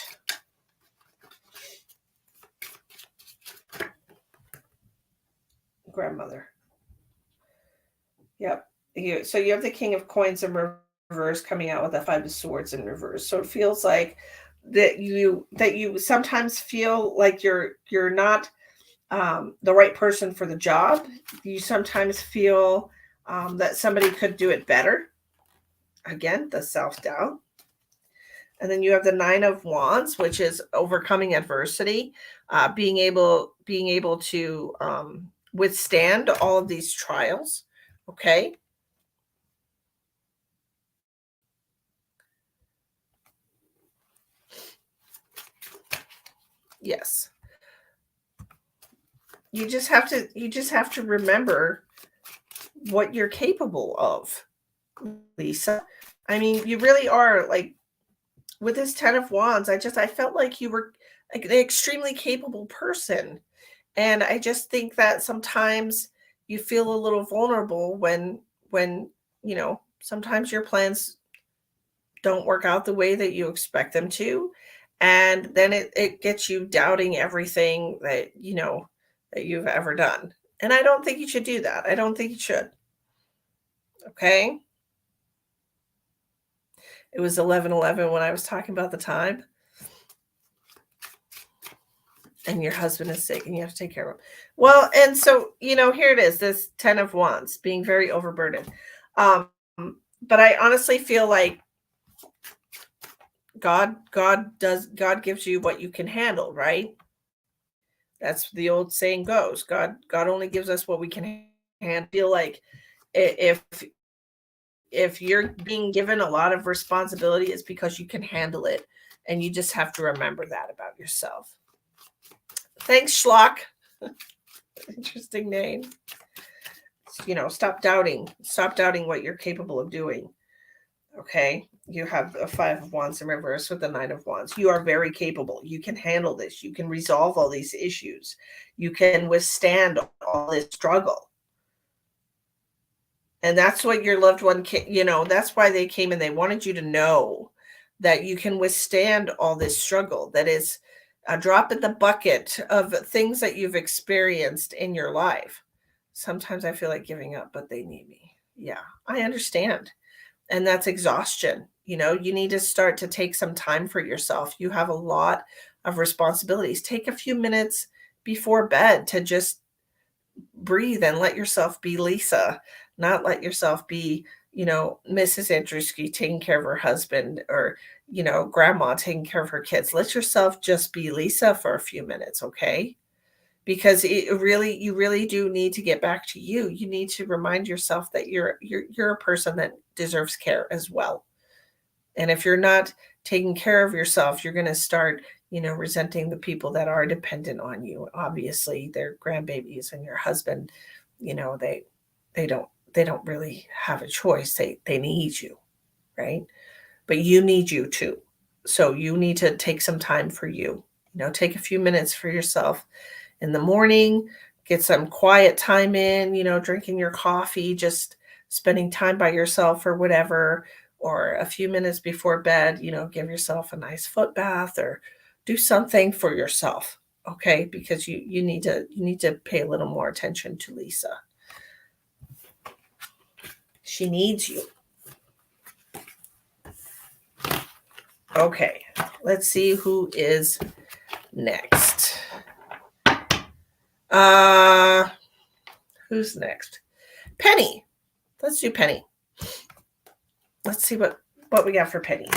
Grandmother. Yep. So you have the King of Coins in reverse coming out with the Five of Swords in reverse. So it feels like that you sometimes feel like you're not the right person for the job. You sometimes feel that somebody could do it better. Again, the self-doubt. And then you have the Nine of Wands, which is overcoming adversity, being able to withstand all of these trials. Okay. Yes. You just have to remember what you're capable of, Lisa. I mean, you really are like with this 10 of Wands, I felt like you were like an extremely capable person. And I just think that sometimes you feel a little vulnerable when, sometimes your plans don't work out the way that you expect them to. And then it gets you doubting everything that you've ever done. And I don't think you should do that. I don't think you should. Okay. It was 11:11 when I was talking about the time. And your husband is sick and you have to take care of him. Well, and so, here it is, this 10 of Wands being very overburdened. Um, but I honestly feel like God gives you what you can handle, right? That's the old saying goes. God only gives us what we can handle. Feel like if you're being given a lot of responsibility, it's because you can handle it. And you just have to remember that about yourself. Thanks, Schlock. Interesting name. Stop doubting. Stop doubting what you're capable of doing. Okay. You have a Five of Wands in reverse with the Nine of Wands. You are very capable. You can handle this. You can resolve all these issues. You can withstand all this struggle. And that's what your loved one that's why they came and they wanted you to know that you can withstand all this struggle. That is a drop in the bucket of things that you've experienced in your life. Sometimes I feel like giving up, but they need me. Yeah, I understand. And that's exhaustion. You need to start to take some time for yourself. You have a lot of responsibilities. Take a few minutes before bed to just breathe and let yourself be Lisa, not let yourself be, Mrs. Andruski taking care of her husband or, grandma taking care of her kids. Let yourself just be Lisa for a few minutes, okay? Because you really do need to get back to you. You need to remind yourself that you're a person that deserves care as well. And if you're not taking care of yourself, you're going to start, resenting the people that are dependent on you. Obviously, their grandbabies and your husband, they don't really have a choice. They need you, right? But you need you too. So you need to take some time for you. Take a few minutes for yourself in the morning, get some quiet time in, drinking your coffee, just spending time by yourself or whatever, or a few minutes before bed, give yourself a nice foot bath or do something for yourself. Okay, because you need to pay a little more attention to Lisa. She needs you. Okay, let's see who is next. Who's next? Penny. Let's do Penny. Let's see what we got for Penny.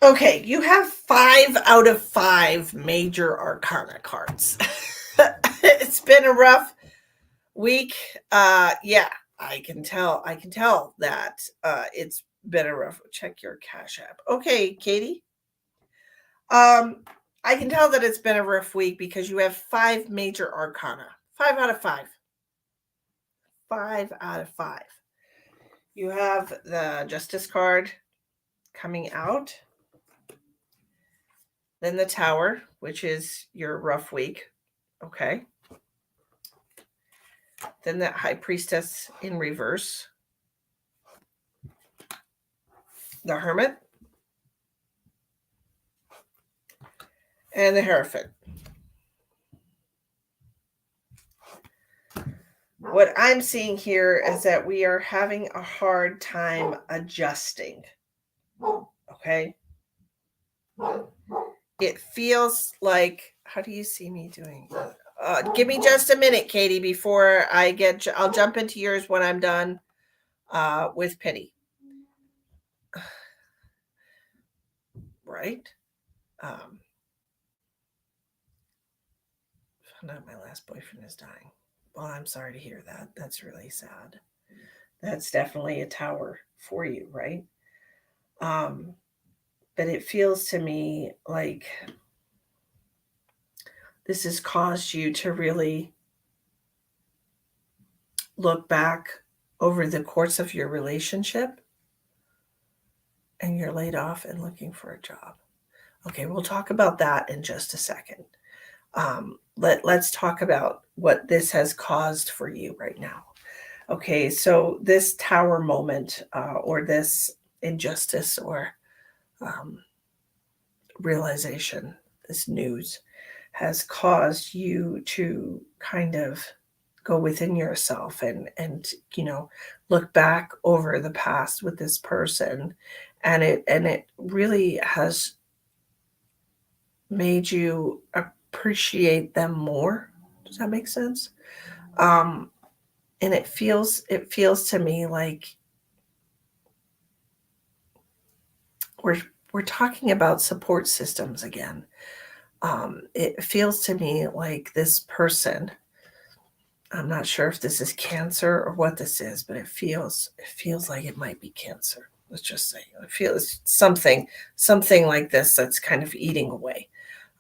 Okay, you have 5 out of 5 major arcana cards. It's been a rough week. Yeah, I can tell that it's been a rough. Check your Cash App. Okay, Katie. I can tell that it's been a rough week because you have 5 major arcana. 5 out of 5. 5 out of 5. You have the Justice card coming out. Then the Tower, which is your rough week. Okay. Then that High Priestess in reverse. The Hermit. And the Hierophant. What I'm seeing here is that we are having a hard time adjusting. Okay. It feels like, how do you see me doing? Give me just a minute, Katie, before I'll jump into yours when I'm done with Penny. Right? Found out my last boyfriend is dying. Well, I'm sorry to hear that. That's really sad. That's definitely a Tower for you, right? But it feels to me like this has caused you to really look back over the course of your relationship, and you're laid off and looking for a job. Okay, we'll talk about that in just a second. Let's talk about what this has caused for you right now. Okay, so this Tower moment or this injustice or realization, this news has caused you to kind of go within yourself and look back over the past with this person, and it really has made you appreciate them more. Does that make sense? And it feels to me like we're talking about support systems again. It feels to me like this person, I'm not sure if this is cancer or what this is, but it feels like it might be cancer. Let's just say it feels something like this that's kind of eating away.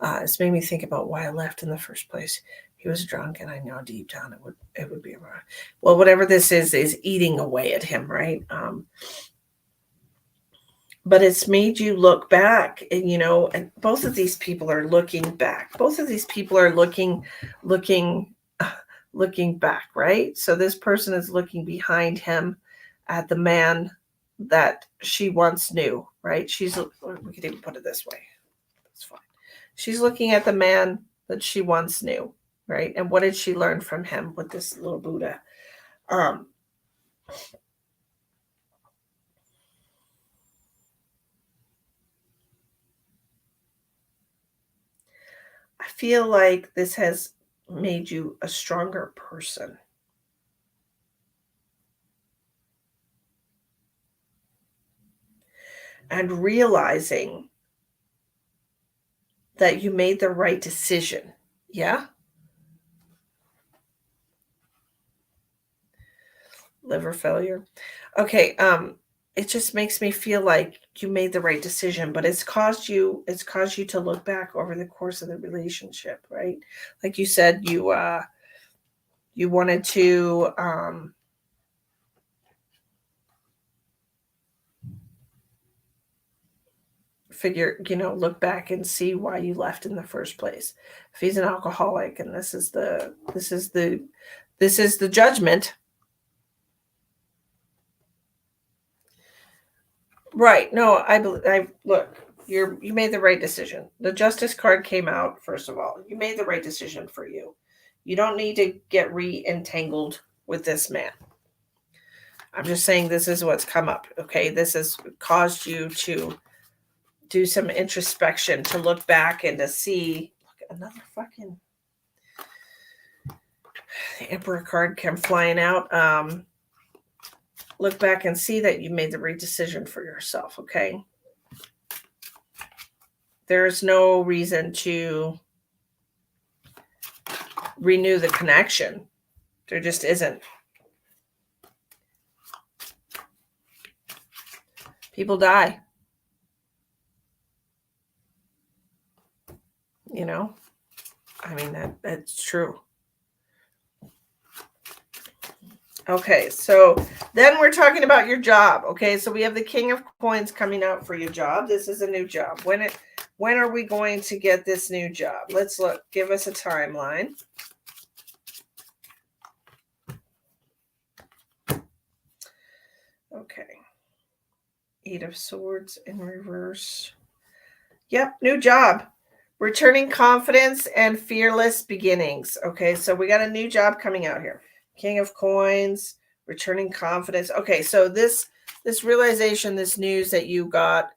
It's made me think about why I left in the first place. He was drunk, and I know deep down it would be wrong. Well, whatever this is eating away at him, right? but it's made you look back, and and both of these people are looking back. Both of these people are looking looking back, right? So this person is looking behind him at the man that she once knew, right? We could even put it this way. That's fine. She's looking at the man that she once knew, right? And what did she learn from him with this little Buddha? Um, I feel like this has made you a stronger person. And realizing that you made the right decision. Yeah? Liver failure. Okay, it just makes me feel like you made the right decision, but it's caused you to look back over the course of the relationship, right? Like you said, you wanted to look back and see why you left in the first place. If he's an alcoholic and this is the judgment. Right. No, I look, you made the right decision. The justice card came out, first of all. You made the right decision for you. You don't need to get re-entangled with this man. I'm just saying this is what's come up, okay? This has caused you to do some introspection, to look back and to see. Look, another fucking the Emperor card came flying out. Look back and see that you made the right decision for yourself, okay? There's no reason to renew the connection. There just isn't. People die. I mean, that's true. Okay, so then we're talking about your job. Okay, so we have the King of Coins coming out for your job. This is a new job. When are we going to get this new job? Let's look. Give us a timeline. Okay. Eight of Swords in reverse. Yep, new job. Returning confidence and fearless beginnings. Okay, so we got a new job coming out here. King of Coins, returning confidence. Okay, so this realization, this news that you got,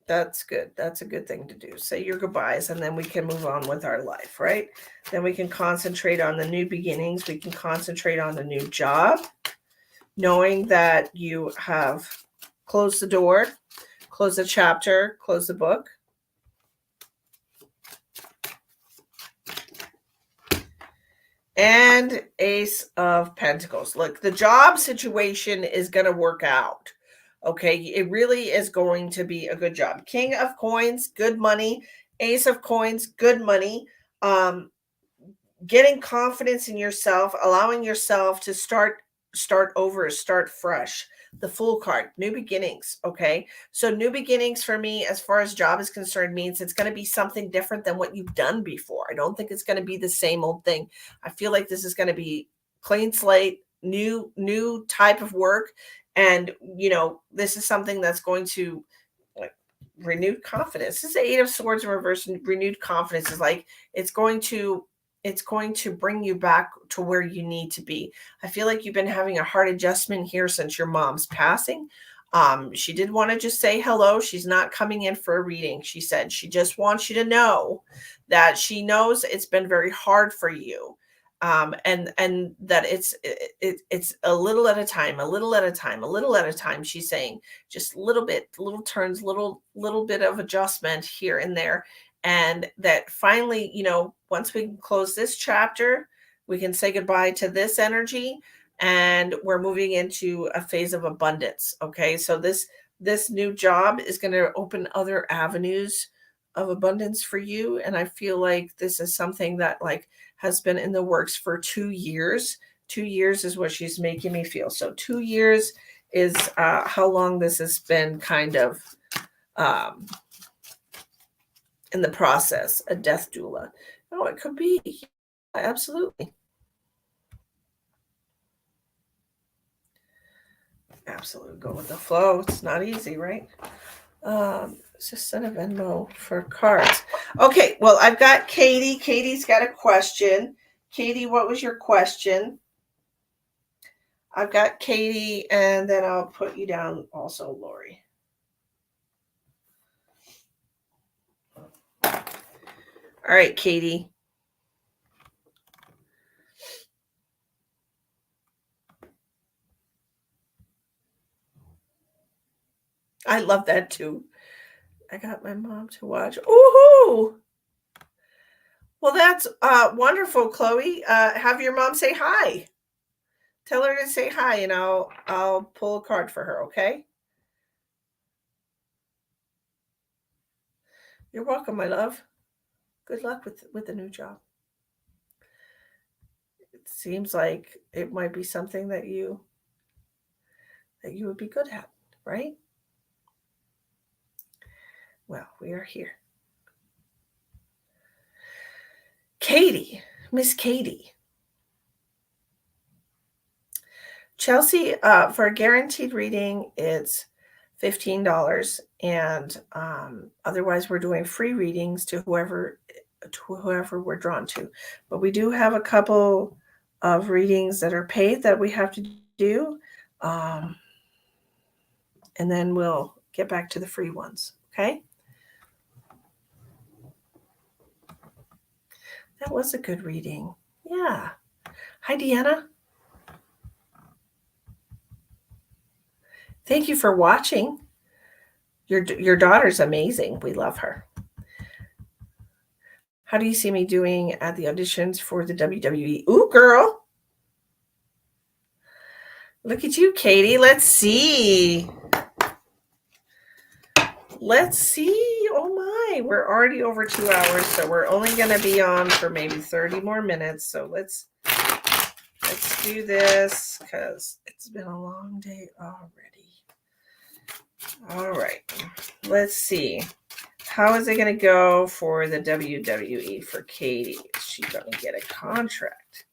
that's good. That's a good thing to do. Say your goodbyes, and then we can move on with our life, right? Then we can concentrate on the new beginnings. We can concentrate on the new job, knowing that you have closed the door, closed the chapter, closed the book. And Ace of Pentacles. Look, the job situation is going to work out. Okay, it really is going to be a good job. King of Coins, good money. Ace of Coins, good money. Getting confidence in yourself, allowing yourself to start over, start fresh. The Fool card, new beginnings. Okay, so new beginnings for me, as far as job is concerned, means it's going to be something different than what you've done before. I don't think it's going to be the same old thing. I feel like this is going to be clean slate, new type of work, and this is something that's going to like renewed confidence. This is the Eight of Swords in reverse, and renewed confidence is like it's going to bring you back to where you need to be. I feel like you've been having a heart adjustment here since your mom's passing. She did want to just say hello. She's not coming in for a reading. She said she just wants you to know that she knows it's been very hard for you. And that it's a little at a time, a little at a time, a little at a time. She's saying just little bit, little turns, little bit of adjustment here and there. And that finally, once we can close this chapter, we can say goodbye to this energy, and we're moving into a phase of abundance. Okay, so this new job is going to open other avenues of abundance for you, and I feel like this is something that has been in the works for 2 years. 2 years is what she's making me feel. So 2 years is how long this has been kind of um, in the process, a death doula. Oh, it could be. Yeah, absolutely. Absolutely. Go with the flow. It's not easy, right? Just send a Venmo for cards. Okay, well, I've got Katie. Katie's got a question. Katie, what was your question? I've got Katie, and then I'll put you down also, Lori. All right, Katie. I love that too. I got my mom to watch. Ooh! Well, that's wonderful, Chloe. Have your mom say hi. Tell her to say hi, and I'll pull a card for her. Okay. You're welcome, my love. Good luck with the new job. It seems like it might be something that you would be good at, right? Well, we are here. Katie, Miss Katie. Chelsea, for a guaranteed reading, it's $15, and otherwise we're doing free readings to whoever we're drawn to. But we do have a couple of readings that are paid that we have to do, and then we'll get back to the free ones. Okay. That was a good reading. Yeah. Hi, Deanna. Thank you for watching. Your daughter's amazing. We love her. How do you see me doing at the auditions for the WWE? Ooh, girl. Look at you, Katie. Let's see. Let's see. Oh my, we're already over 2 hours, so we're only going to be on for maybe 30 more minutes. So let's do this because it's been a long day already. All right. Let's see. How is it going to go for the WWE for Katie? Is she going to get a contract?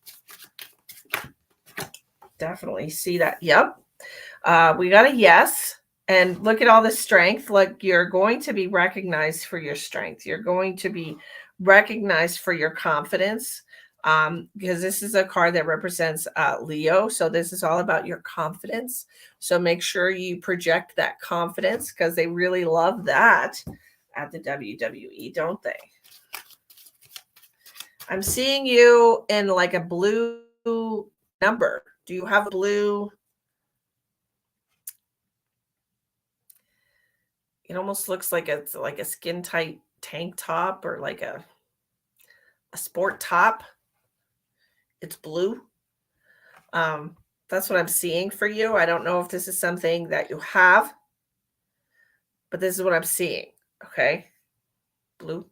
Definitely see that. Yep. We got a yes. And look at all the strength. Like, you're going to be recognized for your strength. You're going to be recognized for your confidence, because this is a card that represents Leo. So this is all about your confidence. So make sure you project that confidence, because they really love that at the WWE, don't they? I'm seeing you in like a blue number. Do you have a blue? It almost looks like it's like a skin tight tank top or like a sport top. It's blue. That's what I'm seeing for you. I don't know if this is something that you have, but this is what I'm seeing. Okay. Blue.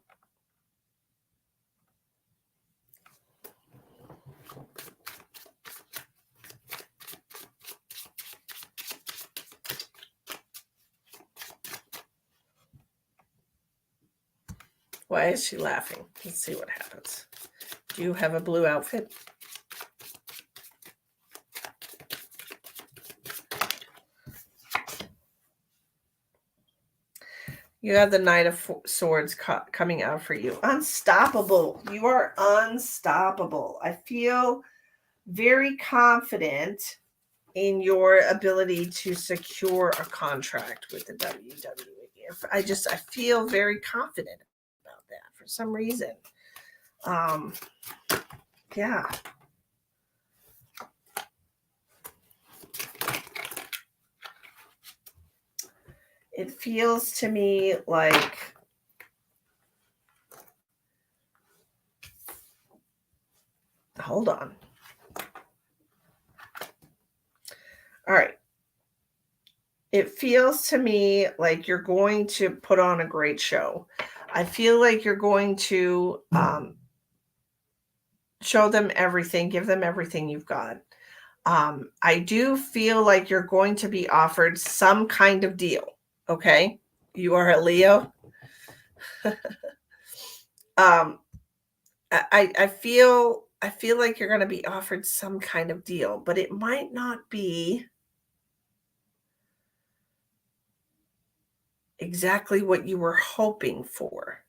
Why is she laughing? Let's see what happens. Do you have a blue outfit? You have the Knight of Swords coming out for you. Unstoppable. You are unstoppable. I feel very confident in your ability to secure a contract with the WWE. I feel very confident about that for some reason. Yeah. It feels to me like hold on. All right. It feels to me like you're going to put on a great show. I feel like you're going to show them everything, give them everything you've got. I do feel like you're going to be offered some kind of deal. Okay. You are a Leo. um, I feel like you're going to be offered some kind of deal, but it might not be exactly what you were hoping for.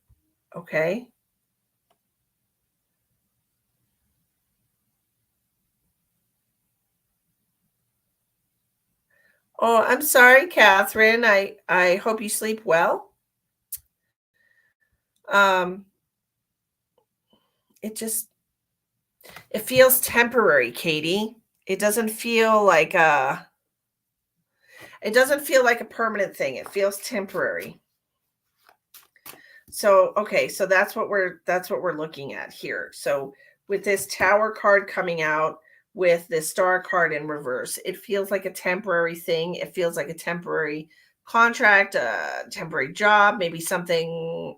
Okay. Oh, I'm sorry, Catherine. I hope you sleep well. Um, it just it feels temporary, Katie. It doesn't feel like a permanent thing. It feels temporary. So, okay, so that's what we're looking at here. So, with this Tower card coming out with this Star card in reverse, it feels like a temporary thing. It feels like a temporary contract, a temporary job, maybe something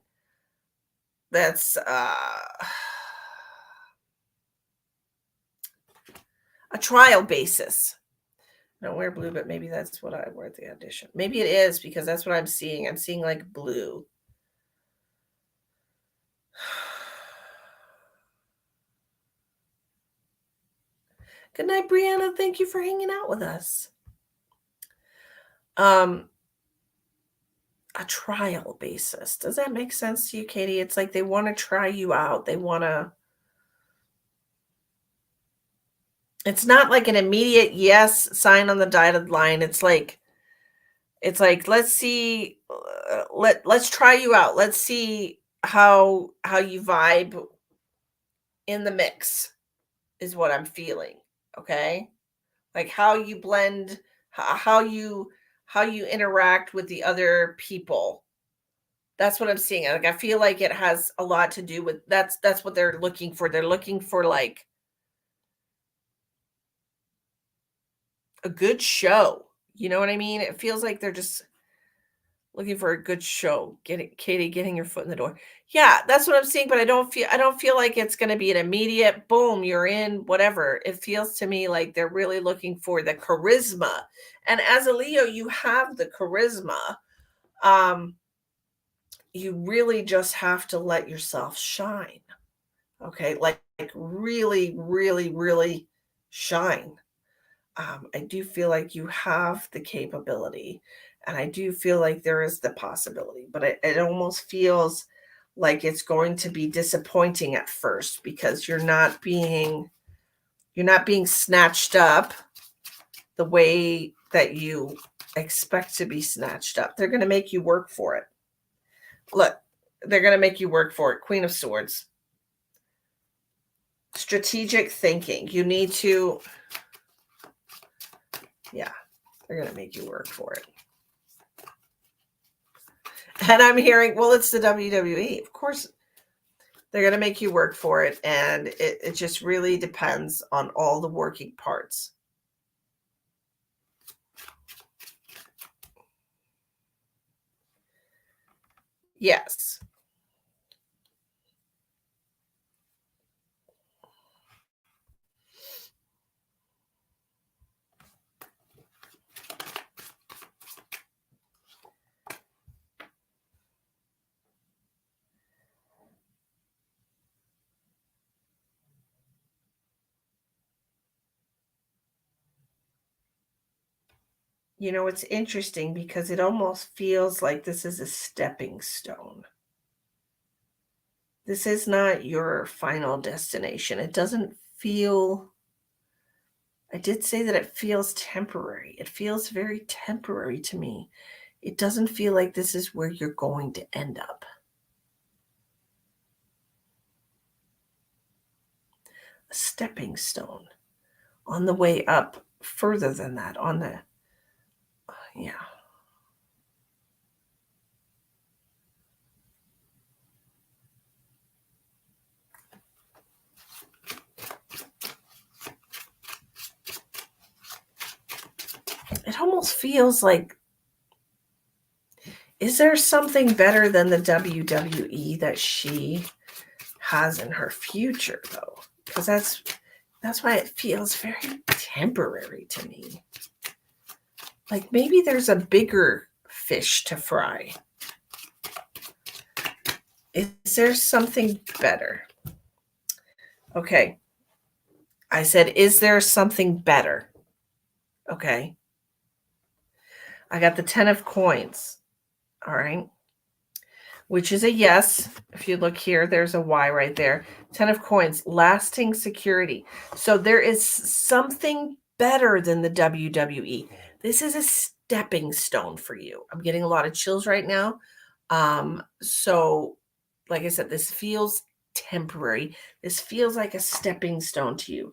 that's a trial basis. I don't wear blue, but maybe that's what I wear at the audition. Maybe it is because that's what I'm seeing. I'm seeing like blue. Good night, Brianna. Thank you for hanging out with us. A trial basis. Does that make sense to you, Katie? It's like they want to try you out. They want to. It's not like an immediate yes sign on the dotted line. It's like let's see, let's try you out. Let's see how you vibe in the mix is what I'm feeling. Okay, like how you blend, how you interact with the other people. That's what I'm seeing. Like I feel like it has a lot to do with that's what they're looking for. They're looking for like a good show. You know what I mean? It feels like they're just looking for a good show. Getting your foot in the door. Yeah, that's what I'm seeing, but I don't feel like it's going to be an immediate boom, you're in, whatever. It feels to me like they're really looking for the charisma. And as a Leo, you have the charisma. Um you really just have to let yourself shine. Okay? Like really really really shine. I do feel like you have the capability, and I do feel like there is the possibility, but it almost feels like it's going to be disappointing at first because you're not being snatched up the way that you expect to be snatched up. They're going to make you work for it. Look, they're going to make you work for it. Queen of Swords. Strategic thinking. You need to, yeah, they're going to make you work for it. And I'm hearing, well, it's the WWE. Of course, they're going to make you work for it. And it just really depends on all the working parts. Yes. You know, it's interesting because it almost feels like this is a stepping stone. This is not your final destination. It doesn't feel, I did say that it feels temporary. It feels very temporary to me. It doesn't feel like this is where you're going to end up. A stepping stone on the way up further than that, yeah. It almost feels like, is there something better than the WWE that she has in her future, though? Because That's why it feels very temporary to me. Like maybe there's a bigger fish to fry. Is there something better? Okay. I said, is there something better? Okay. I got the 10 of coins. All right. Which is a yes. If you look here, there's a Y right there. 10 of coins, lasting security. So there is something better than the WWE. This is a stepping stone for you. I'm getting a lot of chills right now. So like I said, this feels temporary. This feels like a stepping stone to you.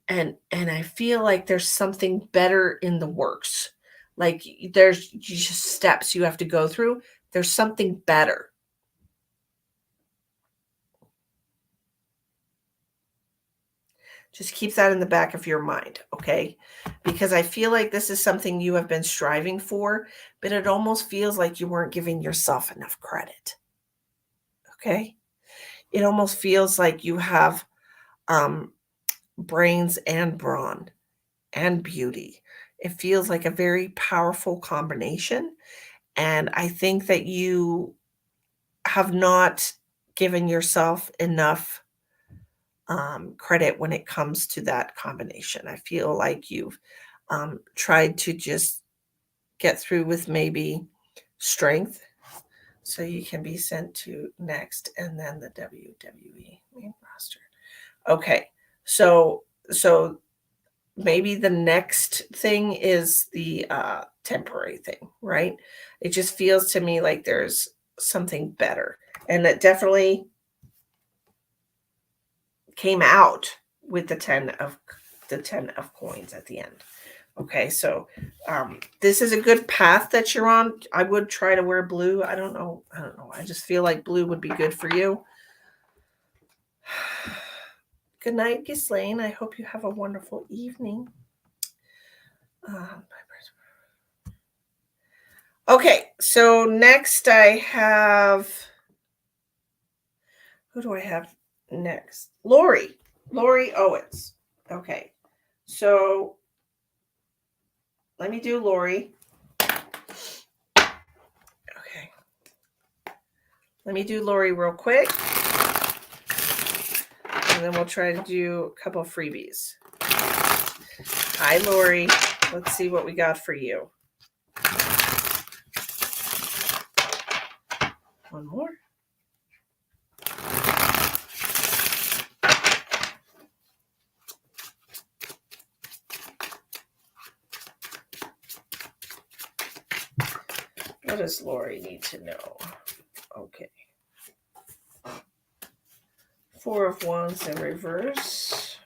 And I feel like there's something better in the works. Like there's just steps you have to go through. There's something better. Just keep that in the back of your mind, okay? Because I feel like this is something you have been striving for, but it almost feels like you weren't giving yourself enough credit, okay? It almost feels like you have um, brains and brawn and beauty. It feels like a very powerful combination. And I think that you have not given yourself enough credit when it comes to that combination. I feel like you've tried to just get through with maybe strength so you can be sent to next and then the WWE main roster. Okay. So maybe the next thing is the temporary thing, right? It just feels to me like there's something better. And that definitely came out with the 10 of coins at the end. Okay, so this is a good path that you're on. I would try to wear blue. I don't know. I just feel like blue would be good for you. Good night, Ghislaine. I hope you have a wonderful evening. Okay, so next I have, who do I have next? Lori Owens. Okay, so let me do Lori. Okay, let me do Lori real quick, and then we'll try to do a couple of freebies. Hi, Lori. Let's see what we got for you. One more. What does Lori need to know? Okay. 4 of Wands in reverse.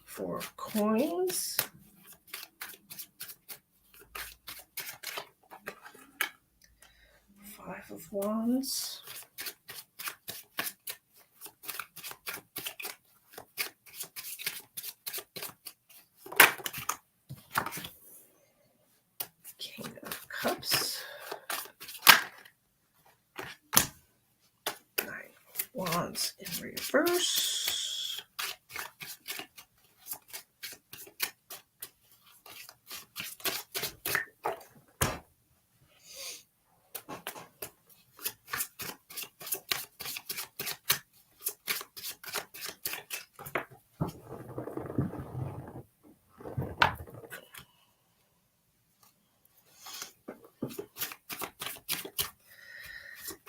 4 of Coins. 5 of Wands. King of Cups. 9 of Wands in reverse.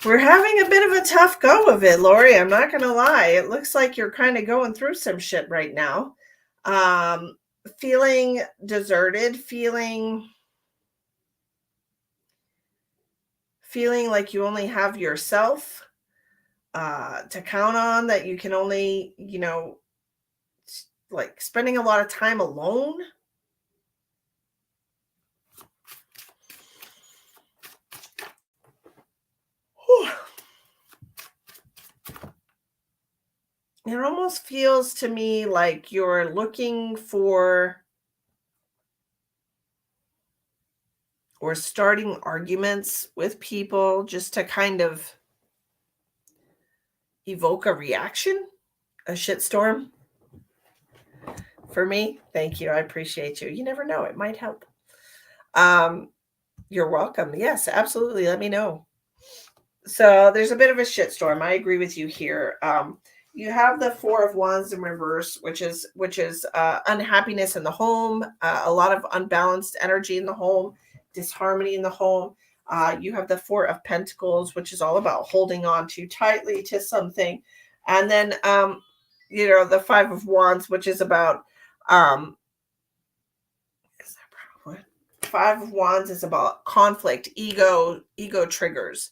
We're having a bit of a tough go of it, Lori. I'm not going to lie. It looks like you're kind of going through some shit right now. Feeling deserted, feeling like you only have yourself to count on, that you can only, like spending a lot of time alone. Whew. It almost feels to me like you're looking for or starting arguments with people just to kind of evoke a reaction. A shitstorm for me? Thank you. I appreciate you. You never know. It might help. Um, you're welcome. Yes, absolutely. Let me know. So there's a bit of a shitstorm. I agree with you here. You have the Four of Wands in reverse, which is unhappiness in the home, a lot of unbalanced energy in the home, disharmony in the home. You have the Four of Pentacles, which is all about holding on too tightly to something, and then the Five of Wands, which is about um, is that what? Five of Wands is about conflict, ego triggers,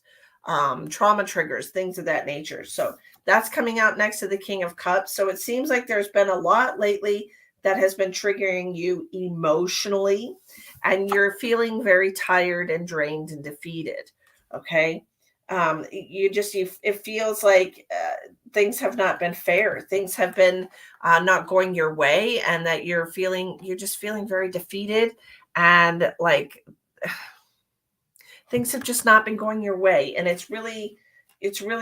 trauma triggers, things of that nature. So that's coming out next to the King of Cups. So it seems like there's been a lot lately that has been triggering you emotionally, and you're feeling very tired and drained and defeated. Okay. It feels like things have not been fair. Things have been not going your way, and that you're just feeling very defeated, and like things have just not been going your way, and it's really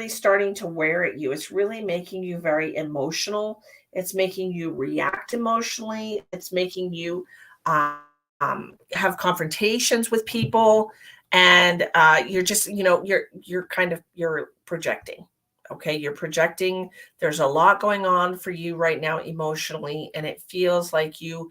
starting to wear at you. It's really making you very emotional. It's making you react emotionally. It's making you have confrontations with people, and you're just you're projecting. Okay, you're projecting. There's a lot going on for you right now emotionally, and it feels like you're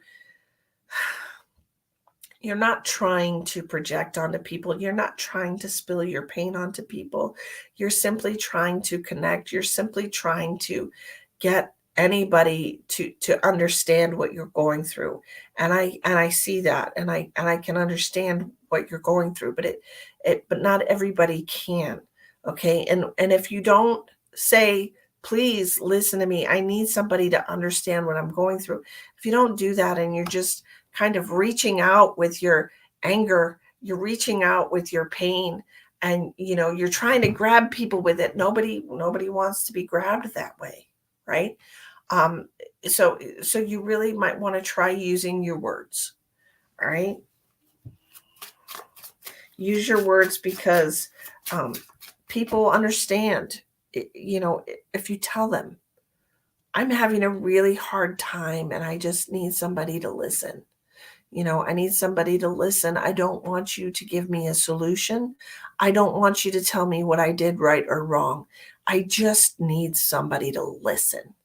not trying to project onto people. You're not trying to spill your pain onto people. You're simply trying to connect. You're simply trying to get anybody to understand what you're going through. And I see that, and I can understand what you're going through, but not everybody can. Okay? And if you don't say, please listen to me, I need somebody to understand what I'm going through. If you don't do that, and you're just kind of reaching out with your anger, you're reaching out with your pain, and you're trying to grab people with it. Nobody wants to be grabbed that way, right? um so you really might want to try using your words. All right, use your words, because um people understand. If you tell them, I'm having a really hard time and I just need somebody to listen. I need somebody to listen. I don't want you to give me a solution. I don't want you to tell me what I did right or wrong. I just need somebody to listen.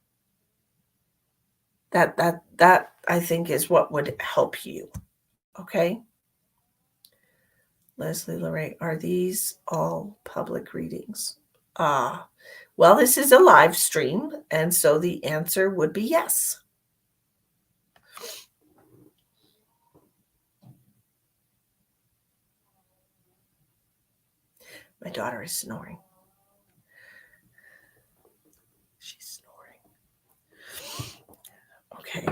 That I think is what would help you. Okay? Leslie Lorraine, are these all public readings? Well, this is a live stream, and so the answer would be yes. My daughter is snoring. She's snoring. Okay.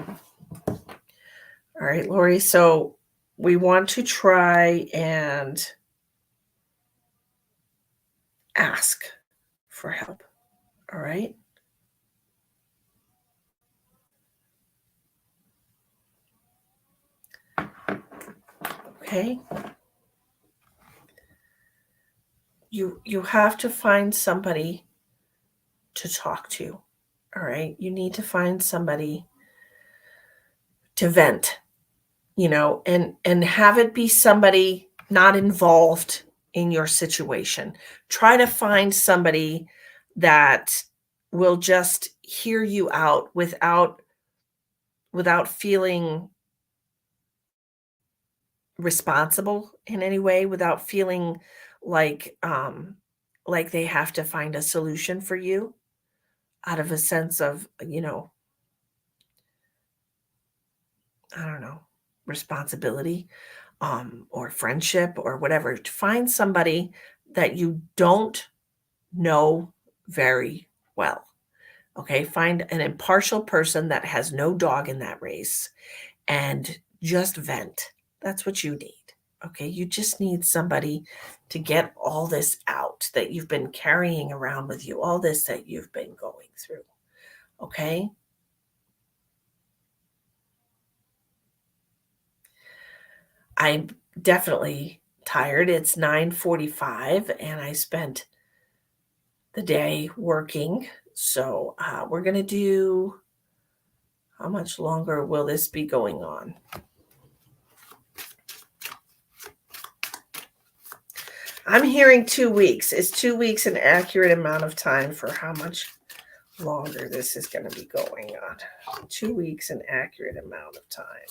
All right, Lori. So we want to try and ask for help. All right. Okay. You have to find somebody to talk to. All right. You need to find somebody to vent, and have it be somebody not involved in your situation. Try to find somebody that will just hear you out without feeling responsible in any way, without feeling like like they have to find a solution for you, out of a sense of, I don't know, responsibility, or friendship or whatever. To find somebody that you don't know very well. Okay. Find an impartial person that has no dog in that race, and just vent. That's what you need. Okay. You just need somebody to get all this out that you've been carrying around with you, all this that you've been going through. Okay. I'm definitely tired. It's 9:45, and I spent the day working So we're going to do, how much longer will this be going on? I'm hearing 2 weeks. Is 2 weeks an accurate amount of time for how much longer this is going to be going on? 2 weeks, an accurate amount of time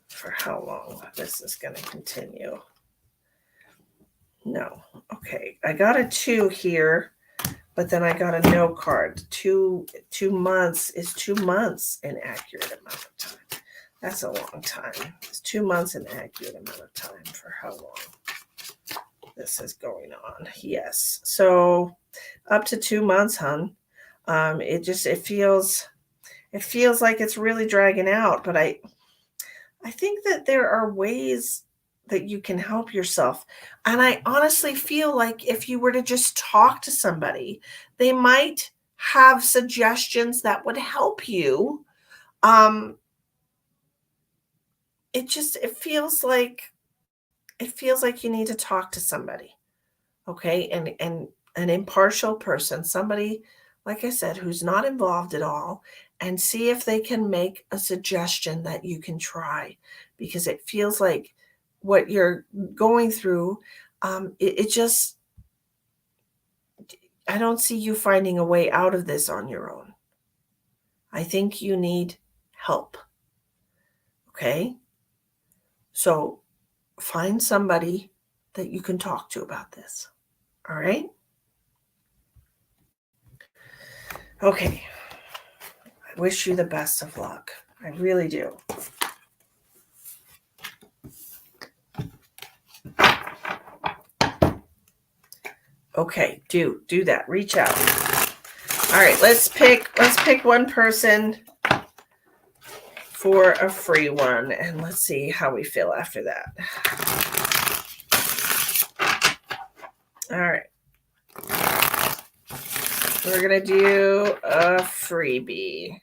for how long this is going to continue. No. Okay. I got a 2 here, but then I got a no card. 2 months is 2 months an accurate amount of time. That's a long time. It's 2 months an accurate amount of time for how long this is going on. Yes. So up to 2 months, hon. It feels like it's really dragging out, but I think that there are ways that you can help yourself. And I honestly feel like if you were to just talk to somebody, they might have suggestions that would help you. It feels like you need to talk to somebody. Okay? And an impartial person, somebody, like I said, who's not involved at all, and see if they can make a suggestion that you can try, because it feels like what you're going through, it just, I don't see you finding a way out of this on your own. I think you need help. Okay? So find somebody that you can talk to about this. All right? Okay. I wish you the best of luck. I really do. Okay, do that. Reach out. All right, let's pick one person for a free one, and let's see how we feel after that. All right. We're going to do a freebie.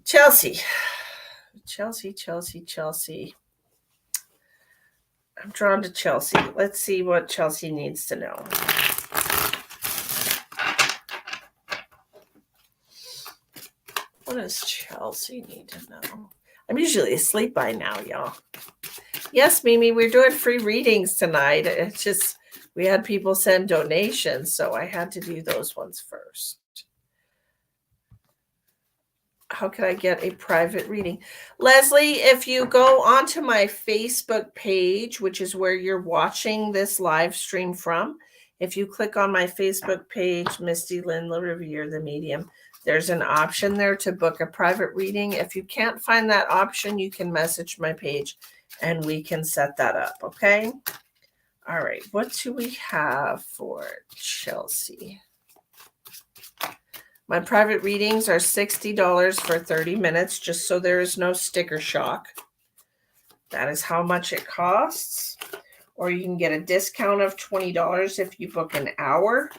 Chelsea. I'm drawn to Chelsea. Let's see what Chelsea needs to know. What does Chelsea need to know? I'm usually asleep by now, y'all. Yes, Mimi, we're doing free readings tonight. It's just we had people send donations, so I had to do those ones first. How can I get a private reading? Leslie, if you go onto my Facebook page, which is where you're watching this live stream from, if you click on my Facebook page, Misty Lynn LaRiviere, the medium, there's an option there to book a private reading. If you can't find that option, you can message my page and we can set that up, okay? All right, what do we have for Chelsea? My private readings are $60 for 30 minutes, just so there is no sticker shock. That is how much it costs. Or you can get a discount of $20 if you book an hour.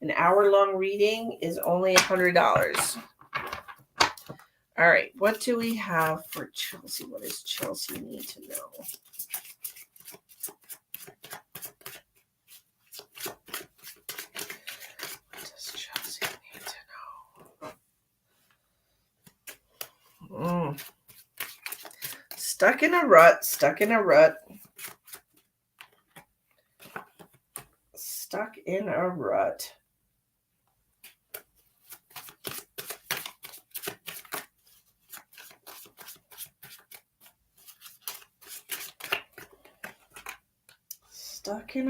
An hour-long reading is only $100. All right, what do we have for Chelsea? What does Chelsea need to know? Stuck in a rut. Stuck in a rut. Stuck in a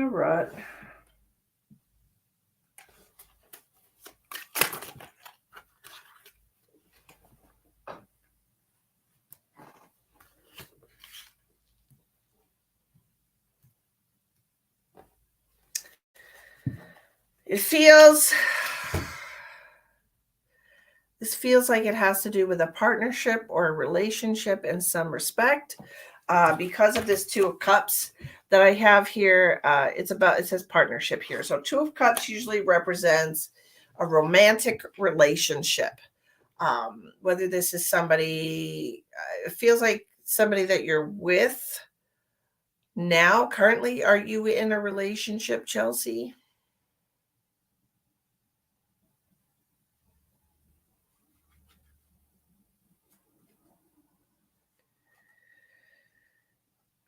rut. This feels like it has to do with a partnership or a relationship in some respect. Because of this Two of Cups that I have here, it says partnership here. So Two of Cups usually represents a romantic relationship. Whether this is somebody, it feels like somebody that you're with, Now, currently, are you in a relationship, Chelsea?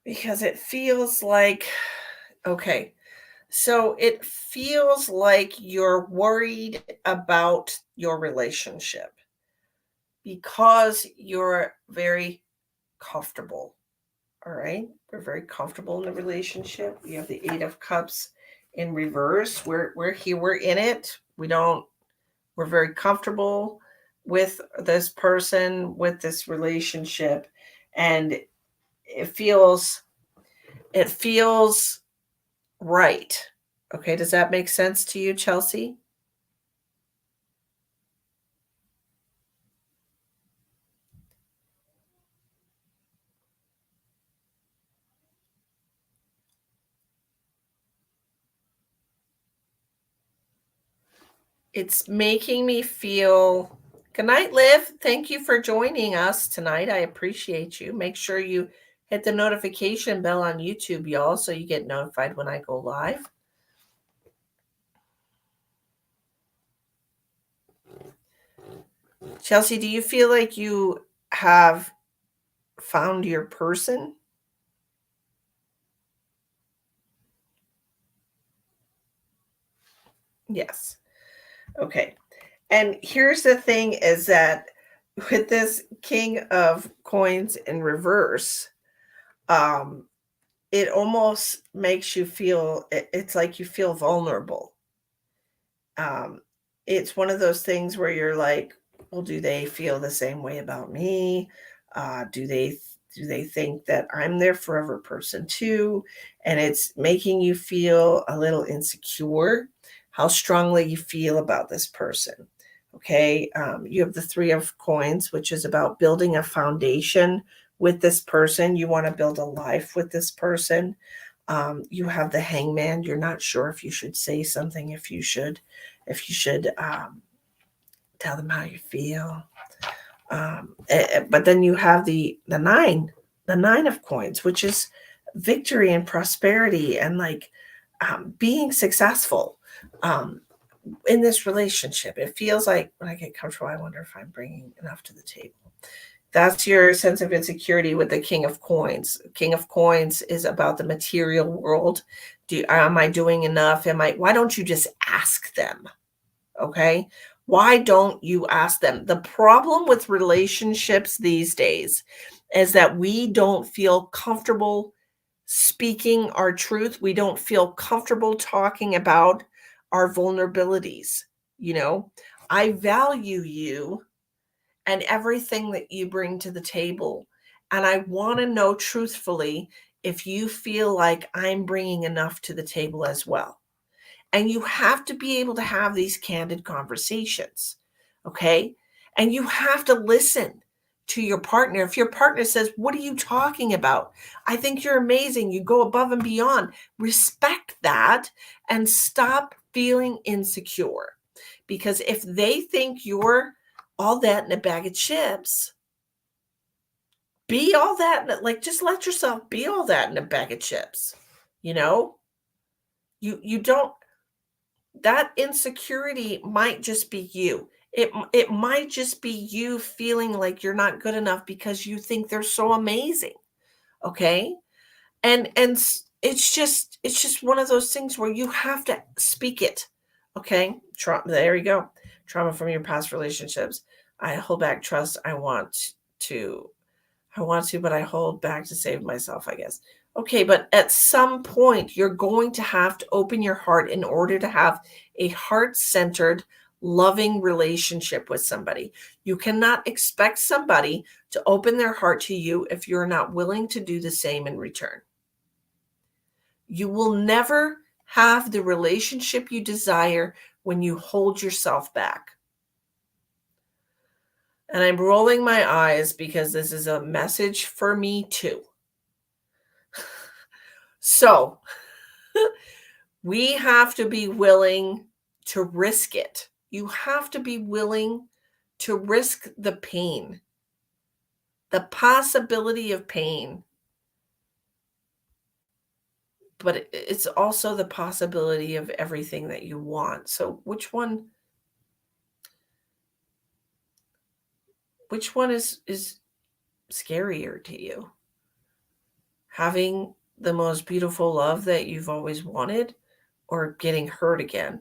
Because it feels like, okay, so it feels like you're worried about your relationship because you're very comfortable. All right. We're very comfortable in the relationship. We have the Eight of Cups in reverse. We're here, we're in it. We're very comfortable with this person, with this relationship, and it feels right. Okay, does that make sense to you, Chelsea? It's making me feel. Good night, Liv. Thank you for joining us tonight. I appreciate you. Make sure you hit the notification bell on YouTube, y'all, so you get notified when I go live. Chelsea, do you feel like you have found your person? Yes. Okay. And here's the thing is that with this King of Coins in reverse, um, it almost makes you feel it's like you feel vulnerable. Um, it's one of those things where you're like, well, do they feel the same way about me? Do they think that I'm their forever person too? And it's making you feel a little insecure, how strongly you feel about this person. Okay, you have the Three of Coins, which is about building a foundation with this person. You want to build a life with this person. You have the Hangman. You're not sure if you should say something, if you should tell them how you feel. But then you have the nine of coins, which is victory and prosperity and like being successful in this relationship. It feels like when I get comfortable, I wonder if I'm bringing enough to the table. That's your sense of insecurity with the King of Coins. King of Coins is about the material world. Am I doing enough? Why don't you just ask them? Okay. Why don't you ask them? The problem with relationships these days is that we don't feel comfortable speaking our truth. We don't feel comfortable talking about our vulnerabilities. You know, I value you and everything that you bring to the table. And I want to know truthfully if you feel like I'm bringing enough to the table as well. And you have to be able to have these candid conversations. Okay. And you have to listen to your partner. If your partner says, what are you talking about? I think you're amazing. You go above and beyond. Respect that and stop feeling insecure. Because if they think you're all that in a bag of chips, be all that, like just let yourself be all that in a bag of chips. You know, you don't that insecurity might just be you. It might just be you feeling like you're not good enough because you think they're so amazing. Okay? It's just one of those things where you have to speak it. Okay? There you go. Trauma from your past relationships. I hold back trust. To but I hold back to save myself, I guess. Okay, but at some point, you're going to have to open your heart in order to have a heart centered, loving relationship with somebody. You cannot expect somebody to open their heart to you if you're not willing to do the same in return. You will never have the relationship you desire when you hold yourself back. And I'm rolling my eyes because this is a message for me too. So we have to be willing to risk it. You have to be willing to risk the pain, the possibility of pain. but it's also the possibility of everything that you want. So which one is scarier to you? Having the most beautiful love that you've always wanted, or getting hurt again?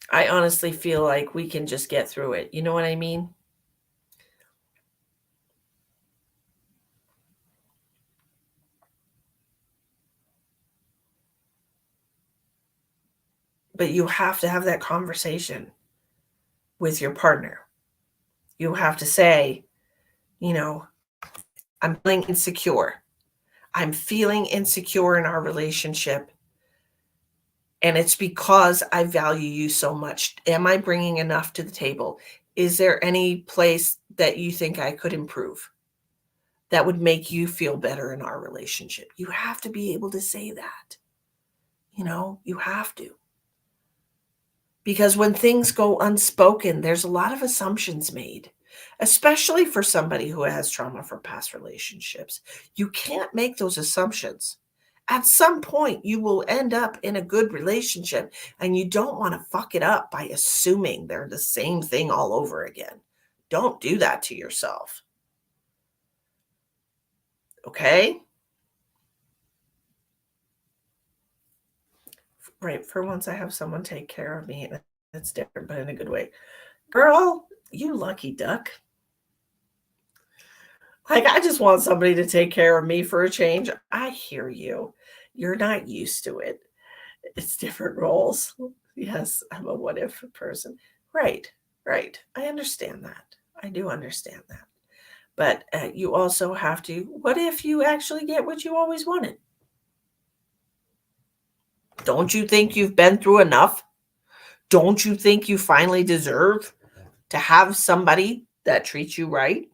I honestly feel like we can just get through it. You know what I mean? But you have to have that conversation with your partner. You have to say, you know, I'm feeling insecure. I'm feeling insecure in our relationship. And it's because I value you so much. Am I bringing enough to the table? Is there any place that you think I could improve that would make you feel better in our relationship? You have to be able to say that. You have to. Because when things go unspoken, there's a lot of assumptions made, especially for somebody who has trauma from past relationships. You can't make those assumptions. At some point, you will end up in a good relationship, and you don't want to fuck it up by assuming they're the same thing all over again. Don't do that to yourself. Okay? Right. For once, I have someone take care of me, and it's different, but in a good way. Girl, you lucky duck. Like, I just want somebody to take care of me for a change. I hear you. You're not used to it. It's different roles. Yes, I'm a what if person. Right, right. I understand that. I do understand that. But you also have to, what if you actually get what you always wanted? Don't you think you've been through enough? Don't you think you finally deserve to have somebody that treats you right?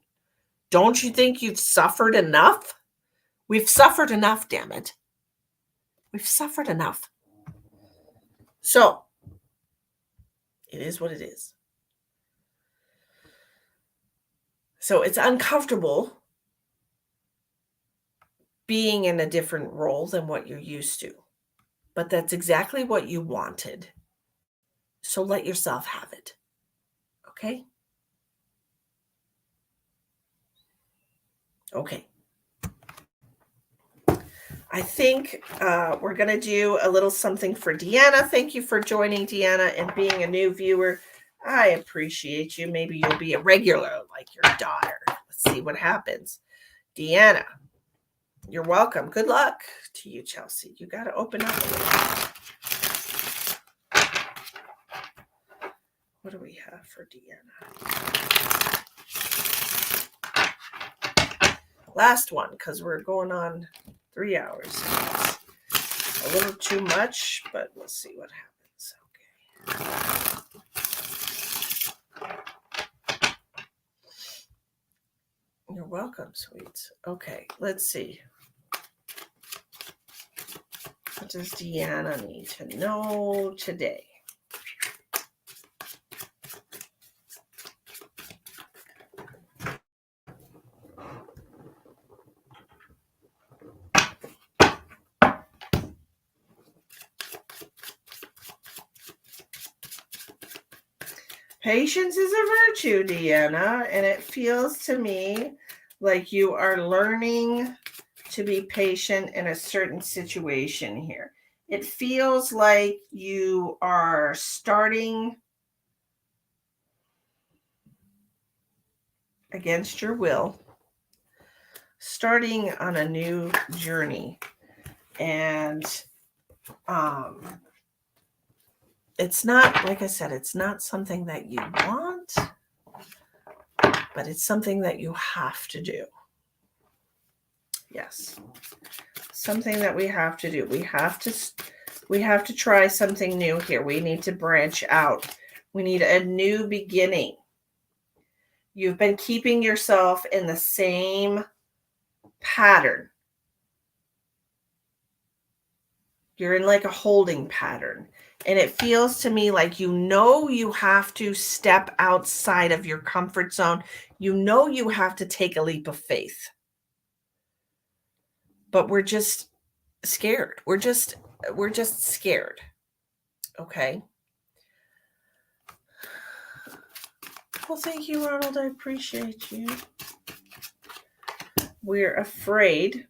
Don't you think you've suffered enough? We've suffered enough, damn it. We've suffered enough. So, it is what it is. So, it's uncomfortable being in a different role than what you're used to. But that's exactly what you wanted. So, let yourself have it. Okay? Okay. I think we're going to do a little something for Deanna. Thank you for joining, Deanna, and being a new viewer. I appreciate you. Maybe you'll be a regular like your daughter. Let's see what happens. Deanna, you're welcome. Good luck to you, Chelsea. You got to open up a little. What do we have for Deanna? Last one, because we're going on 3 hours. A little too much, but we'll see what happens. Okay. You're welcome, sweets. Okay, let's see. What does Deanna need to know today? Patience is a virtue, Deanna, and it feels to me like you are learning to be patient in a certain situation here. It feels like you are starting against your will, starting on a new journey. And it's not, like I said, it's not something that you want, but it's something that you have to do. Yes. Something that we have to do. We have to try something new here. We need to branch out. We need a new beginning. You've been keeping yourself in the same pattern. You're in like a holding pattern. And it feels to me like you have to step outside of your comfort zone. You have to take a leap of faith. but we're just scared. We're just scared. Okay. Well, thank you, Ronald. I appreciate you. We're afraid.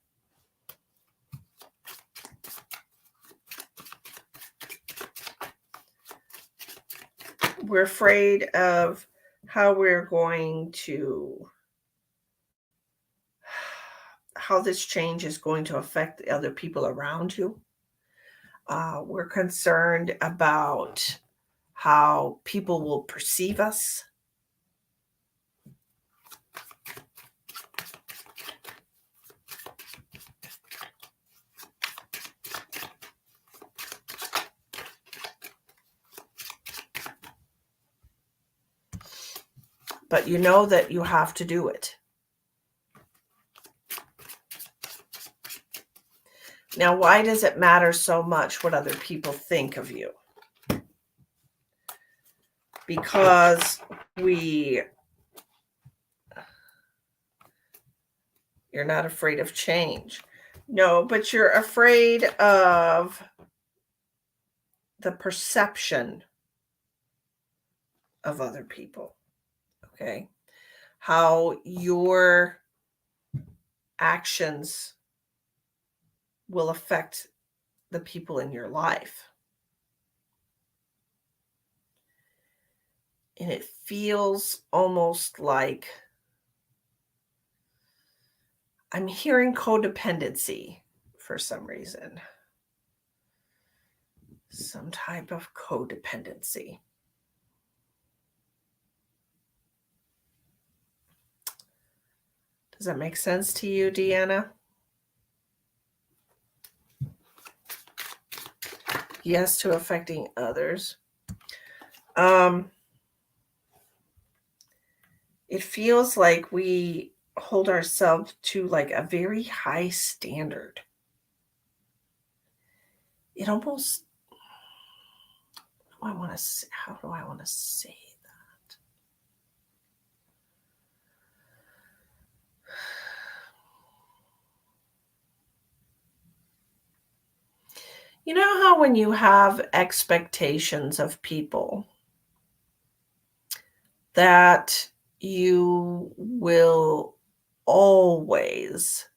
We're afraid of how we're going to, how this change is going to affect the other people around you. We're concerned about how people will perceive us. But you know that you have to do it. Now, why does it matter so much what other people think of you? Because you're not afraid of change. No, but you're afraid of the perception of other people. Okay. How your actions will affect the people in your life. And it feels almost like I'm hearing codependency for some reason. Some type of codependency. Does that make sense to you, Deanna? Yes, to affecting others. It feels like we hold ourselves to like a very high standard. It almost, how do I want to say that? You know how when you have expectations of people that you will always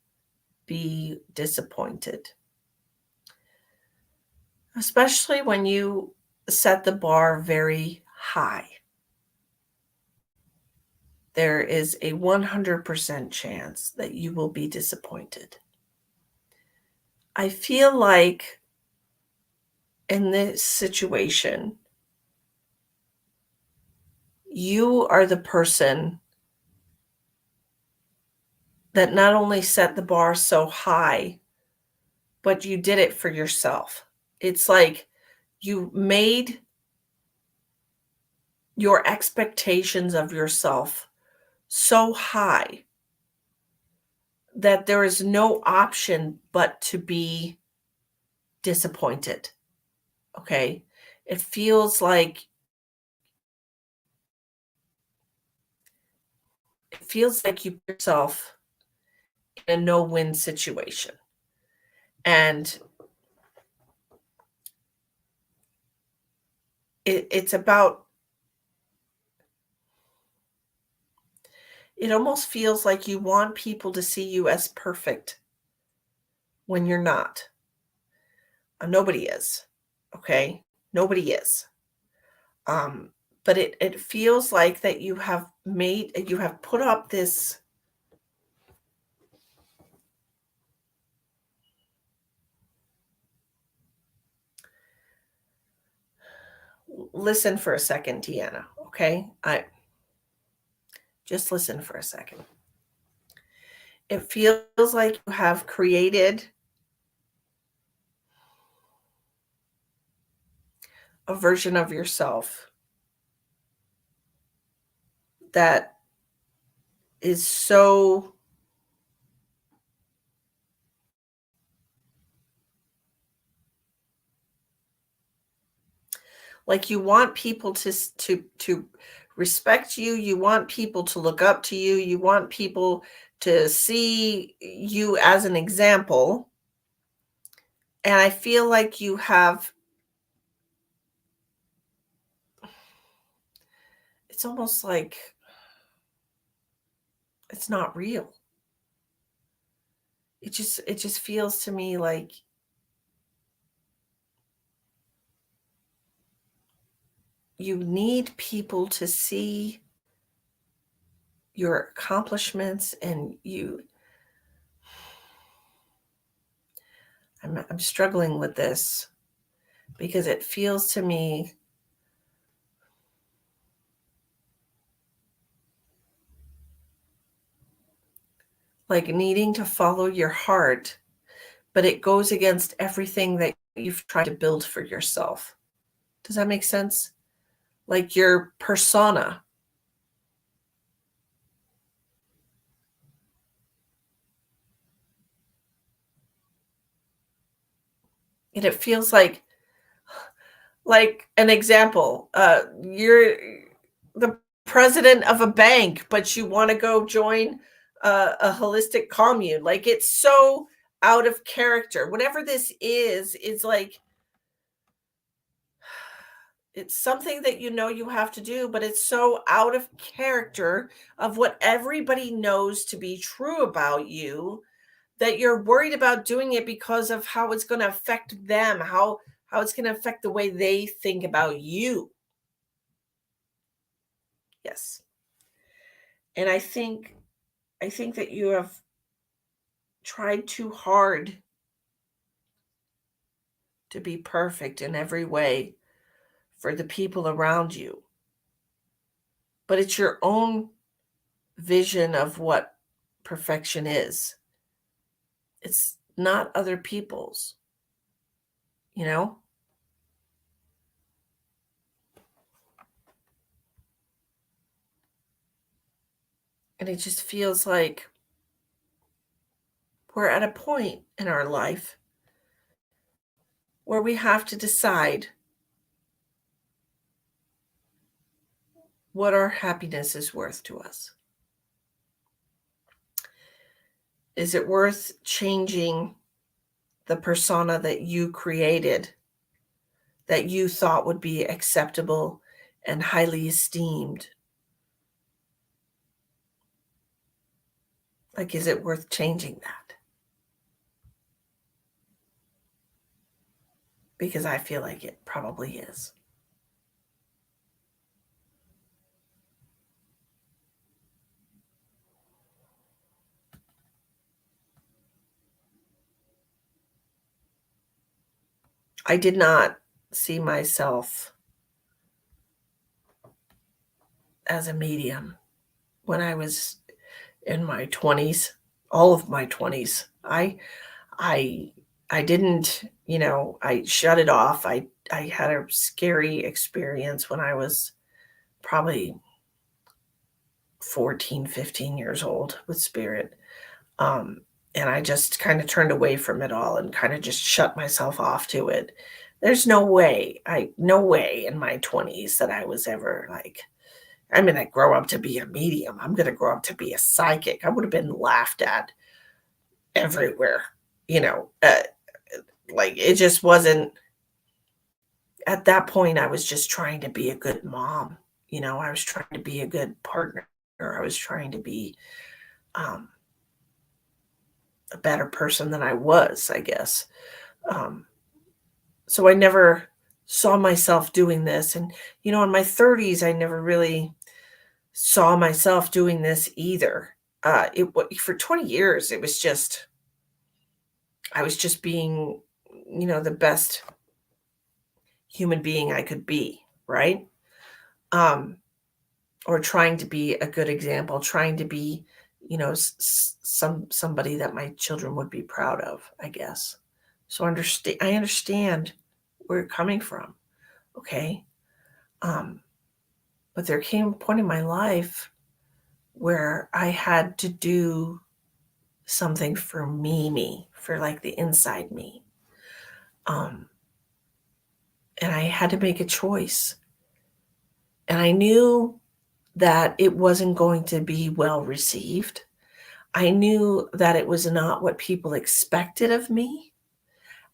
be disappointed, especially when you set the bar very high. There is a 100% chance that you will be disappointed. I feel like in this situation, you are the person that not only set the bar so high, but you did it for yourself. It's like you made your expectations of yourself so high that there is no option but to be disappointed. Okay? It feels like you put yourself in a no-win situation. And it's about, it almost feels like you want people to see you as perfect when you're not. Nobody is. Okay? Nobody is. But it feels like that you have put up this, listen for a second, Deanna, okay? Just listen for a second. It feels like you have created a version of yourself that is so like you want people to respect you, you want people to look up to you, you want people to see you as an example, and I feel like you have, it's almost like it's not real. It just feels to me like you need people to see your accomplishments, and I'm struggling with this because it feels to me like needing to follow your heart, but it goes against everything that you've tried to build for yourself. Does that make sense? Like your persona. And it feels like an example, you're the president of a bank, but you want to go join a holistic commune. Like it's so out of character. Whatever this is like it's something that you know you have to do, but it's so out of character of what everybody knows to be true about you that you're worried about doing it because of how it's going to affect them, how it's going to affect the way they think about you. Yes. And I think that you have tried too hard to be perfect in every way for the people around you. But it's your own vision of what perfection is. It's not other people's, you know? And it just feels like we're at a point in our life where we have to decide what our happiness is worth to us. Is it worth changing the persona that you created, that you thought would be acceptable and highly esteemed? Like, is it worth changing that? Because I feel like it probably is. I did not see myself as a medium when I was in my 20s, all of my 20s. I I didn't, I shut it off. I had a scary experience when I was probably 14, 15 years old with spirit. Um and I just kind of turned away from it all and kind of just shut myself off to it. There's no way in my 20s that I was ever like, I'm going to grow up to be a medium. I'm going to grow up to be a psychic. I would have been laughed at everywhere, you know. Like it just wasn't, at that point I was just trying to be a good mom. I was trying to be a good partner. I was trying to be um, a better person than I was, I guess. Um, so I never saw myself doing this. And, in my 30s, I never really saw myself doing this either. For 20 years, it was just, I was just being, the best human being I could be, right? Um, or trying to be a good example, trying to be, somebody that my children would be proud of, I guess. So I understand where you're coming from. Okay. Um, but there came a point in my life where I had to do something for me, for like the inside me. Um, and I had to make a choice. And I knew that it wasn't going to be well received. I knew that it was not what people expected of me.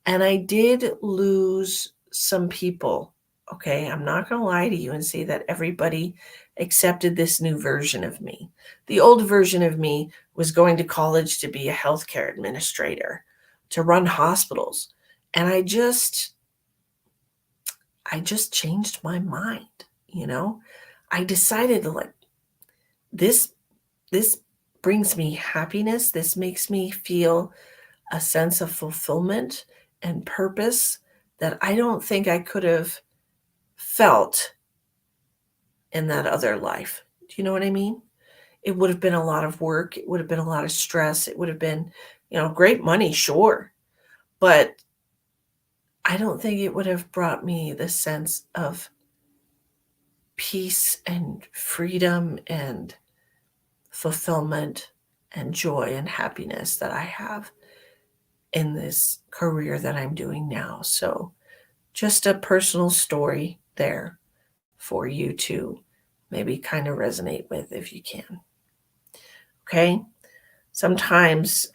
And I did lose some people. Okay. I'm not going to lie to you and say that everybody accepted this new version of me. The old version of me was going to college to be a healthcare administrator, to run hospitals. And I just changed my mind, you know? I decided to like this this brings me happiness. This makes me feel a sense of fulfillment and purpose that I don't think I could have felt in that other life. Do you know what I mean? It would have been a lot of work. It would have been a lot of stress. It would have been, great money, sure. But I don't think it would have brought me the sense of peace and freedom and fulfillment and joy and happiness that I have in this career that I'm doing now. So, just a personal story there for you to maybe kind of resonate with if you can. Okay. Sometimes,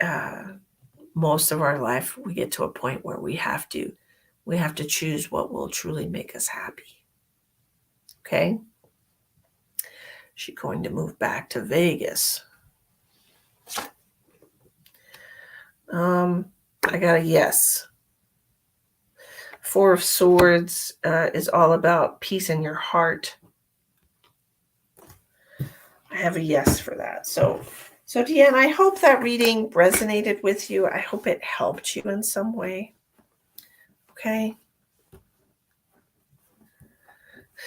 most of our life, we get to a point where we have to choose what will truly make us happy. Okay. She's going to move back to Vegas. I got a yes. Four of Swords is all about peace in your heart. I have a yes for that. So Deanne, I hope that reading resonated with you. I hope it helped you in some way. Okay.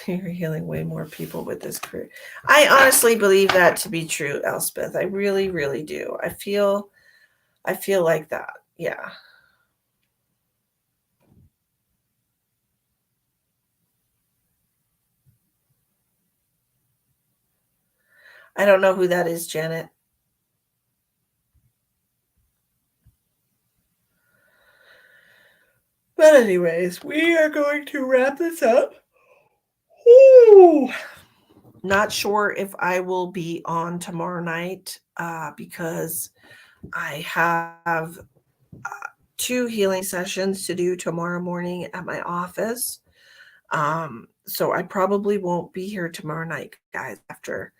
You're healing way more people with this career. I honestly believe that to be true, Elspeth. I really, really do. I feel like that. Yeah. I don't know who that is, Janet. But anyways, we are going to wrap this up. Ooh. Not sure if I will be on tomorrow night because I have 2 healing sessions to do tomorrow morning at my office. So I probably won't be here tomorrow night, guys, after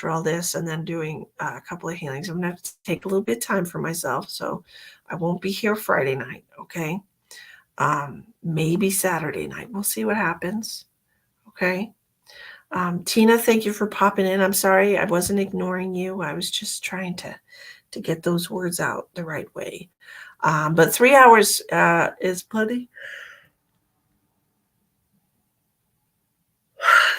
all this and then doing a couple of healings. I'm going to have to take a little bit of time for myself. So I won't be here Friday night. Okay. Maybe Saturday night. We'll see what happens. Okay. Tina, thank you for popping in. I'm sorry I wasn't ignoring you. I was just trying to get those words out the right way. But 3 hours is plenty.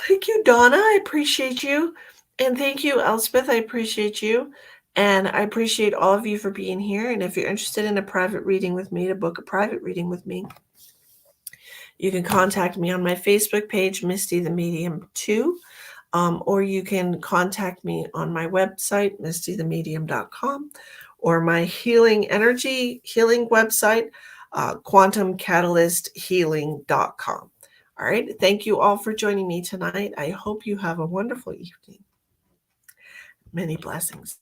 Thank you, Donna. I appreciate you. And thank you, Elspeth. I appreciate you. And I appreciate all of you for being here. And if you're interested in a private reading with me, to book a private reading with me, you can contact me on my Facebook page, Misty the Medium 2. Or you can contact me on my website, mistythemedium.com, or my healing website, quantumcatalysthealing.com. All right. Thank you all for joining me tonight. I hope you have a wonderful evening. Many blessings.